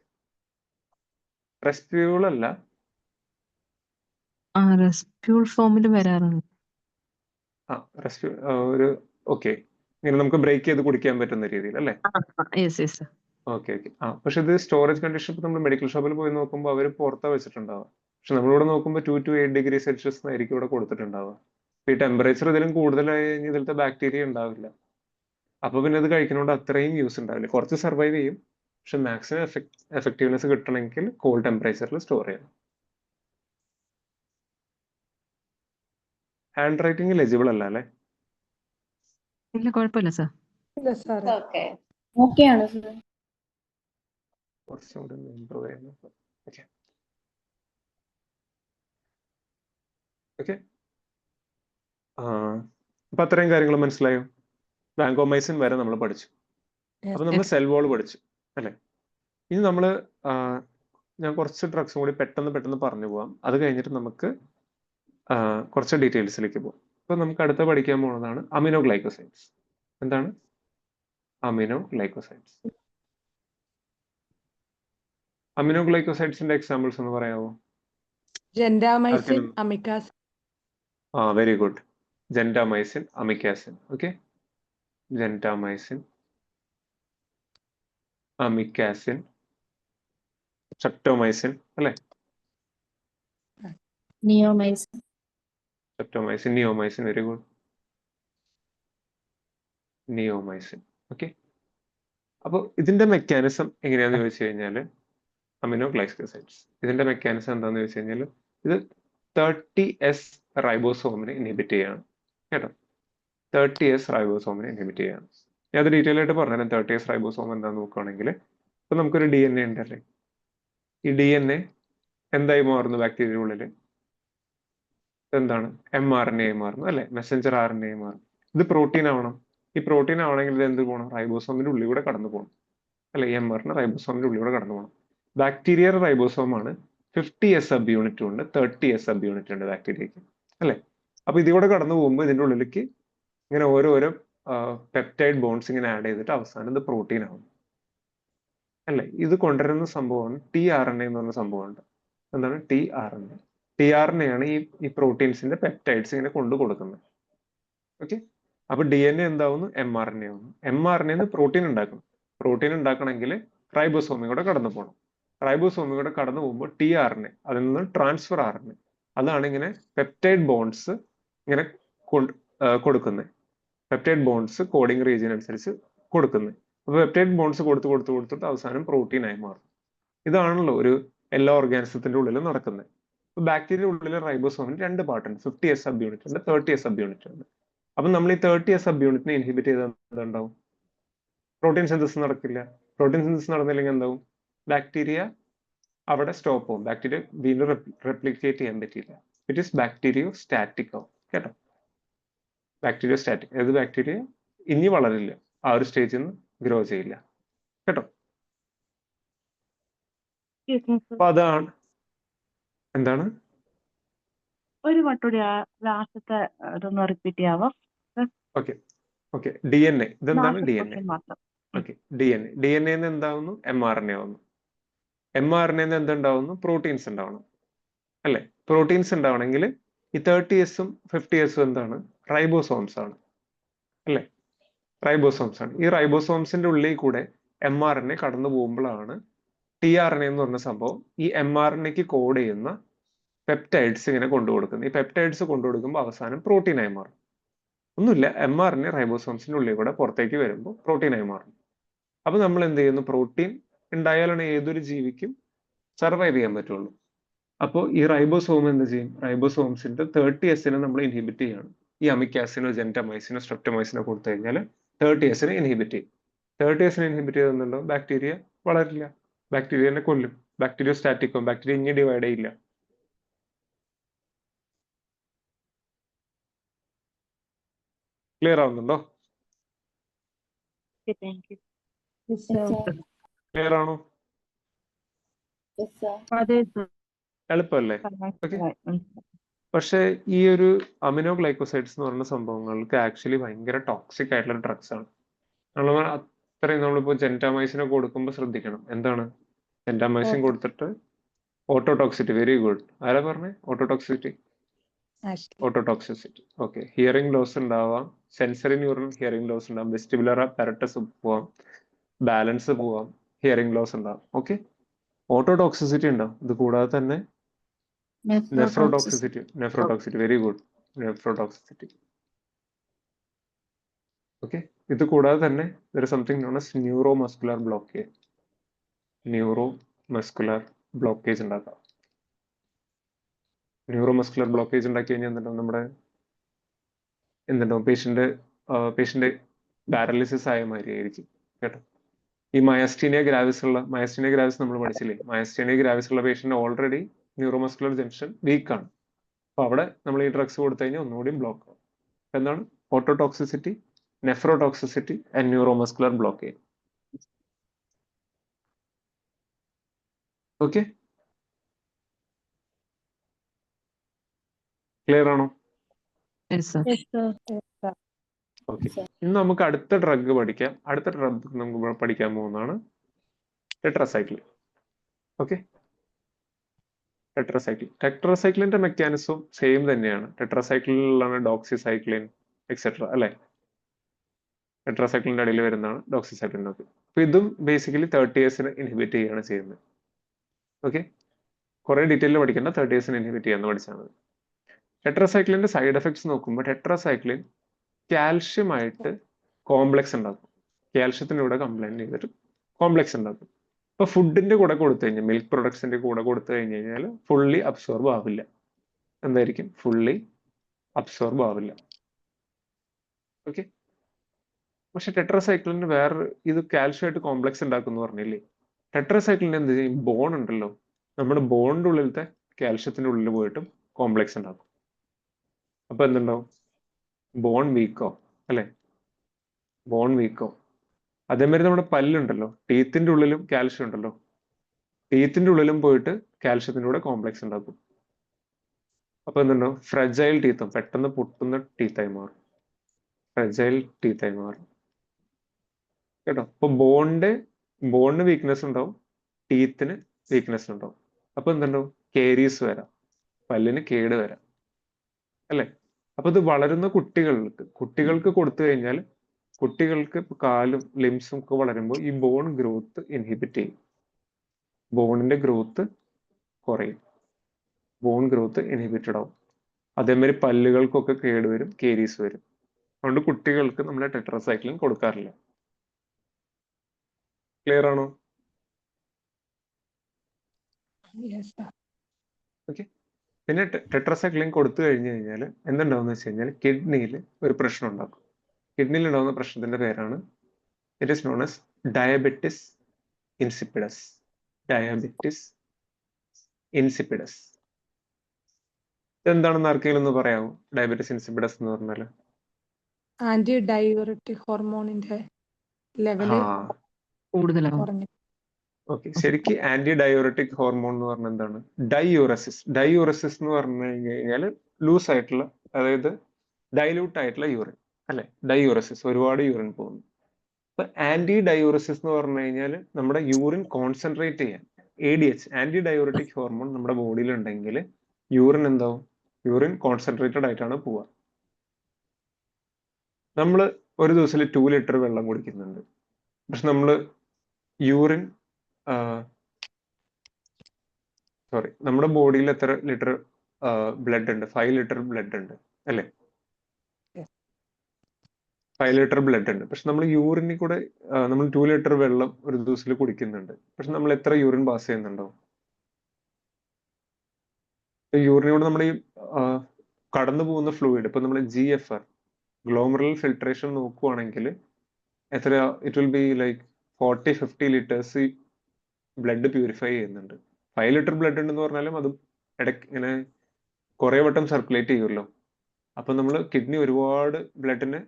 റെസ്പ്യൂൾ അല്ല, റെസ്പ്യൂൾ ഫോമിൽ വരാറുണ്ട്. ഓക്കെ, ഇങ്ങനെ നമുക്ക് ബ്രേക്ക് ചെയ്ത് കുടിക്കാൻ പറ്റുന്ന രീതിയിൽ അല്ലേ? ഓക്കെ. പക്ഷെ ഇത് സ്റ്റോറേജ് കണ്ടീഷൻ ഇപ്പൊ നമ്മൾ മെഡിക്കൽ ഷോപ്പിൽ പോയി നോക്കുമ്പോൾ അവർ പുറത്താ വെച്ചിട്ടുണ്ടാവുക. പക്ഷെ നമ്മളിവിടെ നോക്കുമ്പോൾ 2 to 8 ഡിഗ്രി സെൽഷ്യസ് ആയിരിക്കും ഇവിടെ കൊടുത്തിട്ടുണ്ടാവുക. ഈ ടെമ്പറേച്ചർ ഇതിലും കൂടുതലായി കഴിഞ്ഞാൽ ഇതിലത്തെ ബാക്ടീരിയ ഉണ്ടാവില്ല. അപ്പൊ പിന്നെ ഇത് കഴിക്കുന്നതുകൊണ്ട് അത്രയും യൂസ് ഉണ്ടാവില്ല. കുറച്ച് സർവൈവ് ചെയ്യും, പക്ഷെ മാക്സിമം എഫക്റ്റീവ്നെസ് കിട്ടണമെങ്കിൽ കോൾഡ് ടെമ്പറേച്ചറിൽ സ്റ്റോർ ചെയ്യണം. ഹാൻഡ് റൈറ്റിംഗ് ലെജിബിൾ അല്ല അല്ലേ? ഇല്ല, കുഴപ്പമില്ല സാർ. ഇല്ല സാറേ. ഓക്കെ ഓക്കെയാണ് സർ. കുറച്ചുകൂടി ഇമ്പ്രൂവ് ചെയ്യുന്നു. ഓക്കെ ഓക്കെ അപ്പൊ അത്രയും കാര്യങ്ങൾ മനസ്സിലായോ? വാങ്കോമൈസിൻ വരെ നമ്മൾ പഠിച്ചു. അപ്പൊ നമ്മൾ സെൽ വോൾ പഠിച്ചു അല്ലെ? ഇനി നമ്മള് ഞാൻ കുറച്ച് ഡ്രഗ്സും കൂടി പെട്ടെന്ന് പറഞ്ഞു പോവാം. അത് കഴിഞ്ഞിട്ട് നമുക്ക് കുറച്ച് ഡീറ്റെയിൽസിലേക്ക് പോകാം. അപ്പൊ നമുക്ക് അടുത്ത പഠിക്കാൻ പോകുന്നതാണ് അമിനോ ഗ്ലൈക്കോസൈഡ്സ്. എന്താണ് അമിനോ ഗ്ലൈക്കോസൈഡ്സ്? അമിനോ ഗ്ലൈക്കോസൈഡ്സിന്റെ എക്സാമ്പിൾസ് ഒന്ന് പറയാമോ? Gentamicin, amikacin. Very good. Gentamicin, amikacin. Okay, gentamicin, amikacin, streptomycin അല്ലെ? Neomycin. Streptomycin, neomycin. Very good, neomycin. Okay, അപ്പോൾ ഇതിന്റെ മെക്കാനിസം എങ്ങനെയാന്ന് ചോദിച്ചു കഴിഞ്ഞാൽ അമിനോ ഗ്ലൈക്കോസൈഡ്സ് ഇതിന്റെ മെക്കാനിസം എന്താണെന്ന് ചോദിച്ചു കഴിഞ്ഞാൽ ഇത് 30S റൈബോസോമിനെ ഇൻഹിബിറ്റ് ചെയ്യാണ് കേട്ടോ. 30S റൈബോസോമിനെ ഇൻഹിബിറ്റ് ചെയ്യാണ്. ഞാൻ അത് ഡീറ്റെയിൽ ആയിട്ട് പറഞ്ഞുതരാം. 30S റൈബോസോം എന്താണെന്ന് നോക്കുകയാണെങ്കിൽ ഇപ്പൊ നമുക്കൊരു DNA ഉണ്ടല്ലേ, ഈ DNA എന്തായി മാറുന്നു ബാക്ടീരിയയുടെ ഉള്ളിൽ? എന്താണ്? mRNA ആയി മാറുന്നു അല്ലെ? മെസ്സഞ്ചർ RNA ആയി മാറും. ഇത് പ്രോട്ടീൻ ആവണം. ഈ പ്രോട്ടീൻ ആവണമെങ്കിൽ ഇത് എന്ത് പോകണം? റൈബോസോമിന്റെ ഉള്ളിൽ കൂടെ കടന്നു പോകണം അല്ലെ? mRNA റൈബോസോമിന്റെ ഉള്ളിൽ കൂടെ കടന്നു പോകണം. ബാക്ടീരിയയുടെ റൈബോസോം ആണ് 50S സബ് യൂണിറ്റും ഉണ്ട്, 30S സബ് യൂണിറ്റ് ഉണ്ട് ബാക്ടീരിയക്ക് അല്ലെ? അപ്പൊ ഇതിലൂടെ കടന്നു പോകുമ്പോൾ ഇതിന്റെ ഉള്ളിലേക്ക് ഇങ്ങനെ ഓരോരോ പെപ്റ്റൈഡ് ബോൺസ് ഇങ്ങനെ ആഡ് ചെയ്തിട്ട് അവസാനം ഇത് പ്രോട്ടീൻ ആവും അല്ലെ? ഇത് കൊണ്ടുവരുന്ന സംഭവമാണ് tRNA എന്ന് പറഞ്ഞ സംഭവമുണ്ട്. എന്താണ് tRNA? tRNA ആണ് ഈ പ്രോട്ടീൻസിന്റെ പെപ്റ്റൈഡ്സ് ഇങ്ങനെ കൊണ്ടു കൊടുക്കുന്നത്. ഓക്കെ, അപ്പൊ DNA എന്താവുന്നു? mRNA ആവുന്നു. mRNA പ്രോട്ടീൻ ഉണ്ടാക്കണം. പ്രോട്ടീൻ ഉണ്ടാക്കണമെങ്കിൽ റൈബോസോമിൽ കൂടെ കടന്നു പോകണം. റൈബോസോമിൽ കൂടെ കടന്നു പോകുമ്പോൾ tRNA, അതിൽ നിന്ന് ട്രാൻസ്ഫർ RNA, അതാണ് ഇങ്ങനെ പെപ്റ്റൈഡ് ബോൺസ് ഇങ്ങനെ കൊടുക്കുന്നത്. പെപ്റ്റൈഡ് ബോൺസ് കോഡിംഗ് റീജിയൻ അനുസരിച്ച് കൊടുക്കുന്നത്. അപ്പൊ പെപ്റ്റൈഡ് ബോൺസ് കൊടുത്തിട്ട് അവസാനം പ്രോട്ടീൻ ആയി മാറും. ഇതാണല്ലോ ഒരു എല്ലാ ഓർഗാനിസത്തിന്റെ ഉള്ളിലും നടക്കുന്നത്. ഇപ്പൊ ബാക്ടീരിയ ഉള്ളിൽ റൈബോസോമിന് രണ്ട് പാർട്ടുണ്ട്, 50S സബ് യൂണിറ്റ് ഉണ്ട്, 30S സബ് യൂണിറ്റ് ഉണ്ട്. അപ്പൊ നമ്മൾ ഈ 30S സബ് യൂണിറ്റിനെ ഇൻഹിബിറ്റ് ചെയ്താൽ എന്താണ്ടാവും? പ്രോട്ടീൻ സിന്തസിസ് നടക്കില്ല. പ്രോട്ടീൻ സിന്തസിസ് നടന്നില്ലെങ്കിൽ എന്താവും? ബാക്ടീരിയ അവിടെ സ്റ്റോപ്പ് പോകും. ബാക്ടീരിയ വീണ്ടും റെപ്ലിക്കേറ്റ് ചെയ്യാൻ പറ്റില്ല. ഇറ്റ് ഈസ് ബാക്ടീരിയോ സ്റ്റാറ്റിക് ആവും കേട്ടോ. ബാക്ടീരിയോ സ്റ്റാറ്റിക്, ഏത് ബാക്ടീരിയ ഇനി വളരില്ല, ആ ഒരു സ്റ്റേജിൽ നിന്ന് ഗ്രോ ചെയ്യില്ല കേട്ടോ. അപ്പൊ അതാണ് എന്താണ് ഒരു വട്ടൂടി ലാസ്റ്റത്തെ ഇതൊന്ന് റിപ്പീറ്റ് ചെയ്യാവോ? Okay okay DNA. ഇതെന്താണ് DNA? മാത്രം. ഓക്കെ, DNA എന്താവുന്നു? mRNA ആവുന്നു. mRNA എന്തുണ്ടാവുന്നു? പ്രോട്ടീൻസ് ഉണ്ടാവണം അല്ലെ? പ്രോട്ടീൻസ് ഉണ്ടാവണമെങ്കിൽ ഈ 30Sഉം 50Sഉം എന്താണ്? റൈബോസോംസ് ആണ് അല്ലെ? റൈബോസോംസ് ആണ്. ഈ റൈബോസോംസിന്റെ ഉള്ളിൽ കൂടെ mRNA കടന്നു പോകുമ്പോഴാണ് tRNA എന്ന് പറഞ്ഞ സംഭവം ഈ mRNAക്ക് കോഡ് ചെയ്യുന്ന പെപ്റ്റൈഡ്സ് ഇങ്ങനെ കൊണ്ടുകൊടുക്കുന്നത്. ഈ പെപ്റ്റൈഡ്സ് കൊണ്ടുകൊടുക്കുമ്പോൾ അവസാനം പ്രോട്ടീൻ ആയി മാറും. ഒന്നുമില്ല, mRNA റൈബോസോംസിന്റെ ഉള്ളിൽ കൂടെ പുറത്തേക്ക് വരുമ്പോൾ പ്രോട്ടീൻ ആയി മാറും. അപ്പൊ നമ്മൾ എന്ത് ചെയ്യുന്നു? പ്രോട്ടീൻ ഉണ്ടായാലാണ് ഏതൊരു ജീവിക്കും സർവൈവ് ചെയ്യാൻ പറ്റുള്ളൂ. അപ്പോൾ ഈ റൈബോസോം എന്ത് ചെയ്യും? റൈബോസോംസിന്റെ 30Sനെ നമ്മൾ ഇൻഹിബിറ്റ് ചെയ്യാണ്. ഈ അമിക്കാസിനോ ജെൻഡാമൈസിനോ സ്ട്രെപ്റ്റോമൈസിനോ കൊടുത്തു കഴിഞ്ഞാൽ 30Sനെ ഇൻഹിബിറ്റ് ചെയ്യും. 30Sനെ ഇൻഹിബിറ്റ് ചെയ്തെന്നുണ്ടോ ബാക്ടീരിയ വളരില്ല, ബാക്ടീരിയനെ കൊല്ലും. ബാക്ടീരിയ സ്റ്റാറ്റിക്കോ, ബാക്ടീരിയ ഇനി ഡിവൈഡ് ചെയ്യില്ല. ക്ലിയർ ആവുന്നുണ്ടോ? ക്ലിയർ ആണോ? അതെ സർ. എളുപ്പമല്ലേ? പക്ഷെ ഈ ഒരു അമിനോ ഗ്ലൈക്കോസൈഡ്സ് എന്ന് പറയുന്ന സംഭവങ്ങൾക്ക് ആക്ച്വലി ഭയങ്കര ടോക്സിക് ആയിട്ടുള്ള ഡ്രഗ്സ് ആണ്. അത്രയും നമ്മളിപ്പോ ജെൻഡാമൈസിനെ കൊടുക്കുമ്പോൾ ശ്രദ്ധിക്കണം. എന്താണ് ജെൻഡാമൈസിൻ കൊടുത്തിട്ട് ഓട്ടോടോക്സിറ്റി? Very good. ആരാ പറഞ്ഞേ ototoxicity? Ototoxicity. Okay, hearing loss ഉണ്ടാവാം, സെൻസറി ന്യൂറൽ ഹിയറിംഗ് ലോസ് ഉണ്ടാവും, വെസ്റ്റിബുലർ അപ്പാരറ്റസ് പോവാം, ബാലൻസ് പോവാം, ഹിയറിംഗ് ലോസ് ഉണ്ടാവും. ഓക്കെ, ഓട്ടോടോക്സിസിറ്റി ഉണ്ടാവും. ഇത് കൂടാതെ തന്നെ nephrotoxicity. Very good, nephrotoxicity. Okay, ഇത് കൂടാതെ തന്നെ something known as neuro muscular blockage. Neuro muscular blockage ഉണ്ടാക്കാം. ന്യൂറോ മസ്കുലർ ബ്ലോക്കേജ് ഉണ്ടാക്കി കഴിഞ്ഞാൽ എന്തുണ്ടാവും? നമ്മുടെ പേഷ്യന്റ് പാരലിസിസ് ആയ മാതിരി ആയിരിക്കും കേട്ടോ. ഈ മയസ്റ്റീനിയ ഗ്രാവിസ് നമ്മൾ പഠിച്ചില്ലേ, മയസ്റ്റീനിയ ഗ്രാവിസ് ഉള്ള patient already neuromuscular junction weak ആണ്. അപ്പൊ അവിടെ നമ്മൾ ഈ ഡ്രഗ്സ് കൊടുത്തു കഴിഞ്ഞാൽ ഒന്നുകൂടി ബ്ലോക്ക് ആവും. എന്താണ് ototoxicity, nephrotoxicity and neuromuscular blockage. Okay, clear ആണോ? Yes sir. Yes, sir. Okay, ഇന്ന് നമുക്ക് അടുത്ത ഡ്രഗ് പഠിക്കാം. അടുത്ത ഡ്രഗ് നമുക്ക് പഠിക്കാൻ പോകുന്നതാണ് ടെട്രാസൈക്ലിൻ. ഓക്കെ, ടെട്രാസൈക്ലിന്റെ മെക്കാനിസം സെയിം തന്നെയാണ്. ടെട്രാസൈക്ലിനിലാണ് ഡോക്സിസൈക്ലിൻ എക്സെട്ര അല്ലെ. ടെട്രാസൈക്ലിന്റെ അടിയിൽ വരുന്നതാണ് ഡോക്സിസൈക്ലിൻ. ഓക്കെ, അപ്പൊ ഇതും ബേസിക്കലി 30S ഇൻഹിബിറ്റ് ചെയ്യുകയാണ് ചെയ്യുന്നത്. ഓക്കെ, കുറെ ഡീറ്റെയിൽ പഠിക്കേണ്ട, 30S ഇൻഹിബിറ്റ് ചെയ്യാന്ന് പഠിച്ചാൽ മതി. ടെട്രാസൈക്ലിന്റെ സൈഡ് എഫക്ട്സ് നോക്കുമ്പോൾ ടെട്രാസൈക്ലിൻ കാൽഷ്യമായിട്ട് കോംപ്ലക്സ് ഉണ്ടാക്കും. കാൽഷ്യത്തിന്റെ കൂടെ കംപ്ലൈന്റ് ചെയ്തിട്ട് കോംപ്ലക്സ് ഉണ്ടാക്കും. ഇപ്പൊ ഫുഡിന്റെ കൂടെ കൊടുത്തു കഴിഞ്ഞാൽ, മിൽക്ക് പ്രൊഡക്ട്സിന്റെ കൂടെ കൊടുത്തു കഴിഞ്ഞാൽ ഫുള്ളി അബ്സോർബ് ആവില്ല. എന്തായിരിക്കും? ഫുള്ളി അബ്സോർബ് ആവില്ല. ഓക്കെ, പക്ഷെ ടെട്രാസൈക്ലിന് വേറെ, ഇത് കാൽഷ്യമായിട്ട് കോംപ്ലക്സ് ഉണ്ടാക്കുന്നു പറഞ്ഞില്ലേ. ടെട്രാസൈക്ലിന് എന്ത് ചെയ്യും? ബോൺ ഉണ്ടല്ലോ, നമ്മുടെ ബോണിന്റെ ഉള്ളിലത്തെ കാൽഷ്യത്തിന്റെ ഉള്ളിൽ പോയിട്ടും കോംപ്ലക്സ് ഉണ്ടാക്കും. അപ്പൊ എന്തുണ്ടാവും? ബോൺ വീക്കോ അല്ലെ, ബോൺ വീക്കോ. അതേമാതിരി നമ്മുടെ പല്ലുണ്ടല്ലോ, ടീത്തിന്റെ ഉള്ളിലും കാൽഷ്യം ഉണ്ടല്ലോ, ടീത്തിന്റെ ഉള്ളിലും പോയിട്ട് കാൽഷ്യത്തിന്റെ കൂടെ കോംപ്ലക്സ് ഉണ്ടാക്കും. അപ്പൊ എന്തുണ്ടാവും? ഫ്രജൈൽ ടീത്തും, പെട്ടെന്ന് പൊട്ടുന്ന ടീത്തായി മാറും. ഫ്രജൈൽ ടീത്തായി മാറും കേട്ടോ. അപ്പൊ ബോണിന് വീക്ക്നെസ് ഉണ്ടാവും, ടീത്തിന് വീക്ക്നെസ് ഉണ്ടാവും. അപ്പൊ എന്തുണ്ടാവും? കേരീസ് വരാം, പല്ലിന് കേട് വരാം അല്ലെ. അപ്പൊ ഇത് വളരുന്ന കുട്ടികൾക്ക് കൊടുത്തു കഴിഞ്ഞാൽ കുട്ടികൾക്ക് കാലും ലിംസും ഒക്കെ വളരുമ്പോൾ ഈ ബോൺ ഗ്രോത്ത് ഇൻഹിബിറ്റ് ചെയ്യും. ബോണിന്റെ ഗ്രോത്ത് കുറയും, ബോൺ ഗ്രോത്ത് ഇൻഹിബിറ്റഡ് ആവും. അതേമാതിരി പല്ലുകൾക്കൊക്കെ കേടുവരും, കേരീസ് വരും. അതുകൊണ്ട് കുട്ടികൾക്ക് നമ്മൾ ടെട്രാസൈക്ലിൻ കൊടുക്കാറില്ല. ക്ലിയർ ആണോ? Yes, sir. ഓക്കെ, പിന്നെ ടെട്രാസൈക്ലിൻ കൊടുത്തു കഴിഞ്ഞു കഴിഞ്ഞാൽ എന്തുണ്ടാവും വെച്ച് കഴിഞ്ഞാൽ കിഡ്നിയിൽ ഒരു പ്രശ്നം ഉണ്ടാക്കും. കിഡ്നിയിൽ ഉണ്ടാകുന്ന പ്രശ്നത്തിന്റെ പേരാണ്, it is known as diabetes insipidus. Diabetes insipidus എന്താണെന്ന് ആർക്കെങ്കിലും ഒന്ന് പറയാമോ? ഡയബറ്റിസ് ഇൻസിപ്പിഡസ് എന്ന് പറഞ്ഞാൽ ആന്റി ഡയൂററ്റിക് ഹോർമോണിന്റെ ലെവല് കൂടുതലാവും. കുറഞ്ഞു. ഓക്കെ, ശരിക്കും ആന്റി ഡയൂററ്റിക് ഹോർമോൺ എന്ന് പറഞ്ഞാൽ എന്താണ്? ഡയൂറസിസ് എന്ന് പറഞ്ഞു കഴിഞ്ഞാൽ ലൂസ് ആയിട്ടുള്ള, അതായത് ഡൈല്യൂട്ട് ആയിട്ടുള്ള യൂറിൻ അല്ലെ. ഡയൂറസിസ്, ഒരുപാട് യൂറിൻ പോകുന്നു. അപ്പൊ ആന്റി ഡയൂറസിസ് എന്ന് പറഞ്ഞു കഴിഞ്ഞാൽ നമ്മുടെ യൂറിൻ കോൺസെൻട്രേറ്റ് ചെയ്യാൻ, ADH ആന്റി ഡയൂററ്റിക് ഹോർമോൺ നമ്മുടെ ബോഡിയിൽ ഉണ്ടെങ്കിൽ യൂറിൻ എന്താവും? യൂറിൻ കോൺസെൻട്രേറ്റഡ് ആയിട്ടാണ് പോവുക. നമ്മൾ ഒരു ദിവസത്തിൽ 2 ലിറ്റർ വെള്ളം കുടിക്കുന്നുണ്ട്, പക്ഷെ നമ്മൾ യൂറിൻ നമ്മുടെ ബോഡിയിൽ എത്ര ലിറ്റർ ബ്ലഡ് ഉണ്ട്? 5 ലിറ്റർ ബ്ലഡ് ഉണ്ട് അല്ലെ. 5 ലിറ്റർ ബ്ലഡ് ഉണ്ട്, പക്ഷെ നമ്മൾ യൂറിനിൽ കൂടെ നമ്മൾ 2 ലിറ്റർ വെള്ളം ഒരു ദിവസത്തിൽ കുടിക്കുന്നുണ്ട്, പക്ഷെ നമ്മൾ എത്ര യൂറിൻ പാസ് ചെയ്യുന്നുണ്ടോ? യൂറിനിലൂടെ നമ്മുടെ ഈ കടന്നു പോകുന്ന ഫ്ലൂയിഡ്, ഇപ്പൊ നമ്മൾ GFR ഗ്ലോമറുലർ ഫിൽട്രേഷൻ നോക്കുവാണെങ്കിൽ എത്ര? It will be like 40-50 litres blood purify ചെയ്യുന്നുണ്ട്. 5 ലിറ്റർ ബ്ലഡ് ഉണ്ടെന്ന് പറഞ്ഞാലും അത് ഇടയ്ക്ക് ഇങ്ങനെ കുറെ വട്ടം സർക്കുലേറ്റ് ചെയ്യുമല്ലോ. അപ്പൊ നമ്മൾ കിഡ്നി ഒരുപാട് ബ്ലഡിനെ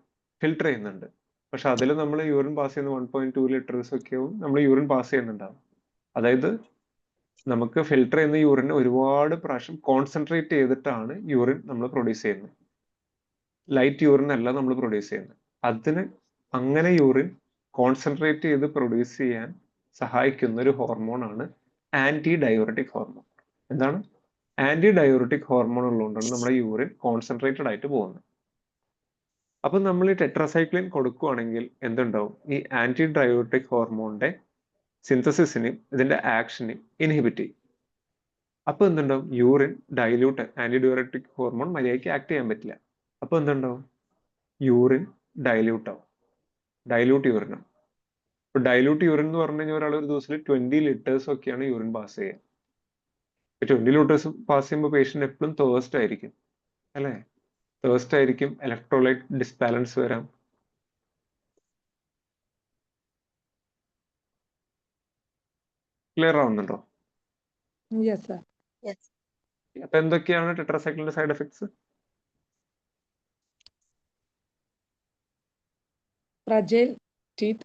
ഫിൽട്ടർ ചെയ്യുന്നുണ്ട്, പക്ഷെ അതിൽ നമ്മൾ യൂറിൻ പാസ് ചെയ്യുന്ന 1.2 ലിറ്റേഴ്സ് ഒക്കെയാവും നമ്മൾ യൂറിൻ പാസ് ചെയ്യുന്നുണ്ടാവും. അതായത് നമുക്ക് ഫിൽട്ടർ ചെയ്യുന്ന യൂറിൻ ഒരുപാട് പ്രാവശ്യം കോൺസെൻട്രേറ്റ് ചെയ്തിട്ടാണ് യൂറിൻ നമ്മൾ പ്രൊഡ്യൂസ് ചെയ്യുന്നത്. ലൈറ്റ് യൂറിൻ അല്ല നമ്മൾ പ്രൊഡ്യൂസ് ചെയ്യുന്നത്. അതിന് അങ്ങനെ യൂറിൻ കോൺസെൻട്രേറ്റ് ചെയ്ത് പ്രൊഡ്യൂസ് ചെയ്യാൻ സഹായിക്കുന്ന ഒരു ഹോർമോൺ ആണ് ആന്റി ഡയൂററ്റിക് ഹോർമോൺ. എന്താണ്? ആന്റി ഡയൂററ്റിക് ഹോർമോൺ ഉള്ളതുകൊണ്ടാണ് നമ്മുടെ യൂറിൻ കോൺസെൻട്രേറ്റഡ് ആയിട്ട് പോകുന്നത്. അപ്പൊ നമ്മൾ ഈ ടെട്രാസൈക്ലിൻ കൊടുക്കുകയാണെങ്കിൽ എന്തുണ്ടാവും? ഈ ആന്റി ഡയൂററ്റിക് ഹോർമോണിന്റെ സിന്തസിസിനെയും ഇതിന്റെ ആക്ഷനെയും ഇൻഹിബിറ്റ് ചെയ്യും. അപ്പൊ എന്തുണ്ടാവും? Urine dilute, anti diuretic hormone മര്യാദയ്ക്ക് ആക്ട് ചെയ്യാൻ പറ്റില്ല. അപ്പൊ എന്തുണ്ടാവും? യൂറിൻ ഡൈല്യൂട്ട് ആവും, ഡൈല്യൂട്ട് യൂറിൻ ആവും. ഇപ്പൊ ഡൈല്യൂട്ട് യൂറിൻ എന്ന് പറഞ്ഞു കഴിഞ്ഞാൽ ഒരാൾ ഒരു ദിവസത്തിൽ 20 ലിറ്റേഴ്സ് ഒക്കെയാണ് യൂറിൻ പാസ് ചെയ്യുക. 20 ലിറ്റേഴ്സ് പാസ് ചെയ്യുമ്പോൾ പേഷ്യന്റ് എപ്പോഴും തേഴ്സ്റ്റ് ആയിരിക്കും അല്ലെ. തേഴ്സ്റ്റ് ആയിരിക്കും, ഇലക്ട്രോലൈറ്റ് ഡിസ്ബാലൻസ് വരാം. ക്ലിയർ ആവുന്നുണ്ടോ? Yes sir. അപ്പൊ എന്തൊക്കെയാണ് ടെട്രാസൈക്ലിന്റെ സൈഡ് എഫക്ട്സ്? Fragile teeth.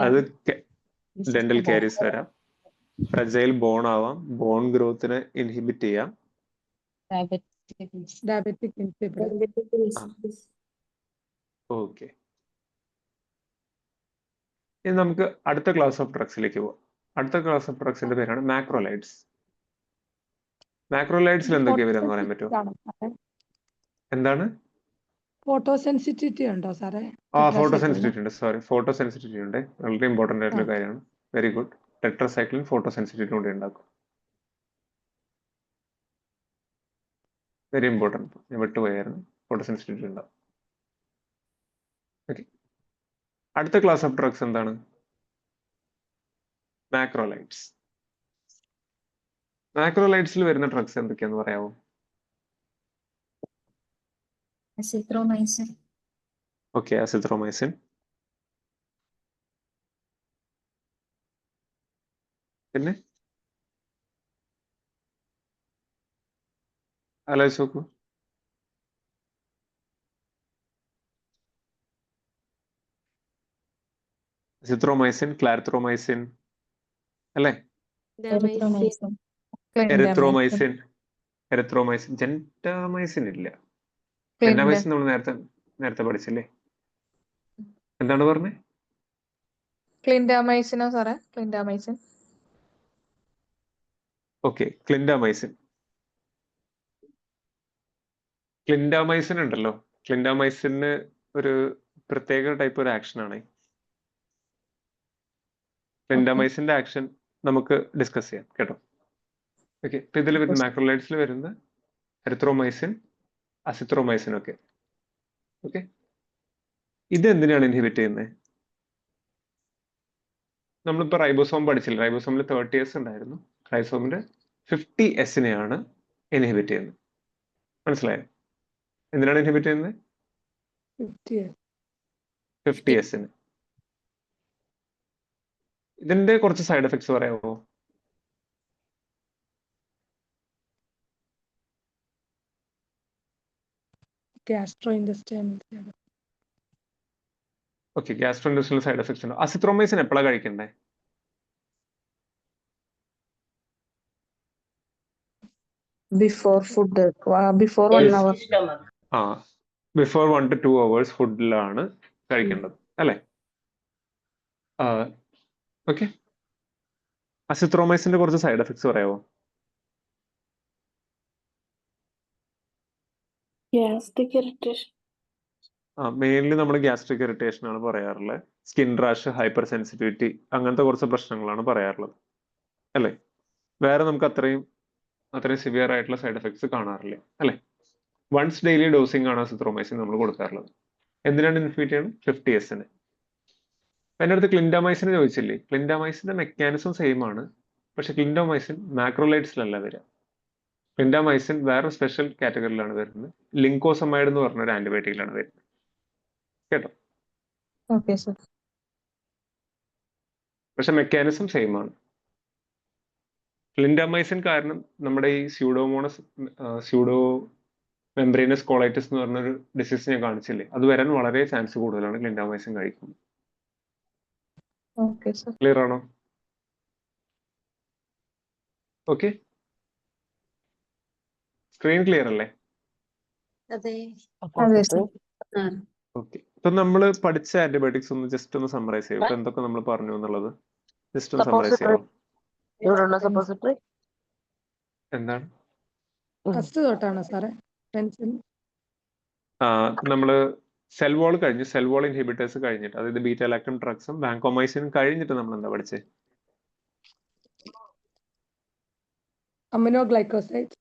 അത് ഡെന്റൽ കാരീസ് വരാം, ഫ്രജൈൽ ബോൺ ആവാം, ബോൺ ഗ്രോത്തിനെ ഇൻഹിബിറ്റ് ചെയ്യാം. Diabetic insipidus. ഓക്കെ, ഇനി നമുക്ക് അടുത്ത ക്ലാസ് ഓഫ് ഡ്രഗ്സിലേക്ക് പോവാം. അടുത്ത ക്ലാസ് ഓഫ് ഡ്രഗ്സിന്റെ പേരാണ് മാക്രോലൈഡ്സ്. മാക്രോലൈഡ്സിൽ എന്തൊക്കെയാ വരിക എന്ന് പറയാൻ പറ്റുമോ? എന്താണ്? ഫോട്ടോ സെൻസിറ്റിവിറ്റി ഉണ്ടോ സാറേ? ഫോട്ടോ സെൻസിറ്റിവിറ്റി ഉണ്ട്. സോറി, ഫോട്ടോ സെൻസിറ്റിവിറ്റി ഉണ്ട്. വളരെ ഇമ്പോർട്ടന്റ് ആയിട്ടുള്ള കാര്യമാണ്. Very good. Tetracycline photo sensitivity കൂടി ഉണ്ടാക്കും. വെരി ഇമ്പോർട്ടന്റ്, ഞാൻ വിട്ടുപോയായിരുന്നു. ഫോട്ടോ സെൻസിറ്റിവിറ്റി ഉണ്ടാവും. ഓക്കെ, അടുത്ത ക്ലാസ് ഓഫ് ഡ്രഗ്സ് എന്താണ്? മാക്രോലൈഡ്സ്. മാക്രോലൈഡ്സിൽ വരുന്ന ഡ്രഗ്സ് എന്തൊക്കെയാന്ന് പറയാമോ? Azithromycin. Okay, azithromycin. പിന്നെ ആലോചിച്ച് നോക്കൂ. അസിത്രോമൈസിൻ, ക്ലാരിത്രോമൈസിൻ അല്ലേ? Erythromycin. Erythromycin, erythromycin. ജെന്റാമൈസിൻ ഇല്ല. ജെന്റാമൈസിൻ നമ്മൾ നേരത്തെ പഠിച്ചില്ലേ? എന്താണ് പറഞ്ഞേ? ക്ലിൻഡാമൈസിനോ സാറേ? ക്ലിൻഡാമൈസിൻ. Okay, clindamycin. ക്ലിൻഡാമൈസിൻ ഉണ്ടല്ലോ, ക്ലിൻഡാമൈസിന് ഒരു പ്രത്യേക ടൈപ്പ് ഒരു ആക്ഷൻ ആണ്. ക്ലിൻഡാമൈസിന്റെ ആക്ഷൻ നമുക്ക് ഡിസ്കസ് ചെയ്യാം കേട്ടോ. ഓക്കെ, ഇപ്പൊ ഇതിൽ വരുന്ന മാക്രോലൈഡ്സിൽ വരുന്ന എറിത്രോമൈസിൻ, അസിത്രോമൈസിൻ ഒക്കെ. ഓക്കെ, ഇത് എന്തിനാണ് ഇൻഹിബിറ്റ് ചെയ്യുന്നത്? നമ്മളിപ്പോ റൈബോസോം പഠിച്ചില്ല. റൈബോസോമിൽ 30S ഉണ്ടായിരുന്നു. റൈബോസോമിന്റെ 50S ഇൻഹിബിറ്റ് ചെയ്യുന്നത്. മനസ്സിലായോ? എന്തിനാണ് ഇൻഹിബിറ്റ് ചെയ്യുന്നത്? 50S. ഇതിന്റെ കുറച്ച് സൈഡ് എഫക്ട്സ് പറയാമോ? ഗ്യാസ്ട്രോഇന്റെസ്റ്റൈനൽ. ഓക്കെ, ഗ്യാസ്ട്രോഇന്റെസ്റ്റൈനൽ സൈഡ് എഫക്ട്സ് ഉണ്ട്. അസിത്രോമൈസിൻ എപ്പോഴാണ് കഴിക്കണ്ടേ? Before food, before 1 hour. Before 1 to 2 hours ഫുഡിലാണ് കഴിക്കേണ്ടത് അല്ലേ? ഓക്കെ, അസിത്രോമൈസിന്റെ കുറച്ച് സൈഡ് എഫക്ട്സ് പറയാമോ? മെയിൻലി നമ്മൾ ഗ്യാസ്ട്രിക് ഇറിറ്റേഷൻ ആണ് പറയാറുള്ളത്. സ്കിൻ റാഷ്, ഹൈപ്പർ സെൻസിറ്റിവിറ്റി, അങ്ങനത്തെ കുറച്ച് പ്രശ്നങ്ങളാണ് പറയാറുള്ളത് അല്ലേ? വേറെ നമുക്ക് അത്രയും സിവിയർ ആയിട്ടുള്ള സൈഡ് എഫക്ട്സ് കാണാറില്ല അല്ലേ? വൺസ് ഡെയിലി ഡോസിംഗ് ആണ് അസിത്രോമൈസിൻ നമ്മൾ കൊടുക്കാറുള്ളത്. എന്തിനാണ് ഇൻഹിബിറ്റ് ചെയ്യുന്നത്? 50S. എൻ്റെ അടുത്ത് ക്ലിൻഡാമൈസിന് ചോദിച്ചില്ലേ? ക്ലിൻഡാമൈസിന്റെ മെക്കാനിസം സെയിം ആണ്, പക്ഷെ ക്ലിൻഡാമൈസിൻ മാക്രോലൈഡ്സിലല്ല വരിക. ക്ലിൻഡാമൈസിൻ വേറെ സ്പെഷ്യൽ കാറ്റഗറിയിലാണ് വരുന്നത്. ലിങ്കോസമൈഡ് എന്ന് പറഞ്ഞ ഒരു ആന്റിബയോട്ടിക്കിലാണ് വരുന്നത് കേട്ടോ. Okay sir. പക്ഷെ മെക്കാനിസം സെയിം ആണ്. ക്ലിൻഡാമൈസിൻ കാരണം നമ്മുടെ ഈ സ്യൂഡോ മെംബ്രേനസ് കോളൈറ്റിസ് എന്ന് പറഞ്ഞൊരു ഡിസീസ് ഞാൻ കാണിച്ചില്ലേ, അത് വരാൻ വളരെ ചാൻസ് കൂടുതലാണ് ക്ലിൻഡാമൈസിൻ കഴിക്കുമ്പോൾ. Okay sir. ക്ലിയർ ആണോ? ഓക്കെ, സ്ക്രീൻ ക്ലിയർ അല്ലേ? അതെ സർ. ഓക്കെ, ഇപ്പൊ നമ്മൾ പഠിച്ച ആന്റിബയോട്ടിക്സ് ഒന്ന് ജസ്റ്റ് ഒന്ന് സമ്മറൈസ് ചെയ്യും. ഇപ്പൊ എന്തൊക്കെ നമ്മൾ പറഞ്ഞു എന്നുള്ളത് ജസ്റ്റ് ഒന്ന് സമ്മറൈസ് ചെയ്യാം. എന്താണ്? ഫസ്റ്റ് തൊട്ടാണോ സാറേ? നമ്മള് സെൽ വാൾ കഴിഞ്ഞ്, സെൽ വാൾ ഇൻഹിബിറ്റേഴ്സ് കഴിഞ്ഞിട്ട്, അതായത് ബീറ്റാ ലാക്ടം ഡ്രഗ്സും വാങ്കോമൈസിനും കഴിഞ്ഞിട്ട് നമ്മൾ എന്താ പഠിച്ചത്? അമിനോഗ്ലൈക്കോസൈഡ്.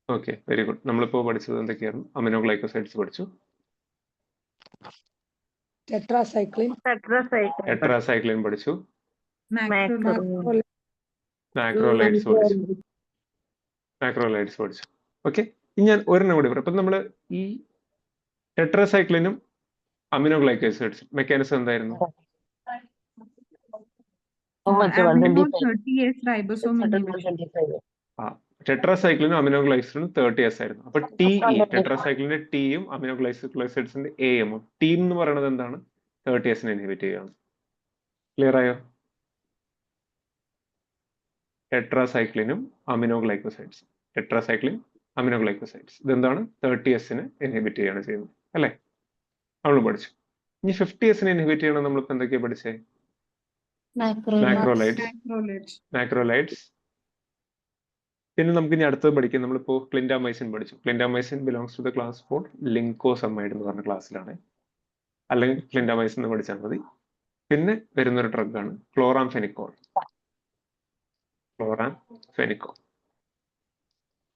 Okay, very good. നമ്മളിപ്പോ പഠിച്ചത് എന്തൊക്കെയായിരുന്നു? അമിനോഗ്ലൈക്കോസൈഡ്സ് പഠിച്ചു, ടെട്രാസൈക്ലിൻ പഠിച്ചു, മാക്രോലൈഡ്സ് പഠിച്ചു. ഓക്കെ, ഇനി ഞാൻ ഒരെണ്ണം കൂടി പറയാം. അപ്പൊ നമ്മള് ഈ ടെട്രാസൈക്ലിനും അമിനോഗ്ലൈക്കോസൈഡ്സും മെക്കാനിസം എന്തായിരുന്നു? How much? Amino 125. 30S ribosome inhibition. 125. ആ ടെട്രാസൈക്ലിനും അമിനോഗ്ലൈസിനും 30S ആയിരുന്നു. അപ്പൊ ടി ഇ ടെട്രാസൈക്ലിന്റെ ടിയും അമിനോഗ്ലൈസിഡ്സിന്റെ എയും ടീം എന്ന് പറയുന്നത് എന്താണ്? 30S ഇൻഹിബിറ്റ് ചെയ്യുകയാണ്. ക്ലിയർ ആയോ? ടെട്രാസൈക്ലിനും അമിനോഗ്ലൈക്കോസൈഡ്സ് ഇതെന്താണ്? 30S ഇൻഹിബിറ്റ് ചെയ്യാണ് ചെയ്യുന്നത് അല്ലെ? നമ്മൾ പഠിച്ചു. ഇനി 50S ഇൻഹിബിറ്റ് ചെയ്യണം നമ്മളിപ്പോ എന്തൊക്കെയാ പഠിച്ചേ? Macrolides. മാക്രോലൈഡ്സ്. പിന്നെ നമുക്ക് ഇനി അടുത്തത് പഠിക്കാം. നമ്മളിപ്പോ ക്ലിൻഡാമൈസിൻ പഠിച്ചു. Clindamycin belongs to the class for lincosamide എന്ന് പറഞ്ഞ ക്ലാസ്സിലാണ്. അല്ലെങ്കിൽ ക്ലിൻഡാമൈസിൻ എന്ന് പഠിച്ചാൽ മതി. പിന്നെ വരുന്നൊരു ഡ്രഗാണ് ക്ലോറാംഫെനിക്കോൾ.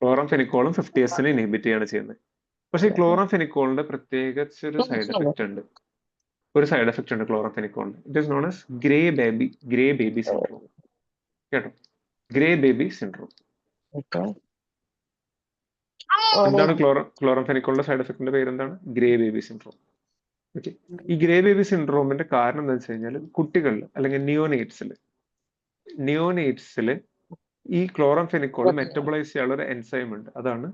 ക്ലോറാംഫെനിക്കോളും 50S ഇൻഹിബിറ്റ് ചെയ്യാണ് ചെയ്യുന്നത്. പക്ഷേ ഈ ക്ലോറാംഫെനിക്കോളിന്റെ പ്രത്യേക ഒരു സൈഡ് എഫക്റ്റ് ഉണ്ട്. ക്ലോറാംഫെനിക്കോളിന്. It is known as grey baby syndrome. കേട്ടോ? Grey baby syndrome. Okay. എന്താണ് ക്ലോറാംഫെനിക്കോളിന്റെ സൈഡ് എഫക്റ്റിന്റെ പേര് എന്താണ്? Grey baby syndrome. ഓക്കെ. ഈ ഗ്രേ ബേബി സിൻഡ്രോമിന്റെ കാരണം എന്താ വെച്ച് കഴിഞ്ഞാൽ കുട്ടികളിൽ അല്ലെങ്കിൽ നിയോനേറ്റ്സിൽ ഈ ക്ലോറാംഫെനിക്കോൾ മെറ്റബോളൈസ് ചെയ്യാനുള്ള ഒരു എൻസൈം ഉണ്ട്. അതാണ്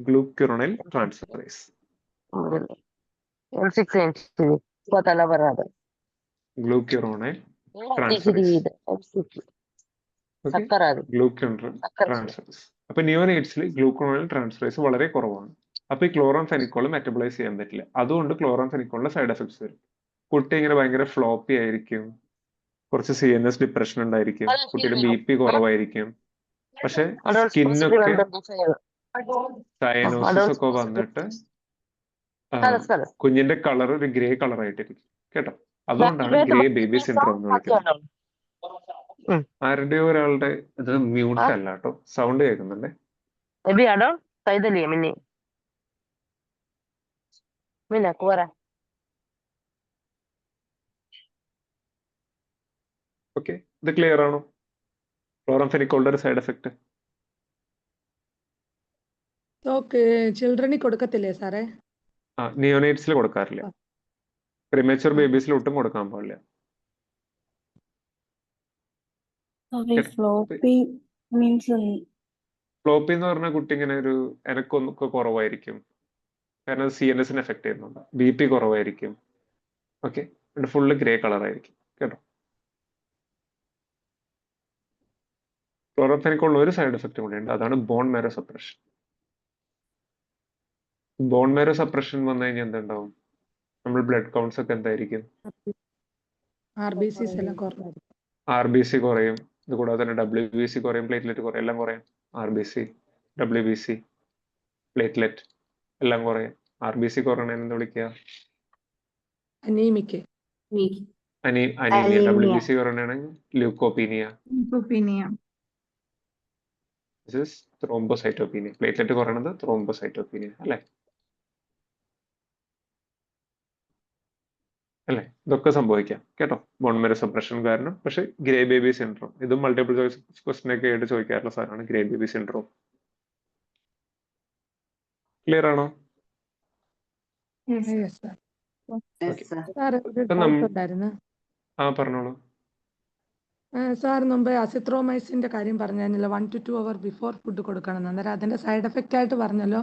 glucuronyl transferase. M6 Patala Barada. Glucuronyl transferase. Sakaradi. Glucuronyl transferase. അപ്പൊ നിയോനേറ്റ്സിൽ ഗ്ലൂക്കോണൈൽ ട്രാൻസ്ഫറേസ് വളരെ കുറവാണ്. അപ്പൊ ഈ ക്ലോറാംഫെനിക്കോൾ മെറ്റബോളൈസ് ചെയ്യാൻ പറ്റില്ല. അതുകൊണ്ട് ക്ലോറാംഫെനിക്കോളിന്റെ സൈഡ് എഫക്ട്സ് വരും. കുട്ടി ഇങ്ങനെ ഭയങ്കര ഫ്ലോപ്പി ആയിരിക്കും, കുറച്ച് CNS ഡിപ്രഷൻ ഉണ്ടായിരിക്കും, കുട്ടിയുടെ BP കുറവായിരിക്കും. പക്ഷെ സ്കിന്നൊക്കെ സയനോസിസ് ഒക്കെ വന്നിട്ട് കുഞ്ഞിന്റെ കളർ ഒരു ഗ്രേ കളർ ആയിട്ടിരിക്കും. കേട്ടോ? അതുകൊണ്ടാണ് ഗ്രേ ബേബി സിൻഡ്രോം എന്ന് വിളിക്കുന്നത്. ആരുടെയോ ഒരാളുടെ ഇത് മ്യൂട്ട് അല്ല കേട്ടോ, സൗണ്ട് കേൾക്കുന്നുണ്ടേ. Maybe I don't say the name. Mina Kora. Okay, ഇത് ക്ലിയർ ആണോ? ക്ലോറാംഫെനിക്കോളിന്റെ ഒരു സൈഡ് എഫക്ട്. ഓക്കെ, ചിൽഡ്രന് കൊടുക്കത്തില്ലേ സാറേ? നിയോനേറ്റ്സിൽ കൊടുക്കാറില്ല. പ്രിമേച്ചർ ബേബീസിൽ ഒട്ടും കൊടുക്കാൻ പാടില്ല. Floppy means ഫ്ലോപ്പി എന്ന് പറഞ്ഞ കുട്ടി ഇങ്ങനെ ഒരു എനക്കൊന്നൊക്കെ കുറവായിരിക്കും. കാരണം CNS എഫക്ട് ചെയ്യുന്നുണ്ട്. BP കുറവായിരിക്കും. ഓക്കെ, ഫുള്ള് ഗ്രേ കളർ ആയിരിക്കും. കേട്ടോ? ക്ലോറാംഫെനിക്കോളിന് ഒരു സൈഡ് എഫക്റ്റ് കൂടി ഉണ്ട്. അതാണ് bone marrow suppression. Bone marrow suppression വന്നു കഴിഞ്ഞാൽ എന്തുണ്ടാവും? നമ്മൾ ബ്ലഡ് കൗണ്ട്സ് ഒക്കെ എന്തായിരിക്കും? RBCs എല്ലാം കുറഞ്ഞു. RBC കുറയും. ഇത് കൂടാതെ തന്നെ WBC കുറയും, പ്ലേറ്റ്ലെറ്റ് കുറയും, എല്ലാം കുറയും. RBC, WBC, പ്ലേറ്റ്ലെറ്റ് എല്ലാം കുറയും. RBC കുറയണേന്ന് എന്താ വിളിക്കുക? അനീമിക്. അനീമിയ. WBC കുറയണേണെങ്കിൽ ല്യൂക്കോപീനിയ. ത്രോംബോസൈറ്റോപീനിയ. പ്ലേറ്റ്ലെറ്റ് കുറയണത് ത്രോംബോസൈറ്റോപീനിയ. അല്ലേ? ഇതൊക്കെ സംഭവിക്കാം. കേട്ടോ? ബോൺ മാരോ സപ്രഷൻ കാരണം. പക്ഷെ ഗ്രേ ബേബി സിൻഡ്രോം ഇതും മൾട്ടിപ്പിൾ ചോയ്സ് ക്വസ്റ്റ്യൻ ഒക്കെ ആയിട്ട് ചോദിക്കാറുള്ള സാധനമാണ് ഗ്രേ ബേബി സിൻഡ്രോം. ക്ലിയർ ആണോ? സാർ ഒരു ഡൗട്ട് ഉണ്ടായിരുന്നു. പറഞ്ഞോളൂ. സാർ മുമ്പ് അസിത്രോമൈസിന്റെ കാര്യം പറഞ്ഞല്ലോ, 1 to 2 hour ബിഫോർ ഫുഡ് കൊടുക്കണം. അന്നേരം അതിന്റെ സൈഡ് എഫക്റ്റ് ആയിട്ട് പറഞ്ഞല്ലോ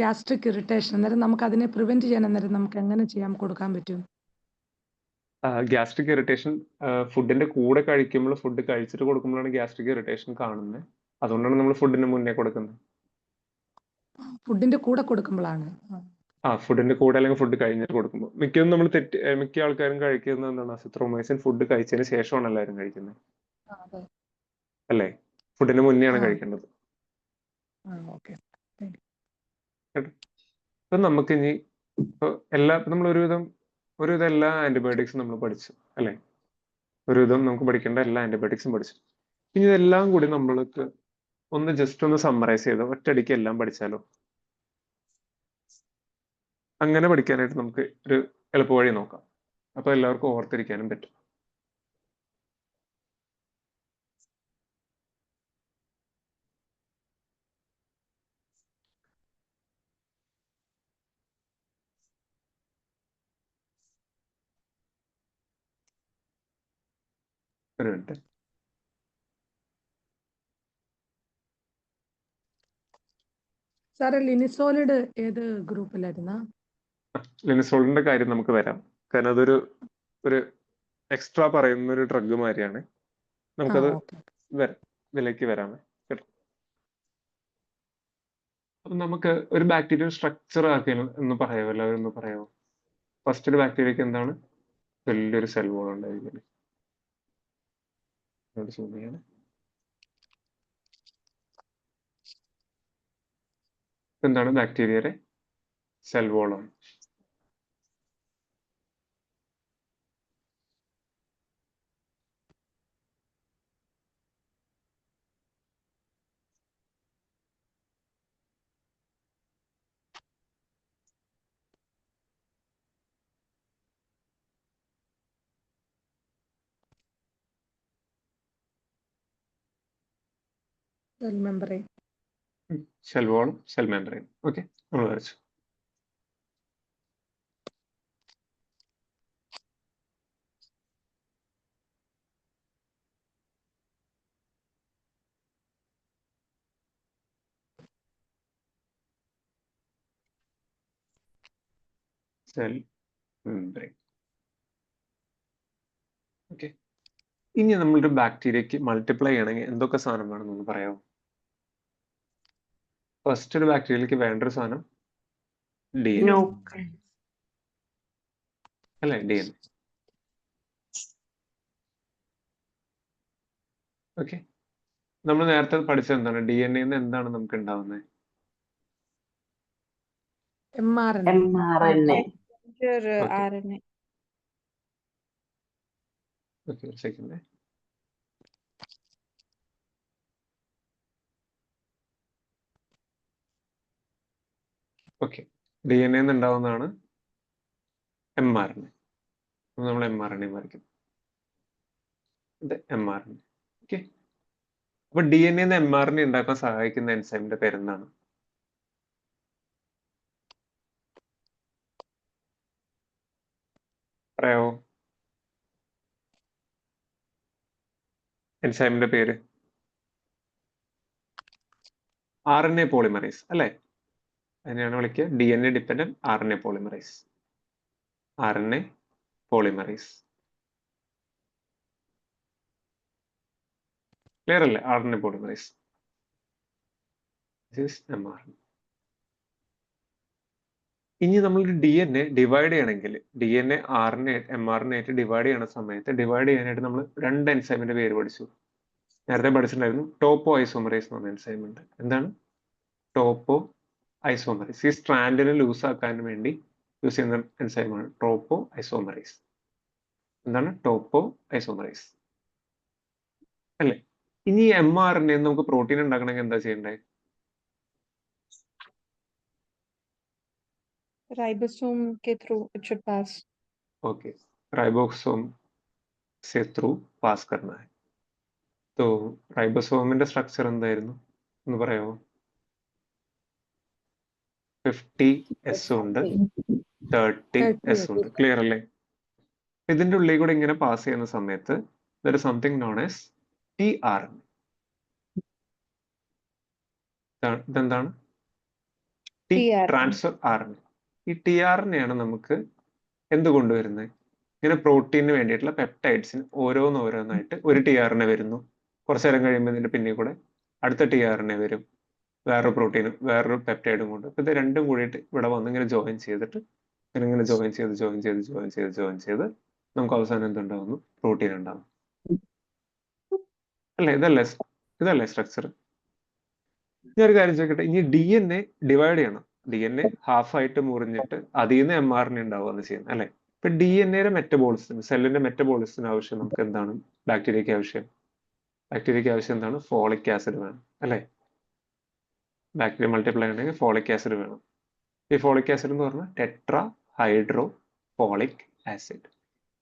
ഗ്യാസ്ട്രിക് ഇറിറ്റേഷൻ. അന്നേരം നമുക്ക് അതിനെ പ്രിവെന്റ് ചെയ്യാൻ അന്നേരം നമുക്ക് എങ്ങനെ കൊടുക്കാൻ പറ്റും? ഗ്യാസ്ട്രിക് ഇറിറ്റേഷൻ ഫുഡിന്റെ കൂടെ കഴിക്കുമ്പോൾ, ഫുഡ് കഴിച്ചിട്ട് കൊടുക്കുമ്പോഴാണ് ഗ്യാസ്ട്രിക് ഇറിറ്റേഷൻ കാണുന്നത്. അതുകൊണ്ടാണ് നമ്മൾ ഫുഡിന് മുന്നേ കൊടുക്കുന്നത്. ഫുഡിന്റെ കൂടെ കൊടുക്കുമ്പോഴാണ്. ഫുഡിന്റെ കൂടെ അല്ലെങ്കിൽ ഫുഡ് കഴിഞ്ഞിട്ട് കൊടുക്കുമ്പോൾ. മിക്ക ആൾക്കാരും കഴിക്കുന്നത് എന്താണ്? അസിത്രോമൈസിൻ ഫുഡ് കഴിച്ചതിന് ശേഷമാണ് എല്ലാവരും കഴിക്കുന്നത്. അല്ലേ? ഫുഡിന് മുന്നെയാണ് കഴിക്കേണ്ടത്. അപ്പൊ നമുക്കിനി നമ്മൾ ഒരുവിധം എല്ലാ ആന്റിബയോട്ടിക്സും നമ്മൾ പഠിച്ചു അല്ലെ? ഒരുവിധം നമുക്ക് പഠിക്കേണ്ട എല്ലാ ആന്റിബയോട്ടിക്സും പഠിച്ചു. ഇനി ഇതെല്ലാം കൂടി നമ്മൾക്ക് ജസ്റ്റ് ഒന്ന് സമ്മറൈസ് ചെയ്ത് ഒറ്റയടിക്ക് എല്ലാം പഠിച്ചാലോ? അങ്ങനെ പഠിക്കാനായിട്ട് നമുക്ക് ഒരു എളുപ്പവഴി നോക്കാം. അപ്പൊ എല്ലാവർക്കും ഓർത്തിരിക്കാനും പറ്റും. ഒരു മിനിറ്റ്. സാറേ ലിനിസോളിഡ് ഏത് ഗ്രൂപ്പിലായിരുന്ന? ലിനിസോളിന്റെ കാര്യം നമുക്ക് വരാം, കാരണം അതൊരു എക്സ്ട്രാ പറയുന്ന ഒരു ഡ്രഗ് മാതിരിയാണ്. നമുക്കത് ഇതിലേക്ക് വരാമേ കേട്ടോ. അപ്പൊ നമുക്ക് ഒരു ബാക്ടീരിയ സ്ട്രക്ചർ ആക്കിയാലും എന്ന് പറയാമോ, എല്ലാവരും ഒന്ന് പറയാമോ? ഫസ്റ്റ് ഒരു ബാക്ടീരിയക്ക് എന്താണ്? വലിയൊരു സെൽ വോൾ ഉണ്ടായിരിക്കും. എന്താണ് ബാക്ടീരിയയുടെ സെൽ വോളാണ്. Cell membrane. സെൽ വോളും സെൽ മെമ്പറൈൻ. ഓക്കെ, നമ്മൾ വരച്ചു. Cell membrane. ഓക്കെ, ഇനി നമ്മളൊരു ബാക്ടീരിയക്ക് മൾട്ടിപ്ലൈ ചെയ്യണമെങ്കിൽ എന്തൊക്കെ സാധനം വേണമെന്നൊന്ന് പറയാമോ? ഫസ്റ്റ് ഒരു ബാക്ടീരിയയിലേക്ക് വേണ്ട ഒരു സാധനം DNA അല്ലെ? DNA. ഓക്കെ, നമ്മൾ നേരത്തെ പഠിച്ചത് എന്താണ്? DNA എന്താണ് നമുക്ക് ഉണ്ടാവുന്നത്? mRNA. RNA. ഓക്കെ, ഒരു സെക്കൻഡ്. ഓക്കെ, DNA ഉണ്ടാവുന്നതാണ് mRNA. നമ്മൾ mRNA വരയ്ക്കും. ഇത് mRNA. ഓക്കെ, അപ്പൊ DNA mRNA ഉണ്ടാക്കാൻ സഹായിക്കുന്ന എൻസൈമിന്റെ പേരെന്താണ്? പറയാവോ? എൻസൈമിന്റെ പേര് RNA പോളിമറൈസ് അല്ലെ? അതിനെയാണ് വിളിക്കുക DNA dependent RNA polymerase. RNA polymerase. Clear അല്ലേ? RNA polymerase. mRNA. ഇനി നമ്മൾ DNA ഡിവൈഡ് ചെയ്യണമെങ്കിൽ DNA RNA mRNA ആയിട്ട് ഡിവൈഡ് ചെയ്യണ സമയത്ത് ഡിവൈഡ് ചെയ്യാനായിട്ട് നമ്മൾ രണ്ട് എൻസൈമിന്റെ പേര് പഠിച്ചു. നേരത്തെ പഠിച്ചിട്ടുണ്ടായിരുന്നു ടോപ്പോ ഐസോമറൈസ് എന്ന് പറഞ്ഞ എൻസൈം ഉണ്ട്. എന്താണ് ടോപ്പോ ഐസോമറൈസ്? ഈ സ്ട്രാൻഡിനെ ലൂസ് ആക്കാൻ വേണ്ടി യൂസ് ചെയ്യുന്ന എൻസൈമാണ് ടോപ്പോ ഐസോമറൈസ്. എന്താണ് ടോപ്പോ ഐസോമറൈസ് അല്ലേ? ഇനി mRNA നമുക്ക് പ്രോട്ടീൻ ഉണ്ടാക്കണമെങ്കിൽ എന്താ ചെയ്യണ്ടേ? Ribosome के through it should pass. Okay, ribosome से थ्रू पास करना है. तो റൈബോസോമിന്റെ സ്ട്രക്ചർ എന്തായിരുന്നു എന്ന് പറയാമോ? 50S ഉണ്ട്, 30S ഉണ്ട്. ക്ലിയർ അല്ലേ? ഇതിന്റെ ഉള്ളിൽ കൂടെ ഇങ്ങനെ പാസ് ചെയ്യുന്ന സമയത്ത് there is something known as tRNA. ഇതെന്താണ്? Transfer RNA. ഈ tRNA ആണ് നമുക്ക് എന്ത് കൊണ്ടുവരുന്നത്? ഇങ്ങനെ പ്രോട്ടീന് വേണ്ടിയിട്ടുള്ള പെപ്റ്റൈഡ്സിന് ഓരോന്നായിട്ട് ഒരു tRNA വരുന്നു. കുറച്ചു നേരം കഴിയുമ്പോൾ ഇതിന്റെ പിന്നിൽ കൂടെ അടുത്ത tRNA വരും, വേറൊരു പ്രോട്ടീനും വേറൊരു പെപ്റ്റൈഡും കൊണ്ട്. അപ്പൊ ഇത് രണ്ടും കൂടിയിട്ട് ഇവിടെ വന്ന് ഇങ്ങനെ ജോയിൻ ചെയ്തിട്ട് ഇങ്ങനെ ജോയിൻ ചെയ്ത് നമുക്ക് അവസാനം എന്തുണ്ടാവുന്നു? പ്രോട്ടീൻ ഉണ്ടാവും അല്ലേ? ഇതല്ലേ സ്ട്രക്ചർ? ഞാനൊരു കാര്യം ചോദിക്കട്ടെ, ഇനി DNA ഡിവൈഡ് ചെയ്യണം. DNA ഹാഫായിട്ട് മുറിഞ്ഞിട്ട് അതിൽ നിന്ന് mRNA ഉണ്ടാവുകയാണ് ചെയ്യുന്നത് അല്ലെ? ഇപ്പൊ DNAയുടെ മെറ്റബോളിസത്തിന്, സെല്ലിന്റെ മെറ്റബോളിസത്തിന് ആവശ്യം നമുക്ക് എന്താണ്? ബാക്ടീരിയക്ക് ആവശ്യം എന്താണ്? ഫോളിക് ആസിഡ് വേണം അല്ലെ? ബാക്ടീരിയ മൾട്ടിപ്ലൈ ഉണ്ടെങ്കിൽ ഫോളിക് ആസിഡ് വേണം. ഈ ഫോളിക് ആസിഡ് എന്ന് പറഞ്ഞാൽ ടെട്രാ ഹൈഡ്രോ ഫോളിക് ആസിഡ്.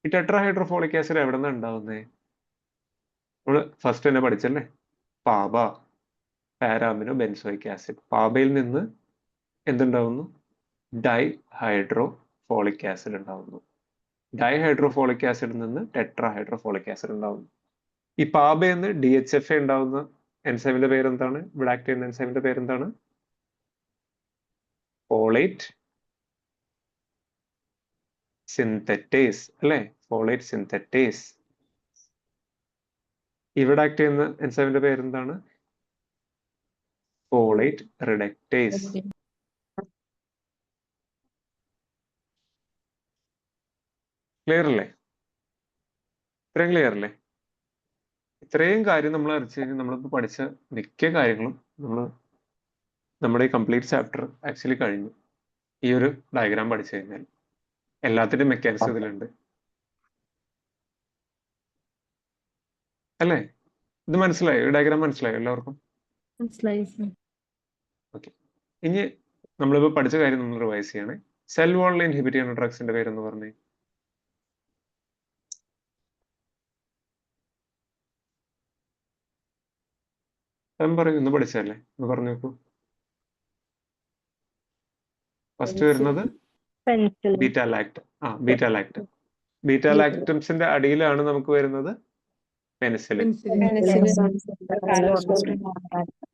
ഈ ടെട്രാ ഹൈഡ്രോ ഫോളിക് ആസിഡ് എവിടെ നിന്നാണ് ഉണ്ടാവുന്നത്? നമ്മള് ഫസ്റ്റ് തന്നെ പഠിച്ചല്ലേ, പാബ, പാരാമിനോ ബെൻസോയിക് ആസിഡ്. പാബയിൽ നിന്ന് എന്തുണ്ടാവുന്നു? ഡൈഹൈഡ്രോ ഫോളിക് ആസിഡ് ഉണ്ടാവുന്നു. ഡൈഹൈഡ്രോഫോളിക് ആസിഡിൽ നിന്ന് ടെട്രാ ഹൈഡ്രോഫോളിക് ആസിഡ് ഉണ്ടാവുന്നു. ഈ പാബയിൽ നിന്ന് DHFA ഉണ്ടാവുന്ന എൻസൈമിന്റെ പേരെന്താണ്? ഇവിടെ ആക്ട് ചെയ്യുന്ന എൻസൈമിന്റെ പേരെന്താണ്? ഫോളേറ്റ് സിന്തറ്റേസ് അല്ലേ? Folate synthetase. ഇവിടെ ആക്ട് ചെയ്യുന്ന എൻസൈമിന്റെ പേരെന്താണ്? Folate reductase. ക്ലിയർ അല്ലേ? ഇത്രയും ക്ലിയർ അല്ലേ? ഇത്രയും കാര്യം നമ്മൾ അറിയിച്ചു കഴിഞ്ഞാൽ നമ്മളിപ്പോൾ പഠിച്ച മിക്ക കാര്യങ്ങളും നമ്മുടെ ഈ കംപ്ലീറ്റ് ചാപ്റ്റർ ആക്ച്വലി കഴിഞ്ഞു. ഈ ഒരു ഡയഗ്രാം പഠിച്ചു കഴിഞ്ഞാൽ എല്ലാത്തിന്റെയും മെക്കാനിസം ഇതിലുണ്ട് അല്ലേ? ഇത് മനസ്സിലായോ? ഈ ഡയഗ്രാം മനസ്സിലായോ എല്ലാവർക്കും? മനസ്സിലായി സർ. ഓക്കെ. ഇനി നമ്മളിപ്പോൾ പഠിച്ച കാര്യം നമ്മൾ റിവൈസ് ചെയ്യണേ. സെൽ വാളിനെ ഇൻഹിബിറ്റ് ചെയ്യുന്ന ഡ്രഗ്സിന്റെ പേരെന്ന് പറഞ്ഞേ. പറയൂ, ഇന്ന് പഠിച്ചല്ലേ? ഒന്ന് പറഞ്ഞു നോക്കൂ. ഫസ്റ്റ് വരുന്നത് beta lactam. Beta lactam. Beta ലാക്ടംസിന്റെ അടിയിലാണ് നമുക്ക് വരുന്നത് penicillin.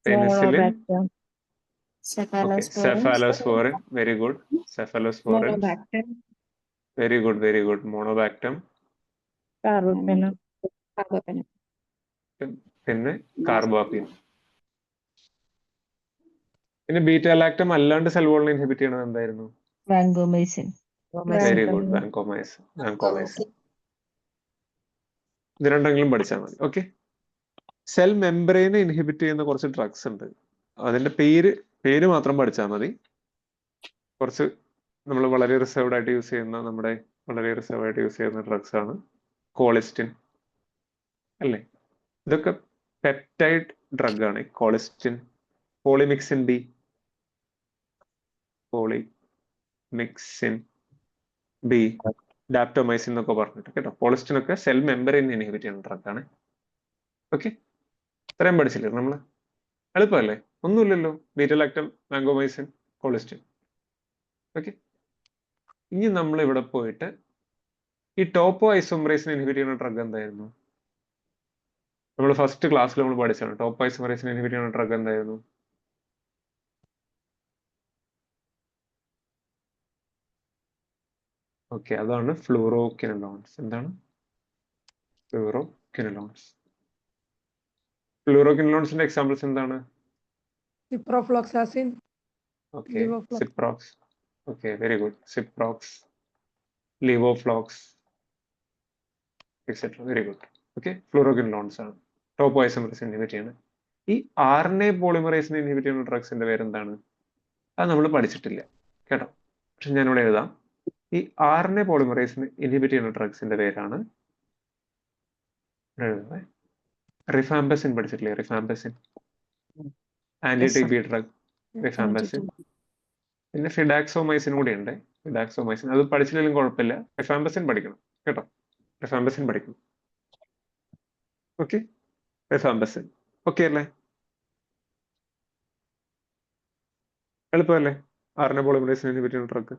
Penicillin, cephalosporin, very good. Cephalosporin, very good, very good. Monobactam, പിന്നെ കാർബോപിൻ. പിന്നെ ബീറ്റാ ലാക്ടം അല്ലാണ്ട് സെൽ വാളിനെ ഇൻഹിബിറ്റ് ചെയ്യണത് എന്തായിരുന്നു? Vancomycin. Very good, vancomycin. Vancomycin. ഇത് രണ്ടെങ്കിലും പഠിച്ചാൽ മതി. ഓക്കെ. സെൽ മെംബ്രെയിനെ ഇൻഹിബിറ്റ് ചെയ്യുന്ന കുറച്ച് ഡ്രഗ്സ് ഉണ്ട്. അതിന്റെ പേര് മാത്രം പഠിച്ചാൽ മതി. കുറച്ച് നമ്മൾ വളരെ റിസർവ്ഡ് ആയിട്ട് യൂസ് ചെയ്യുന്ന ഡ്രഗ്സ് ആണ്. കോളിസ്റ്റിൻ അല്ലേ? ഇതൊക്കെ പെപ്റ്റൈഡ് ഡ്രഗ് ആണ്. കോളിസ്റ്റിൻ, പോളിമിക്സിൻ ബി, ഡാപ്റ്റോമൈസിൻ എന്നൊക്കെ പറഞ്ഞിട്ട് കേട്ടോ. പോളിസ്റ്റിൻ ഒക്കെ സെൽ മെമ്പറിനെ ഇൻഹിബിറ്റ് ചെയ്യുന്ന ഡ്രഗ് ആണ്. ഓക്കെ, ഇത്രയും പഠിച്ചില്ലേ നമ്മള്? എളുപ്പമല്ലേ? ഒന്നുമില്ലല്ലോ. Beta lactam, vancomycin, colistin. Okay. ഇനി നമ്മൾ ഇവിടെ പോയിട്ട് ഈ ടോപ്പോ ഐസോമറേസിനെ ഇൻഹിബിറ്റ് ചെയ്യുന്ന ഡ്രഗ് എന്തായിരുന്നു? നമ്മൾ ഫസ്റ്റ് ക്ലാസ്സിൽ നമ്മൾ പഠിച്ചാണ്. ടോപ്പോ ഐസോമറേസിനെ ഇൻഹിബിറ്റ് ചെയ്യുന്ന ഡ്രഗ് എന്തായിരുന്നു? ഓക്കെ, അതാണ് ഫ്ലൂറോക്വിനോലോൺസ്. എന്താണ് ഫ്ലൂറോക്വിനോലോൺസ്? ഫ്ലൂറോക്വിനോലോൺസിന്റെ എക്സാമ്പിൾസ് എന്താണ്? Ciprofloxacin, okay, ciprox. Okay, very good. Ciprox, levoflox, etcetera. Very good. Okay, fluoroquinolones ആണ് ടോപ്പോ ഐസോമറേസ് ഇൻഹിബിറ്റ് ചെയ്യുന്നത്. ഈ RNA പോളിമറേസിനെ ഇൻഹിബിറ്റ് ചെയ്യുന്ന ഡ്രഗ്സിന്റെ പേരെന്താണ്? അത് നമ്മൾ പഠിച്ചിട്ടില്ല കേട്ടോ. പക്ഷെ ഞാനിവിടെ എഴുതാം. ഈ RNA പോളിമറേസിനെ ഇൻഹിബിറ്റ് ചെയ്യുന്ന ഡ്രഗ്സിന്റെ പേരാണ് റിഫാംബസിൻ. പഠിച്ചിട്ടില്ലേ? റിഫാംബസിൻ, ആന്റി ടിബി ഡ്രഗ് റിഫാംബസിൻ. പിന്നെ ഫിഡാക്സോമൈസിൻ കൂടി ഉണ്ട്. ഫിഡാക്സോമൈസിൻ അത് പഠിച്ചില്ലെങ്കിലും കുഴപ്പമില്ല. റിഫാംബസിൻ പഠിക്കണം കേട്ടോ. റിഫാംബസിൻ പഠിക്കണം. ഓക്കെ, റിഫാംബസിൻ. ഓക്കെ അല്ലേ? എളുപ്പമല്ലേ? RNA പോളിമറേസിനെ ഇൻഹിബിറ്റ് ചെയ്യുന്ന ഡ്രഗ്.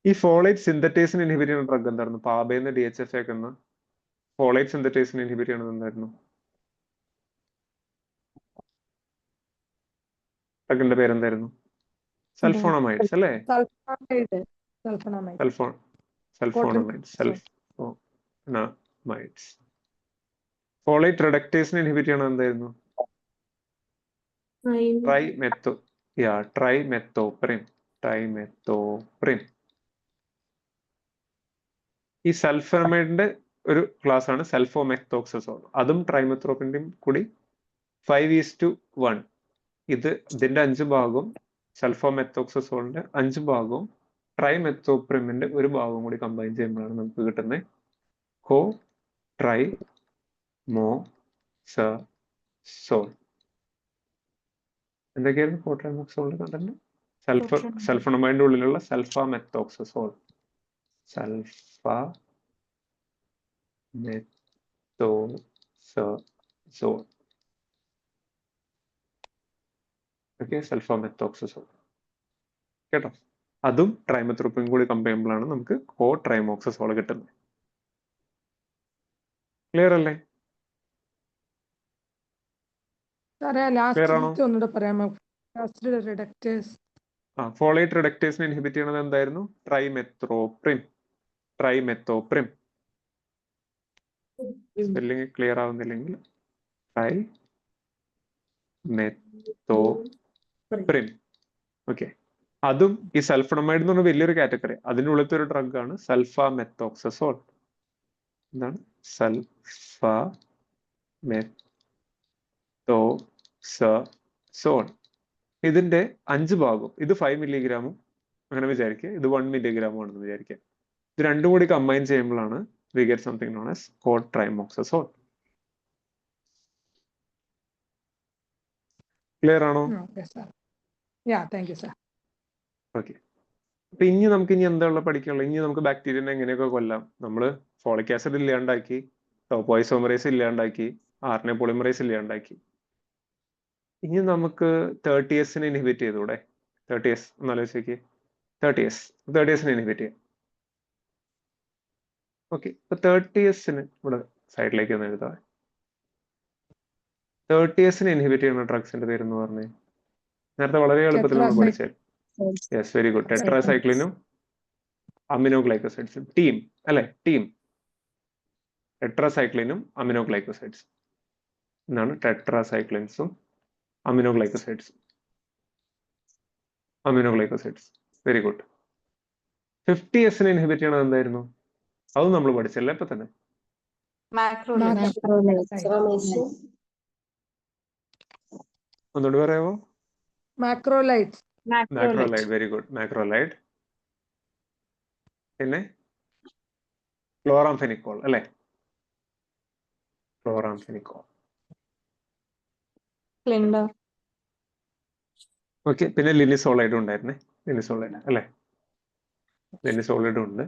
ഈ ഫോളേറ്റ് സിന്തറ്റേസിനെ ഇൻഹിബിറ്റ് ചെയ്യുന്ന ഡ്രഗ് എന്തായിരുന്നു? പാബേന്ന് DHFA എന്ന ഫോളേറ്റ് സിന്തറ്റേസിനെ ഇൻഹിബിറ്റ് ചെയ്യുന്നത് എന്തായിരുന്നു? ഡ്രഗിന്റെ പേരെന്തായിരുന്നു? സൾഫോണമൈഡ്സ് അല്ലേ? സൾഫോണമൈഡ്സ്. ഫോളേറ്റ് റിഡക്ടേസിനെ ഇൻഹിബിറ്റ് ചെയ്യണത് എന്തായിരുന്നു? ട്രൈമെത്തോപ്രിൻ. ഈ സൾഫോണമൈഡിന്റെ ഒരു ക്ലാസ് ആണ് സൾഫോമെത്തോക്സസോൾ. അതും ട്രൈമെത്തോപ്രിന്റെയും കൂടി 5:1. ഇതിന്റെ 5 ഭാഗവും സൾഫോമെത്തോക്സസോളിന്റെ 5 ഭാഗവും ട്രൈമെത്തോപ്രിമിന്റെ 1 ഭാഗവും കൂടി കമ്പൈൻ ചെയ്യുമ്പോഴാണ് നമുക്ക് കിട്ടുന്നത് കോട്രൈമോക്സസോൾ. എന്തൊക്കെയായിരുന്നു കോട്രൈമോക്സസോളിന്റെ കണ്ടന്റ്? സൾഫോണമൈഡിന്റെ ഉള്ളിലുള്ള സൾഫാമെത്തോക്സസോൾ. സൾഫാമെത്തോക്സസോൾ കേട്ടോ. അതും ട്രൈമെത്തോപ്രിൻ കൂടി കമ്പൈൻ ചെയ്യുമ്പോഴാണ് നമുക്ക് കോട്രൈമോക്സസോൾ കിട്ടുന്നത്. ക്ലിയർ അല്ലേ? സാറേ ലാസ്റ്റ് ഒന്നുകൂടെ പറയാമോ? റിഡക്ടേഴ്സ് ഫോളേറ്റ് റിഡക്ടേഴ്സിനെ ഇൻഹിബിറ്റ് ചെയ്യണത് എന്തായിരുന്നു? ട്രൈമെത്തോപ്രിം. സ്പെല്ലിംഗ് ക്ലിയർ ആവുന്നില്ലെങ്കിൽ ട്രൈമെത്തോപ്രിം. ഓക്കെ, അതും ഈ സൾഫണമൈഡ് എന്ന് പറഞ്ഞ വലിയൊരു കാറ്റഗറി. അതിനുള്ളിലത്തെ ഒരു ഡ്രഗ് ആണ് സൾഫാമെത്തോക്സസോൾ. എന്താണ് സൾഫാമെത്തോക്സസോൾ? ഇതിന്റെ 5 ഭാഗം, ഇത് 5 മില്ലിഗ്രാമും അങ്ങനെ വിചാരിക്കുക, ഇത് 1 മില്ലിഗ്രാമും ആണെന്ന് വിചാരിക്കുക. ഇത് രണ്ടും കൂടി കമ്പൈൻ ചെയ്യുമ്പോഴാണ് we get something known as cotrimoxazole. Clear ആണോ? Okay sir. Yeah, thank you sir. Okay, അപ്പൊ ഇനി നമുക്ക് എന്താ പഠിക്കാനുള്ളത്? ഇനി നമുക്ക് ബാക്ടീരിയനെ എങ്ങനെയൊക്കെ കൊല്ലാം. നമ്മള് ഫോളിക് ആസിഡ് ഇല്ലാണ്ടാക്കി, ടോപ്പോയിസോമറേസ് ഇല്ലാണ്ടാക്കി, ആർഎൻഎ പോളിമറേസ് ഇല്ലാണ്ടാക്കി. ഇനി നമുക്ക് 30S ഇൻഹിബിറ്റ് ചെയ്തൂടെ? 30S ഒന്ന് ആലോചിച്ച് 30S ഇൻഹിബിറ്റ് ചെയ്യാം. ഓക്കെ, ഇപ്പൊ 30S ഇവിടെ സൈഡിലേക്ക് ഒന്ന് എഴുതാം. 30S ഇൻഹിബിറ്റ് ചെയ്യുന്ന ഡ്രഗ്സിന്റെ പേര് എന്ന് പറഞ്ഞേ. നേരത്തെ വളരെ എളുപ്പത്തിൽ നമ്മൾ പഠിച്ചാൽ. Yes, very good. ടെട്രാസൈക്ലിനും അമിനോഗ്ലൈക്കോസൈഡ്സും. ടീം അല്ലെ? ടീം. ടെട്രാസൈക്ലിനും അമിനോഗ്ലൈക്കോസൈഡ്സ് എന്നാണ്. ടെട്രാസൈക്ലിൻസും aminoglycosides. Very good. 50S inhibit ചെയ്യണത് എന്തായിരുന്നു? അതും നമ്മൾ പഠിച്ചല്ലേ ഇപ്പൊ തന്നെ. ഒന്നുകൂടി പറയാമോ? മാക്രോലൈഡ്. Very good. മാക്രോലൈഡ്. പിന്നെ ക്ലോറാംഫെനിക്കോൾ അല്ലെ? ക്ലോറാംഫെനിക്കോൾ. ഓക്കെ, പിന്നെ ലിനിസോളൈഡ് ഉണ്ടായിരുന്നേ. ലിനിസോളൈഡ് അല്ലെ? ലിനിസോളൈഡും ഉണ്ട്.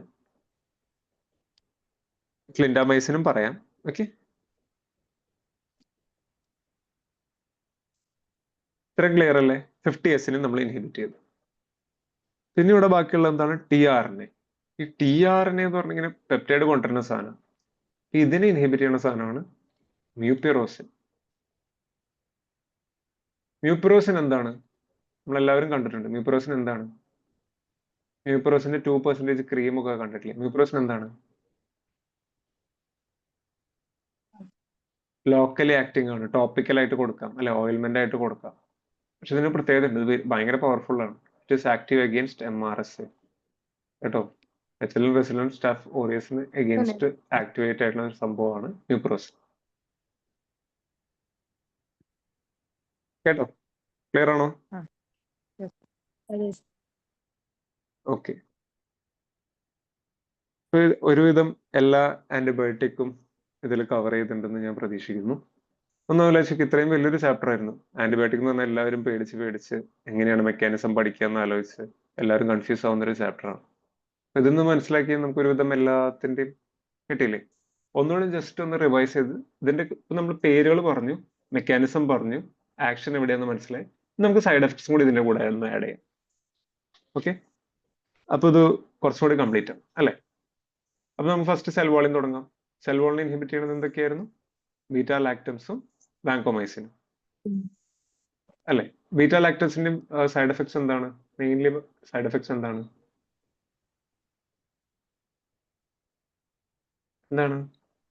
ക്ലിൻഡാമൈസിനും പറയാം. ഓക്കെ, ഇത്രയും ക്ലിയർ അല്ലേ? 50S നമ്മൾ ഇൻഹിബിറ്റ് ചെയ്തു. പിന്നെ ഇവിടെ ബാക്കിയുള്ള എന്താണ്? ടിആർഎൻഎ. ഈ ടിആർഎൻഎ എന്ന് പറഞ്ഞ ഇങ്ങനെ പെപ്റ്റൈഡ് കൊണ്ടുവരുന്ന സാധനം. ഇതിനെ ഇൻഹിബിറ്റ് ചെയ്യുന്ന സാധനമാണ് മ്യൂപ്പിറോസിൻ. മ്യൂപ്പിറോസിൻ എന്താണ്? നമ്മളെല്ലാവരും കണ്ടിട്ടുണ്ട്. മ്യൂപ്പിറോസിൻ എന്താണ്? മ്യൂപ്പിറോസിന്റെ 2% ക്രീം ഒക്കെ കണ്ടിട്ടില്ലേ? മ്യൂപ്പിറോസിൻ എന്താണ്? ലോക്കലി ആക്ടിങ് ആണ്. ടോപ്പിക്കലായിട്ട് കൊടുക്കാം അല്ലെ? ഓയിൽമെന്റ് ആയിട്ട് കൊടുക്കാം. പക്ഷെ ഇതിന് പ്രത്യേകത ഉണ്ട്. ഇത് ഭയങ്കര പവർഫുൾ ആണ്. It is active against MRSA കേട്ടോ. HLN റെസിഡന്റ് സ്റ്റാഫ് ഓറിയസിന് അഗെയിൻസ്റ്റ് ആക്ടിവേറ്റ് ആയിട്ടുള്ള ഒരു സംഭവമാണ് മ്യൂപ്പിറോസിൻ. കേട്ടോ? ക്ലിയർ ആണോ? ഓക്കെ, ഒരുവിധം എല്ലാ ആന്റിബയോട്ടിക്കും ഇതിൽ കവർ ചെയ്തിട്ടുണ്ടെന്ന് ഞാൻ പ്രതീക്ഷിക്കുന്നു. ഒന്നാലോചിക്ക്, ഇത്രയും വലിയൊരു ചാപ്റ്റർ ആയിരുന്നു. ആന്റിബയോട്ടിക് എന്ന് പറഞ്ഞാൽ എല്ലാവരും പേടിച്ച് എങ്ങനെയാണ് മെക്കാനിസം പഠിക്കുക എന്ന് ആലോചിച്ച് എല്ലാവരും കൺഫ്യൂസ് ആവുന്ന ഒരു ചാപ്റ്ററാണ്. ഇതൊന്ന് മനസ്സിലാക്കി നമുക്ക് ഒരുവിധം എല്ലാത്തിൻ്റെയും കിട്ടിയില്ലേ? ഒന്നുകൂടെ ജസ്റ്റ് ഒന്ന് റിവൈസ് ചെയ്ത് ഇതിന്റെ ഇപ്പൊ നമ്മൾ പേരുകൾ പറഞ്ഞു, മെക്കാനിസം പറഞ്ഞു, ആക്ഷൻ എവിടെയാന്ന് മനസ്സിലായി. നമുക്ക് സൈഡ് എഫക്ട്സും കൂടി ഇതിന്റെ കൂടെ ഒന്ന് ആഡ് ചെയ്യാം. ഓക്കെ, അപ്പൊ ഇത് കുറച്ചുകൂടി കംപ്ലീറ്റ് ആണ് അല്ലെ? അപ്പൊ നമുക്ക് ഫസ്റ്റ് സെൽ വാളിൻ തുടങ്ങാം. സെൽ വാളിനെ ഇൻഹിബിറ്റ് ചെയ്യുന്നത് എന്തൊക്കെയായിരുന്നു? ബീറ്റാ ലാക്ടംസും വാങ്കോമൈസിനും അല്ലെ? ബീറ്റാ ലാക്ടംസിന്റെ സൈഡ് എഫക്ട്സ് എന്താണ്? മെയിൻലി സൈഡ് എഫക്ട്സ് എന്താണ്?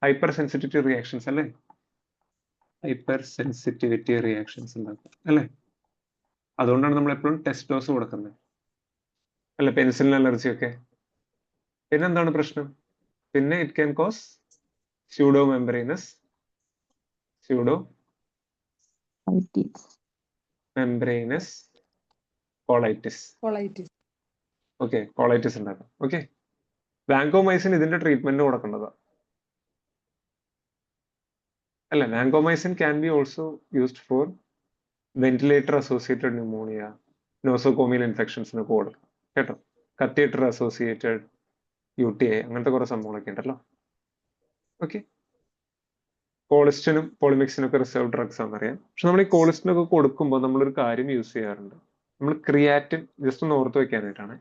ഹൈപ്പർ സെൻസിറ്റിവിറ്റി റിയാക്ഷൻസ് അല്ലെ? ഹൈപ്പർ സെൻസിറ്റിവിറ്റി റിയാക്ഷൻസ് ഉണ്ടാക്കും അല്ലെ? അതുകൊണ്ടാണ് നമ്മൾ എപ്പോഴും ടെസ്റ്റ് ഡോസ് കൊടുക്കുന്നത് അല്ലെ? പെൻസിലിൻ അലർജി ഒക്കെ. പിന്നെന്താണ് പ്രശ്നം? പിന്നെ it can cause pseudo membranous colitis. Okay, colitis ഉണ്ടാക്കും. ഓക്കെ, വാങ്കോമൈസിൻ ഇതിന്റെ ട്രീറ്റ്മെന്റ് കൊടുക്കേണ്ടതാ അല്ലെ? Vancomycin can be also used for ventilator associated pneumonia, nosocomial ഇൻഫെക്ഷൻസിനൊക്കെ കൊടുക്കും കേട്ടോ. കത്തീറ്റർ അസോസിയേറ്റഡ് UTI അങ്ങനത്തെ കുറെ സംഭവങ്ങളൊക്കെ ഉണ്ടല്ലോ. ഓക്കെ, കോളിസ്റ്റിനും പോളിമിക്സിനും ഒക്കെ റിസർവ് ഡ്രഗ്സ് ആണെന്നറിയാം. പക്ഷെ നമ്മൾ ഈ കോളിസ്റ്റിനൊക്കെ കൊടുക്കുമ്പോൾ നമ്മളൊരു കാര്യം യൂസ് ചെയ്യാറുണ്ട്. നമ്മൾ ക്രിയാറ്റിൻ ജസ്റ്റ് ഒന്ന് ഓർത്ത് വെക്കാനായിട്ടാണ്.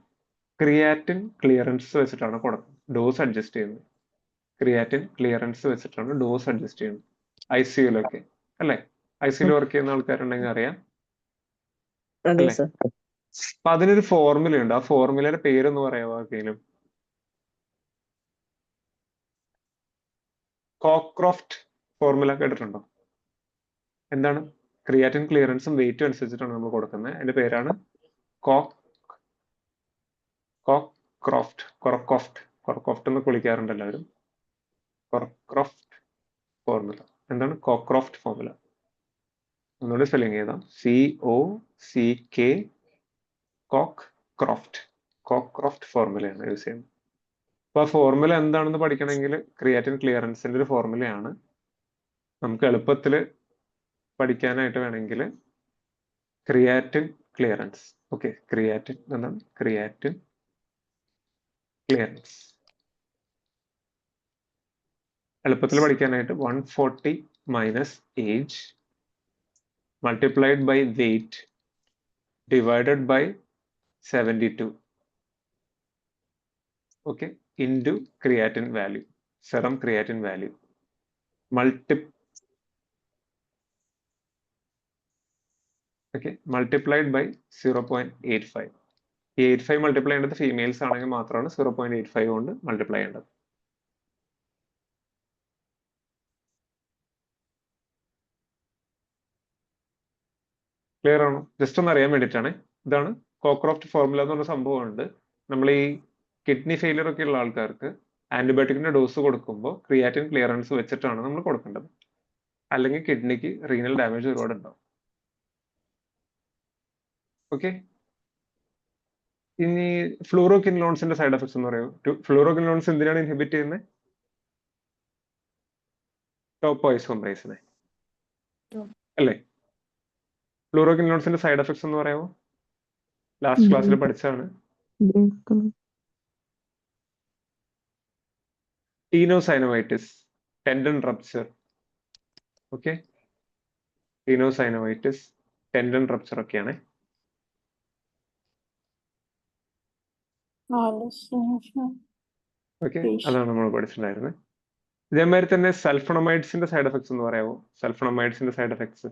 ക്രിയാറ്റിൻ ക്ലിയറൻസ് വെച്ചിട്ടാണ് കൊടുക്കുന്നത്, ഡോസ് അഡ്ജസ്റ്റ് ചെയ്യുന്നത്. ക്രിയാറ്റിൻ ക്ലിയറൻസ് വെച്ചിട്ടാണ് ഡോസ് അഡ്ജസ്റ്റ് ചെയ്യുന്നത്. ICUലൊക്കെ അല്ലെ? ICUൽ വർക്ക് ചെയ്യുന്ന ആൾക്കാരുണ്ടെങ്കിൽ അറിയാം അതെ അല്ലേ? സർ. അപ്പൊ അതിനൊരു ഫോർമുല ഉണ്ട്. ആ ഫോർമുലയുടെ പേരൊന്ന് പറയാമോ ആർക്കെങ്കിലും? കോക്രോഫ്റ്റ് ഫോർമുല കേട്ടിട്ടുണ്ടോ? എന്താണ്? ക്രിയാറ്റിൻ ക്ലിയറൻസും വെയിറ്റും അനുസരിച്ചിട്ടാണ് നമ്മൾ കൊടുക്കുന്നത്. അതിന്റെ പേരാണ് കൊറക്കോഫ്റ്റ് എന്ന് വിളിക്കാറുണ്ട് എല്ലാവരും. കൊറക്രോഫ്റ്റ് ഫോർമുല. എന്താണ് കോക്രോഫ്റ്റ് ഫോർമുല? ഒന്നുകൂടി സ്പെല്ലിംഗ് ചെയ്താം. COCK കോക്രോഫ്റ്റ് ഫോർമുലയാണ് യൂസ് ചെയ്യുന്നത്. അപ്പൊ ആ ഫോർമുല എന്താണെന്ന് പഠിക്കണമെങ്കിൽ ക്രിയാറ്റിൻ ക്ലിയറൻസിന്റെ ഒരു ഫോർമുലയാണ്. നമുക്ക് എളുപ്പത്തിൽ പഠിക്കാനായിട്ട് വേണമെങ്കിൽ ക്രിയാറ്റിൻ ക്ലിയറൻസ്. ഓക്കെ, ക്രിയാറ്റിൻ എന്താണ്? ക്രിയാറ്റിൻ ക്ലിയറൻസ് എളുപ്പത്തിൽ പഠിക്കാനായിട്ട് 140 minus age multiplied by weight divided by 72. Okay, into creatine value, serum creatine value multiplied by 0.85. ഈ 85 മൾട്ടിപ്ലൈ ചെയ്യേണ്ടത് ഫീമെയിൽസ് ആണെങ്കിൽ മാത്രമാണ് 0.85 കൊണ്ട് മൾട്ടിപ്ലൈ ചെയ്യേണ്ടത്. ക്ലിയർ ആണോ? ജസ്റ്റ് ഒന്ന് അറിയാൻ വേണ്ടിയിട്ടാണ്. ഇതാണ് കോക്രോഫ്റ്റ് ഫോർമുല എന്ന് പറഞ്ഞ സംഭവമുണ്ട്. നമ്മൾ ഈ കിഡ്നി ഫെയിലിയർ ഒക്കെ ഉള്ള ആൾക്കാർക്ക് ആന്റിബയോട്ടിക്കിന്റെ ഡോസ് കൊടുക്കുമ്പോൾ ക്രിയാറ്റിൻ ക്ലിയറൻസ് വെച്ചിട്ടാണ് നമ്മൾ കൊടുക്കേണ്ടത്. അല്ലെങ്കിൽ കിഡ്നിക്ക് റീനൽ ഡാമേജ് ഒരുപാട് ഉണ്ടാവും. ഓക്കെ, ഇനി ഫ്ലൂറോകിനോൺസിന്റെ സൈഡ് എഫക്ട്സ് എന്ന് പറയൂ. ഫ്ലൂറോകിനോൺസ് എന്തിനാണ് ഇൻഹിബിറ്റ് ചെയ്യുന്നത്? ടോപ്പോഐസോമറേസിനെ അല്ലേ? ഫ്ലൂറോകിനോൺസിന്റെ സൈഡ് എഫക്ട്സ് എന്ന് പറയാമോ? ലാസ്റ്റ് ക്ലാസ്സിൽ പഠിച്ചാണ്. Tenosynovitis, tendon rupture. Okay, tenosynovitis, tendon rupture ഒക്കെയാണ്. ഓക്കെ, അതാണ് നമ്മൾ പഠിച്ചിട്ടുണ്ടായിരുന്നത്. ഇതേമാതിരി തന്നെ സൾഫണമൈഡ്സിന്റെ സൈഡ് എഫക്ട്സ് എന്ന് പറയാമോ? സൾഫണമൈഡ്സിന്റെ സൈഡ് എഫക്ട്സ്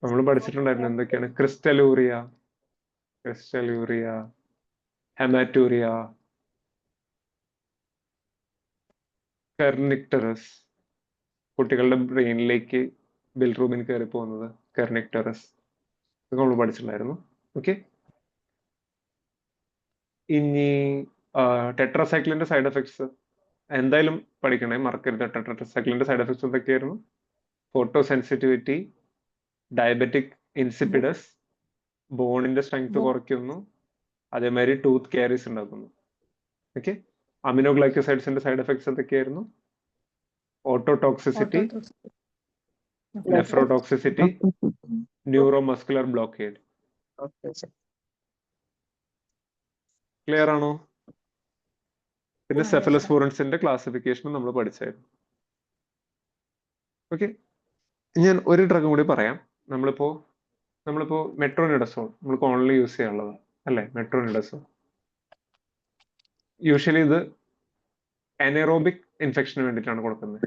നമ്മൾ പഠിച്ചിട്ടുണ്ടായിരുന്നു. എന്തൊക്കെയാണ്? ക്രിസ്റ്റലൂറിയ, ഹെമാറ്റൂറിയ, കെർണിക്ടറസ്, കുട്ടികളുടെ ബ്രെയിനിലേക്ക് ബിൽറൂബിൻ കയറി പോകുന്നത് കെർണിക്ടറസ്, ഇതൊക്കെ നമ്മൾ പഠിച്ചിട്ടുണ്ടായിരുന്നു. ഓക്കെ, ഇനി ടെട്രാസൈക്ലിന്റെ സൈഡ് എഫക്ട്സ് എന്തായാലും പഠിക്കണേ, മറക്കരുത്. ടെട്രാസൈക്ലിന്റെ സൈഡ് എഫക്ട്സ് എന്തൊക്കെയായിരുന്നു? ഫോട്ടോ സെൻസിറ്റിവിറ്റി, ഡയബറ്റിക് ഇൻസിപ്പിഡസ്, ബോണിന്റെ സ്ട്രെങ്ത് കുറയ്ക്കുന്നു, അതേമാതിരി ടൂത്ത് കാരീസ് ഉണ്ടാക്കുന്നു. ഓക്കെ, അമിനോഗ്ലൈക്കോസൈഡ്സിന്റെ സൈഡ് എഫക്ട്സ് എന്തൊക്കെയായിരുന്നു? Ototoxicity, nephrotoxicity, neuromuscular blockade. Clear ആണോ? പിന്നെ സെഫലോസ്പോറൻസിന്റെ ക്ലാസിഫിക്കേഷനും നമ്മൾ പഠിച്ചായിരുന്നു. ഓക്കെ, ഞാൻ ഒരു ഡ്രഗും കൂടി പറയാം. നമ്മളിപ്പോ മെട്രോനിഡസോൾ നമ്മൾ കോമൺലി യൂസ് ചെയ്യാനുള്ളത് അല്ലേ? മെട്രോനിഡസോൾ യൂഷ്വലി ഇത് എനേറോബിക് ഇൻഫെക്ഷന് വേണ്ടിയിട്ടാണ് കൊടുക്കുന്നത്.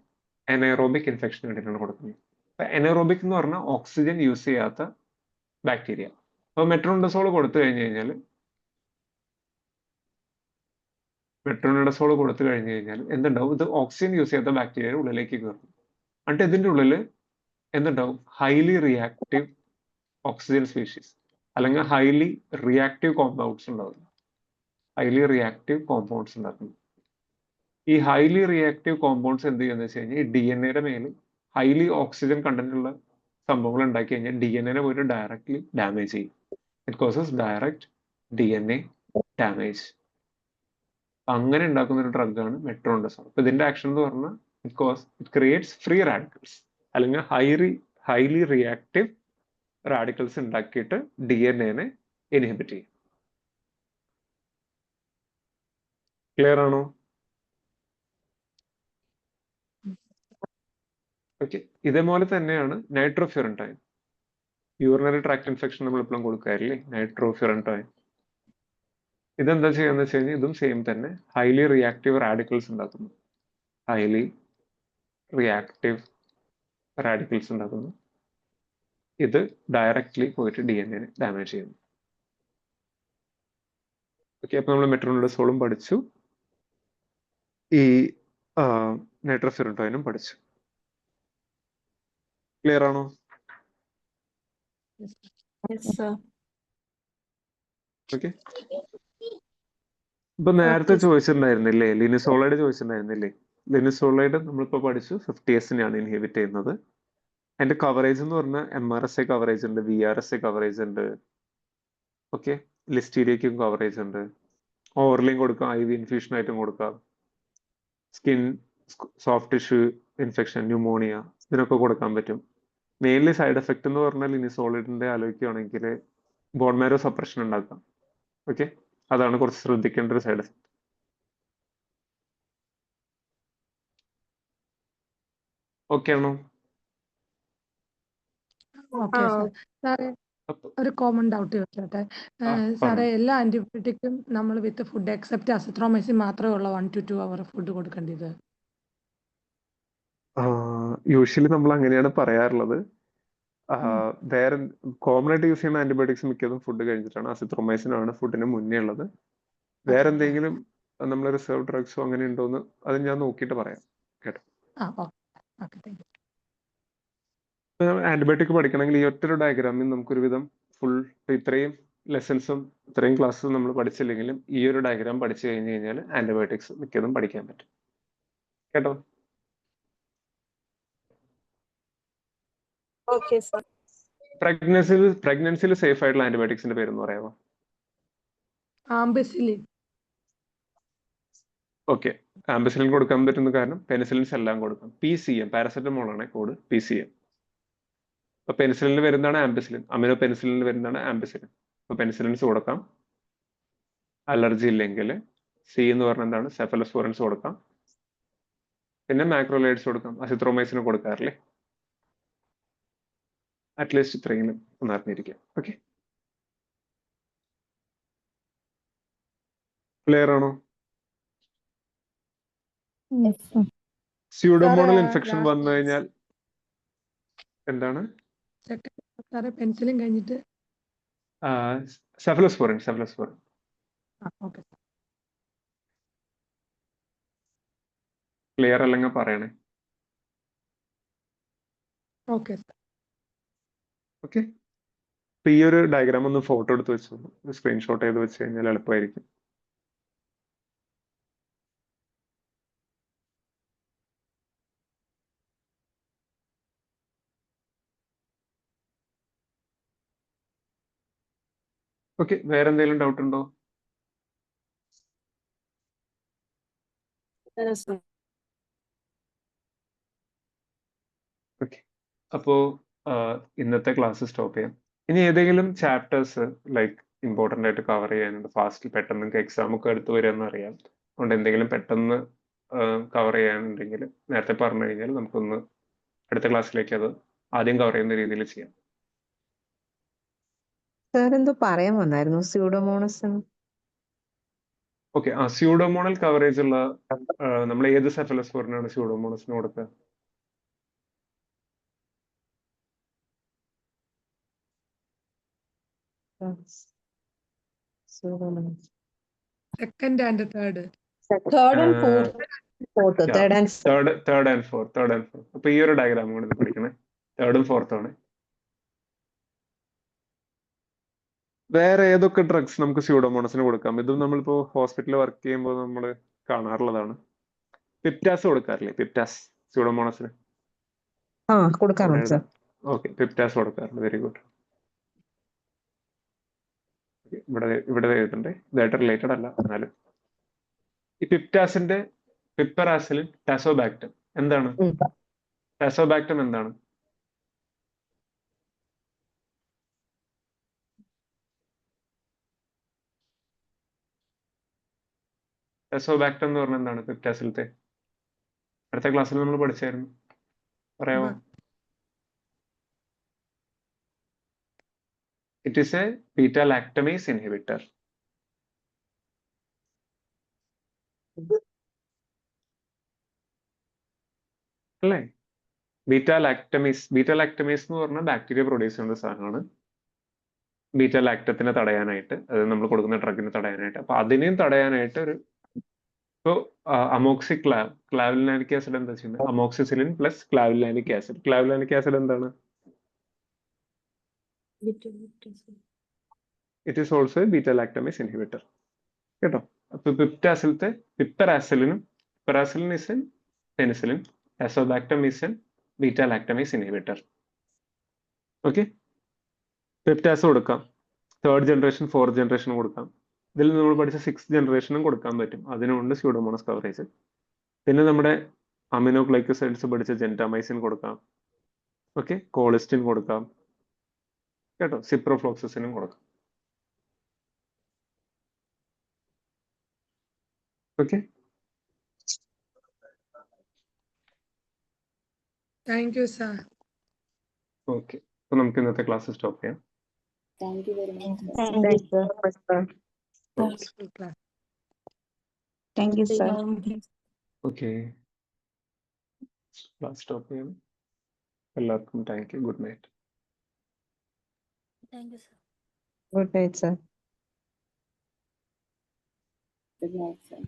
എനേറോബിക് എന്ന് പറഞ്ഞാൽ ഓക്സിജൻ യൂസ് ചെയ്യാത്ത ബാക്ടീരിയ. അപ്പൊ മെട്രോനിഡസോൾ കൊടുത്തു കഴിഞ്ഞാൽ എന്തുണ്ടാവും? ഇത് ഓക്സിജൻ യൂസ് ചെയ്യാത്ത ബാക്ടീരിയയുടെ ഉള്ളിലേക്ക് കയറും. എന്നിട്ട് ഇതിന്റെ ഉള്ളിൽ എന്തുണ്ടാവും? ഹൈലി റിയാക്റ്റീവ് ഓക്സിജൻ സ്പീഷീസ് അല്ലെങ്കിൽ ഹൈലി റിയാക്റ്റീവ് കോമ്പൗണ്ട്സ് ഉണ്ടാവും. ഈ ഹൈലി റിയാക്റ്റീവ് കോമ്പൗണ്ട്സ് എന്ത് ചെയ്യുന്നത് വെച്ച് കഴിഞ്ഞാൽ ഈ DNA മേൽ ഹൈലി ഓക്സിജൻ കണ്ടന്റ് ഉള്ള സംഭവങ്ങൾ ഉണ്ടാക്കി കഴിഞ്ഞാൽ DNA പോയിട്ട് ഡയറക്ട്ലി ഡാമേജ് ചെയ്യും. It causes direct DNA damage. അങ്ങനെ ഉണ്ടാക്കുന്ന ഒരു ഡ്രഗാണ് മെട്രോനിഡസോൾ. അപ്പൊ ഇതിന്റെ ആക്ഷൻ എന്ന് പറഞ്ഞാൽ ഇറ്റ് ക്രിയേറ്റ്സ് ഫ്രീ റാഡിക്കൽസ് അല്ലെങ്കിൽ ഹൈലി റിയാക്റ്റീവ് റാഡിക്കൽസ് ഉണ്ടാക്കിയിട്ട് DNA ഇൻഹിബിറ്റ് ചെയ്യും. ക്ലിയർ ആണോ? ഓക്കെ, ഇതേപോലെ തന്നെയാണ് നൈട്രോഫ്യൂറൻടൈൻ. യൂറിനറി ട്രാക്ട് ഇൻഫെക്ഷൻ നമ്മൾ എപ്പോഴും കൊടുക്കാറില്ലേ? നൈട്രോഫ്യൂറൻടൈൻ. ഇതെന്താ ചെയ്യാന്ന് വെച്ച് കഴിഞ്ഞാൽ ഇതും സെയിം തന്നെ ഹൈലി റിയാക്റ്റീവ് റാഡിക്കൽസ് ഉണ്ടാക്കുന്നു. ഇത് ഡയറക്റ്റ്ലി പോയിട്ട് DNA ഡാമേജ് ചെയ്യുന്നു. ഓക്കെ, അപ്പൊ നമ്മൾ മെട്രോണിഡസോളും പഠിച്ചു, ഈ നൈട്രോഫ്യൂറൻടോയിനും പഠിച്ചു. ക്ലിയർ ആണോ? Yes, sir. ഓക്കെ, ഇപ്പൊ നേരത്തെ Okay. ചോദിച്ചിട്ടുണ്ടായിരുന്നില്ലേ, ലിനിസോളൈഡ് ചോദിച്ചിട്ടുണ്ടായിരുന്നില്ലേ? ലിനിസോളൈഡ് നമ്മളിപ്പോ പഠിച്ചു 50S ഇൻഹിബിറ്റ് ചെയ്യുന്നത്. അതിന്റെ കവറേജ് എന്ന് പറഞ്ഞാൽ MRSA കവറേജ് ഉണ്ട്, VRSA കവറേജ് ഉണ്ട്, ഓക്കെ, ലിസ്റ്റീരിയക്കും കവറേജ് ഉണ്ട്. ഓവർലിയും കൊടുക്കാം, IV ഇൻഫ്യൂഷൻ ആയിട്ടും കൊടുക്കാം. Skin, soft tissue infection, pneumonia, ഇതിനൊക്കെ കൊടുക്കാൻ പറ്റും. മെയിൻലി സൈഡ് എഫക്ട് എന്ന് പറഞ്ഞാൽ ലിനിസോളിഡിന്റെ ആലോചിക്കുകയാണെങ്കിൽ ബോൺ മാരോ സപ്രഷൻ ഉണ്ടാക്കാം. ഓക്കെ, അതാണ് കുറച്ച് ശ്രദ്ധിക്കേണ്ട ഒരു സൈഡ് എഫക്ട്. ഓക്കെ ആണോ? Okay sir. സാറേ അപ്പൊ ഒരു കോമൺ ഡൗട്ട് ചോദിച്ചോട്ടെ. സാറേ പറഞ്ഞു. എല്ലാ ആന്റിബയോട്ടിക്കും നമ്മൾ വിത്ത് ഫുഡ് എക്സെപ്റ്റ് അസിത്രോമൈസിൻ മാത്രമേ ഉള്ള 1 to 2 അവർ ഫുഡ് കൊടുക്കേണ്ടത്? യൂഷ്വലി നമ്മൾ അങ്ങനെയാണ് പറയാറുള്ളത്. വേറെ കോമൺ ആയിട്ട് യൂസ് ചെയ്യുന്ന ആന്റിബയോട്ടിക്സ് മിക്കതും ഫുഡ് കഴിഞ്ഞിട്ടാണ്. അസിത്രോമൈസിൻ ആണ് ഫുഡിന് മുന്നേ ഉള്ളത്. വേറെ എന്തെങ്കിലും നമ്മൾ റിസർവ് ഡ്രഗ്സോ അങ്ങനെ ഉണ്ടോന്ന് അത് ഞാൻ നോക്കിയിട്ട് പറയാം. കേട്ടോ, ഓക്കെ, താങ്ക് യു. ആന്റിബയോട്ടിക് പഠിക്കണമെങ്കിൽ ഈ ഒറ്റൊരു ഡയഗ്രാമിൽ നമുക്കൊരു വിധം ഫുൾ ഇത്രയും ലെസൺസും ഇത്രയും ക്ലാസ്സും നമ്മൾ പഠിച്ചില്ലെങ്കിലും ഈ ഒരു ഡയഗ്രാം പഠിച്ചു കഴിഞ്ഞു കഴിഞ്ഞാൽ ആന്റിബയോട്ടിക്സ് മിക്കതും പഠിക്കാൻ പറ്റും. കേട്ടോ? Okay, sir. പ്രഗ്നൻസിയിൽ സേഫ് ആയിട്ടുള്ള ആന്റിബയോട്ടിക്സിന്റെ പേരെന്ന് പറയാമോ? ആംബിസിലിൻ. ഓക്കെ, ആംബിസിലിൻ കൊടുക്കാൻ പറ്റുന്ന കാരണം പെനിസിലിൻസ് എല്ലാം കൊടുക്കാം. PCM പാരസെറ്റമോൾ ആണ് കോഡ് PCM. അപ്പൊ പെനിസിലിനിൽ വരുന്നതാണ് ആംബിസിലിൻ, അമിനോ പെനിസിലിനിൽ വരുന്നതാണ് ആംബിസിലിൻ. അപ്പൊ പെനിസിലിൻസ് കൊടുക്കാം. അലർജി ഇല്ലെങ്കിൽ C എന്ന് പറഞ്ഞ എന്താണ്, സെഫലോസ്പോറിൻസ് കൊടുക്കാം. പിന്നെ മാക്രോലൈഡ്സ് കൊടുക്കാം. അസിത്രോമൈസിന് കൊടുക്കാറില്ലേ? അറ്റ്ലീസ്റ്റ് ഇത്രയെങ്കിലും ഒന്ന് അറിഞ്ഞിരിക്കാം. ഓക്കെ, ക്ലിയർ ആണോ? Yes, sir. സ്യൂഡോമോണൽ സാറേ, ഇൻഫെക്ഷൻ വന്നു കഴിഞ്ഞാൽ എന്താണ്? സാറേ പെൻസിലിൻ കഴിഞ്ഞിട്ട് സെഫലോസ്പോറിൻ. ഓക്കെ. ക്ലിയർ അല്ലെങ്കിൽ പറയണേ. Okay sir. ഓക്കെ, അപ്പൊ ഈ ഒരു ഡയഗ്രാം ഒന്ന് ഫോട്ടോ എടുത്ത് വെച്ചു, സ്ക്രീൻഷോട്ട് ചെയ്ത് വെച്ച് കഴിഞ്ഞാൽ എളുപ്പമായിരിക്കും. ഓക്കെ, വേറെ എന്തെങ്കിലും ഡൗട്ട് ഉണ്ടോ? Yes, sir. ഓക്കെ, അപ്പോ ഇന്നത്തെ ക്ലാസ് സ്റ്റോപ്പ് ചെയ്യാം. ഇനി ഏതെങ്കിലും ചാപ്റ്റേഴ്സ് ലൈക്ക് ഇമ്പോർട്ടൻ്റ് ആയിട്ട് കവർ ചെയ്യാനുണ്ട്, ഫാസ്റ്റ് പെട്ടെന്ന് നിങ്ങൾക്ക് എക്സാം ഒക്കെ എടുത്തു വരുമെന്ന് അറിയാം. അതുകൊണ്ട് എന്തെങ്കിലും പെട്ടെന്ന് കവർ ചെയ്യാനുണ്ടെങ്കിൽ നേരത്തെ പറഞ്ഞു കഴിഞ്ഞാൽ നമുക്കൊന്ന് അടുത്ത ക്ലാസ്സിലേക്ക് അത് ആദ്യം കവർ ചെയ്യുന്ന രീതിയിൽ ചെയ്യാം. സാർ എന്തോ പറയാൻ വന്നായിരുന്നു സ്യൂഡോമോണസ്? ഓക്കെ, സ്യൂഡോമോണൽ കവറേജ് ഉള്ള നമ്മൾ ഏത് സെഫലോസ്പോറിനാണ് സ്യൂഡോമോണസിന് കൊടുക്കുക? Second and third. Third and fourth. Third and fourth. അപ്പൊ ഈ ഒരു ഡയഗ്രാം കൂടി പഠിക്കണേ. തേർഡും ഫോർത്തും ആണ്. വേറെ ഏതൊക്കെ ഡ്രഗ്സ് നമുക്ക് സ്യൂഡോമോണസിന് കൊടുക്കാം? ഇതും നമ്മളിപ്പോ ഹോസ്പിറ്റലിൽ വർക്ക് ചെയ്യുമ്പോൾ നമ്മൾ കാണാറുള്ളതാണ്. പിപ്റ്റാസ് കൊടുക്കാറില്ലേ? പിപ്റ്റാസ് സ്യൂഡോമോണസിന് കൊടുക്കാറുണ്ട് സാർ. ഓക്കെ, പിപ്റ്റാസ് കൊടുക്കാറുണ്ട്. Very good. ഇവിടെ എഴുതണ്ടേ, ഇതായിട്ട് റിലേറ്റഡ് അല്ല എന്നാലും. ഈ പിപ്റ്റാസിന്റെ പിപ്പറാസിലിൻ ടാസോബാക്ടം എന്താണ്? ടാസോബാക്ടം എന്താണ്? ടാസോബാക്ടം എന്ന് പറഞ്ഞാൽ എന്താണ്? പിപ്റ്റാസിലത്തെ അടുത്ത ക്ലാസ്സിൽ നമ്മൾ പഠിച്ചായിരുന്നു, പറയാമോ? It is A beta ലാക്ടമേസ് inhibitor. അല്ലേ? ബീറ്റാ ലാക്ടമേസ് എന്ന് പറഞ്ഞാൽ ബാക്ടീരിയ പ്രൊഡ്യൂസ് ചെയ്യുന്ന സാധനമാണ്. ബീറ്റാ ലാക്ടത്തിനെ തടയാനായിട്ട്, അത് നമ്മൾ കൊടുക്കുന്ന ഡ്രഗിനെ തടയാനായിട്ട്. അപ്പൊ അതിനെയും തടയാനായിട്ട് ഇപ്പോ ക്ലാവിലാനിക് ആസിഡ് എന്താ ചെയ്യുന്നത്? Amoxicillin plus clavulanic acid. Clavulanic acid എന്താണ്? It is also a beta lactamase inhibitor. കേട്ടോ? അപ്പൊ piperacillin is an penicillin, tazobactam is an beta lactamase inhibitor. Okay, piptaz കൊടുക്കാം, 3rd ജനറേഷൻ 4th ജനറേഷൻ കൊടുക്കാം. ഇതിൽ നമ്മൾ പഠിച്ച 6th ജനറേഷനും കൊടുക്കാൻ പറ്റും. അതിനുണ്ട് സ്യൂഡോമോണസ് കവറേജ്. പിന്നെ നമ്മുടെ അമിനോഗ്ലൈക്കോസൈഡ്സ് പഠിച്ച ജെന്റാമൈസിൻ കൊടുക്കാം. ഓക്കെ, കോളിസ്റ്റിൻ കൊടുക്കാം. കേട്ടോ, സിപ്രോഫ്ലോക്സസിനും കൊടുക്കാം. Okay, thank you sir. Okay. അപ്പൊ നമുക്ക് ഇന്നത്തെ ക്ലാസ് സ്റ്റോപ്പ് ചെയ്യാം. Thank you very much. Thank you, sir. Okay, class stop ചെയ്യാം. എല്ലാവർക്കും thank you. Good night. Thank you, sir. Good night, sir. Good night, sir.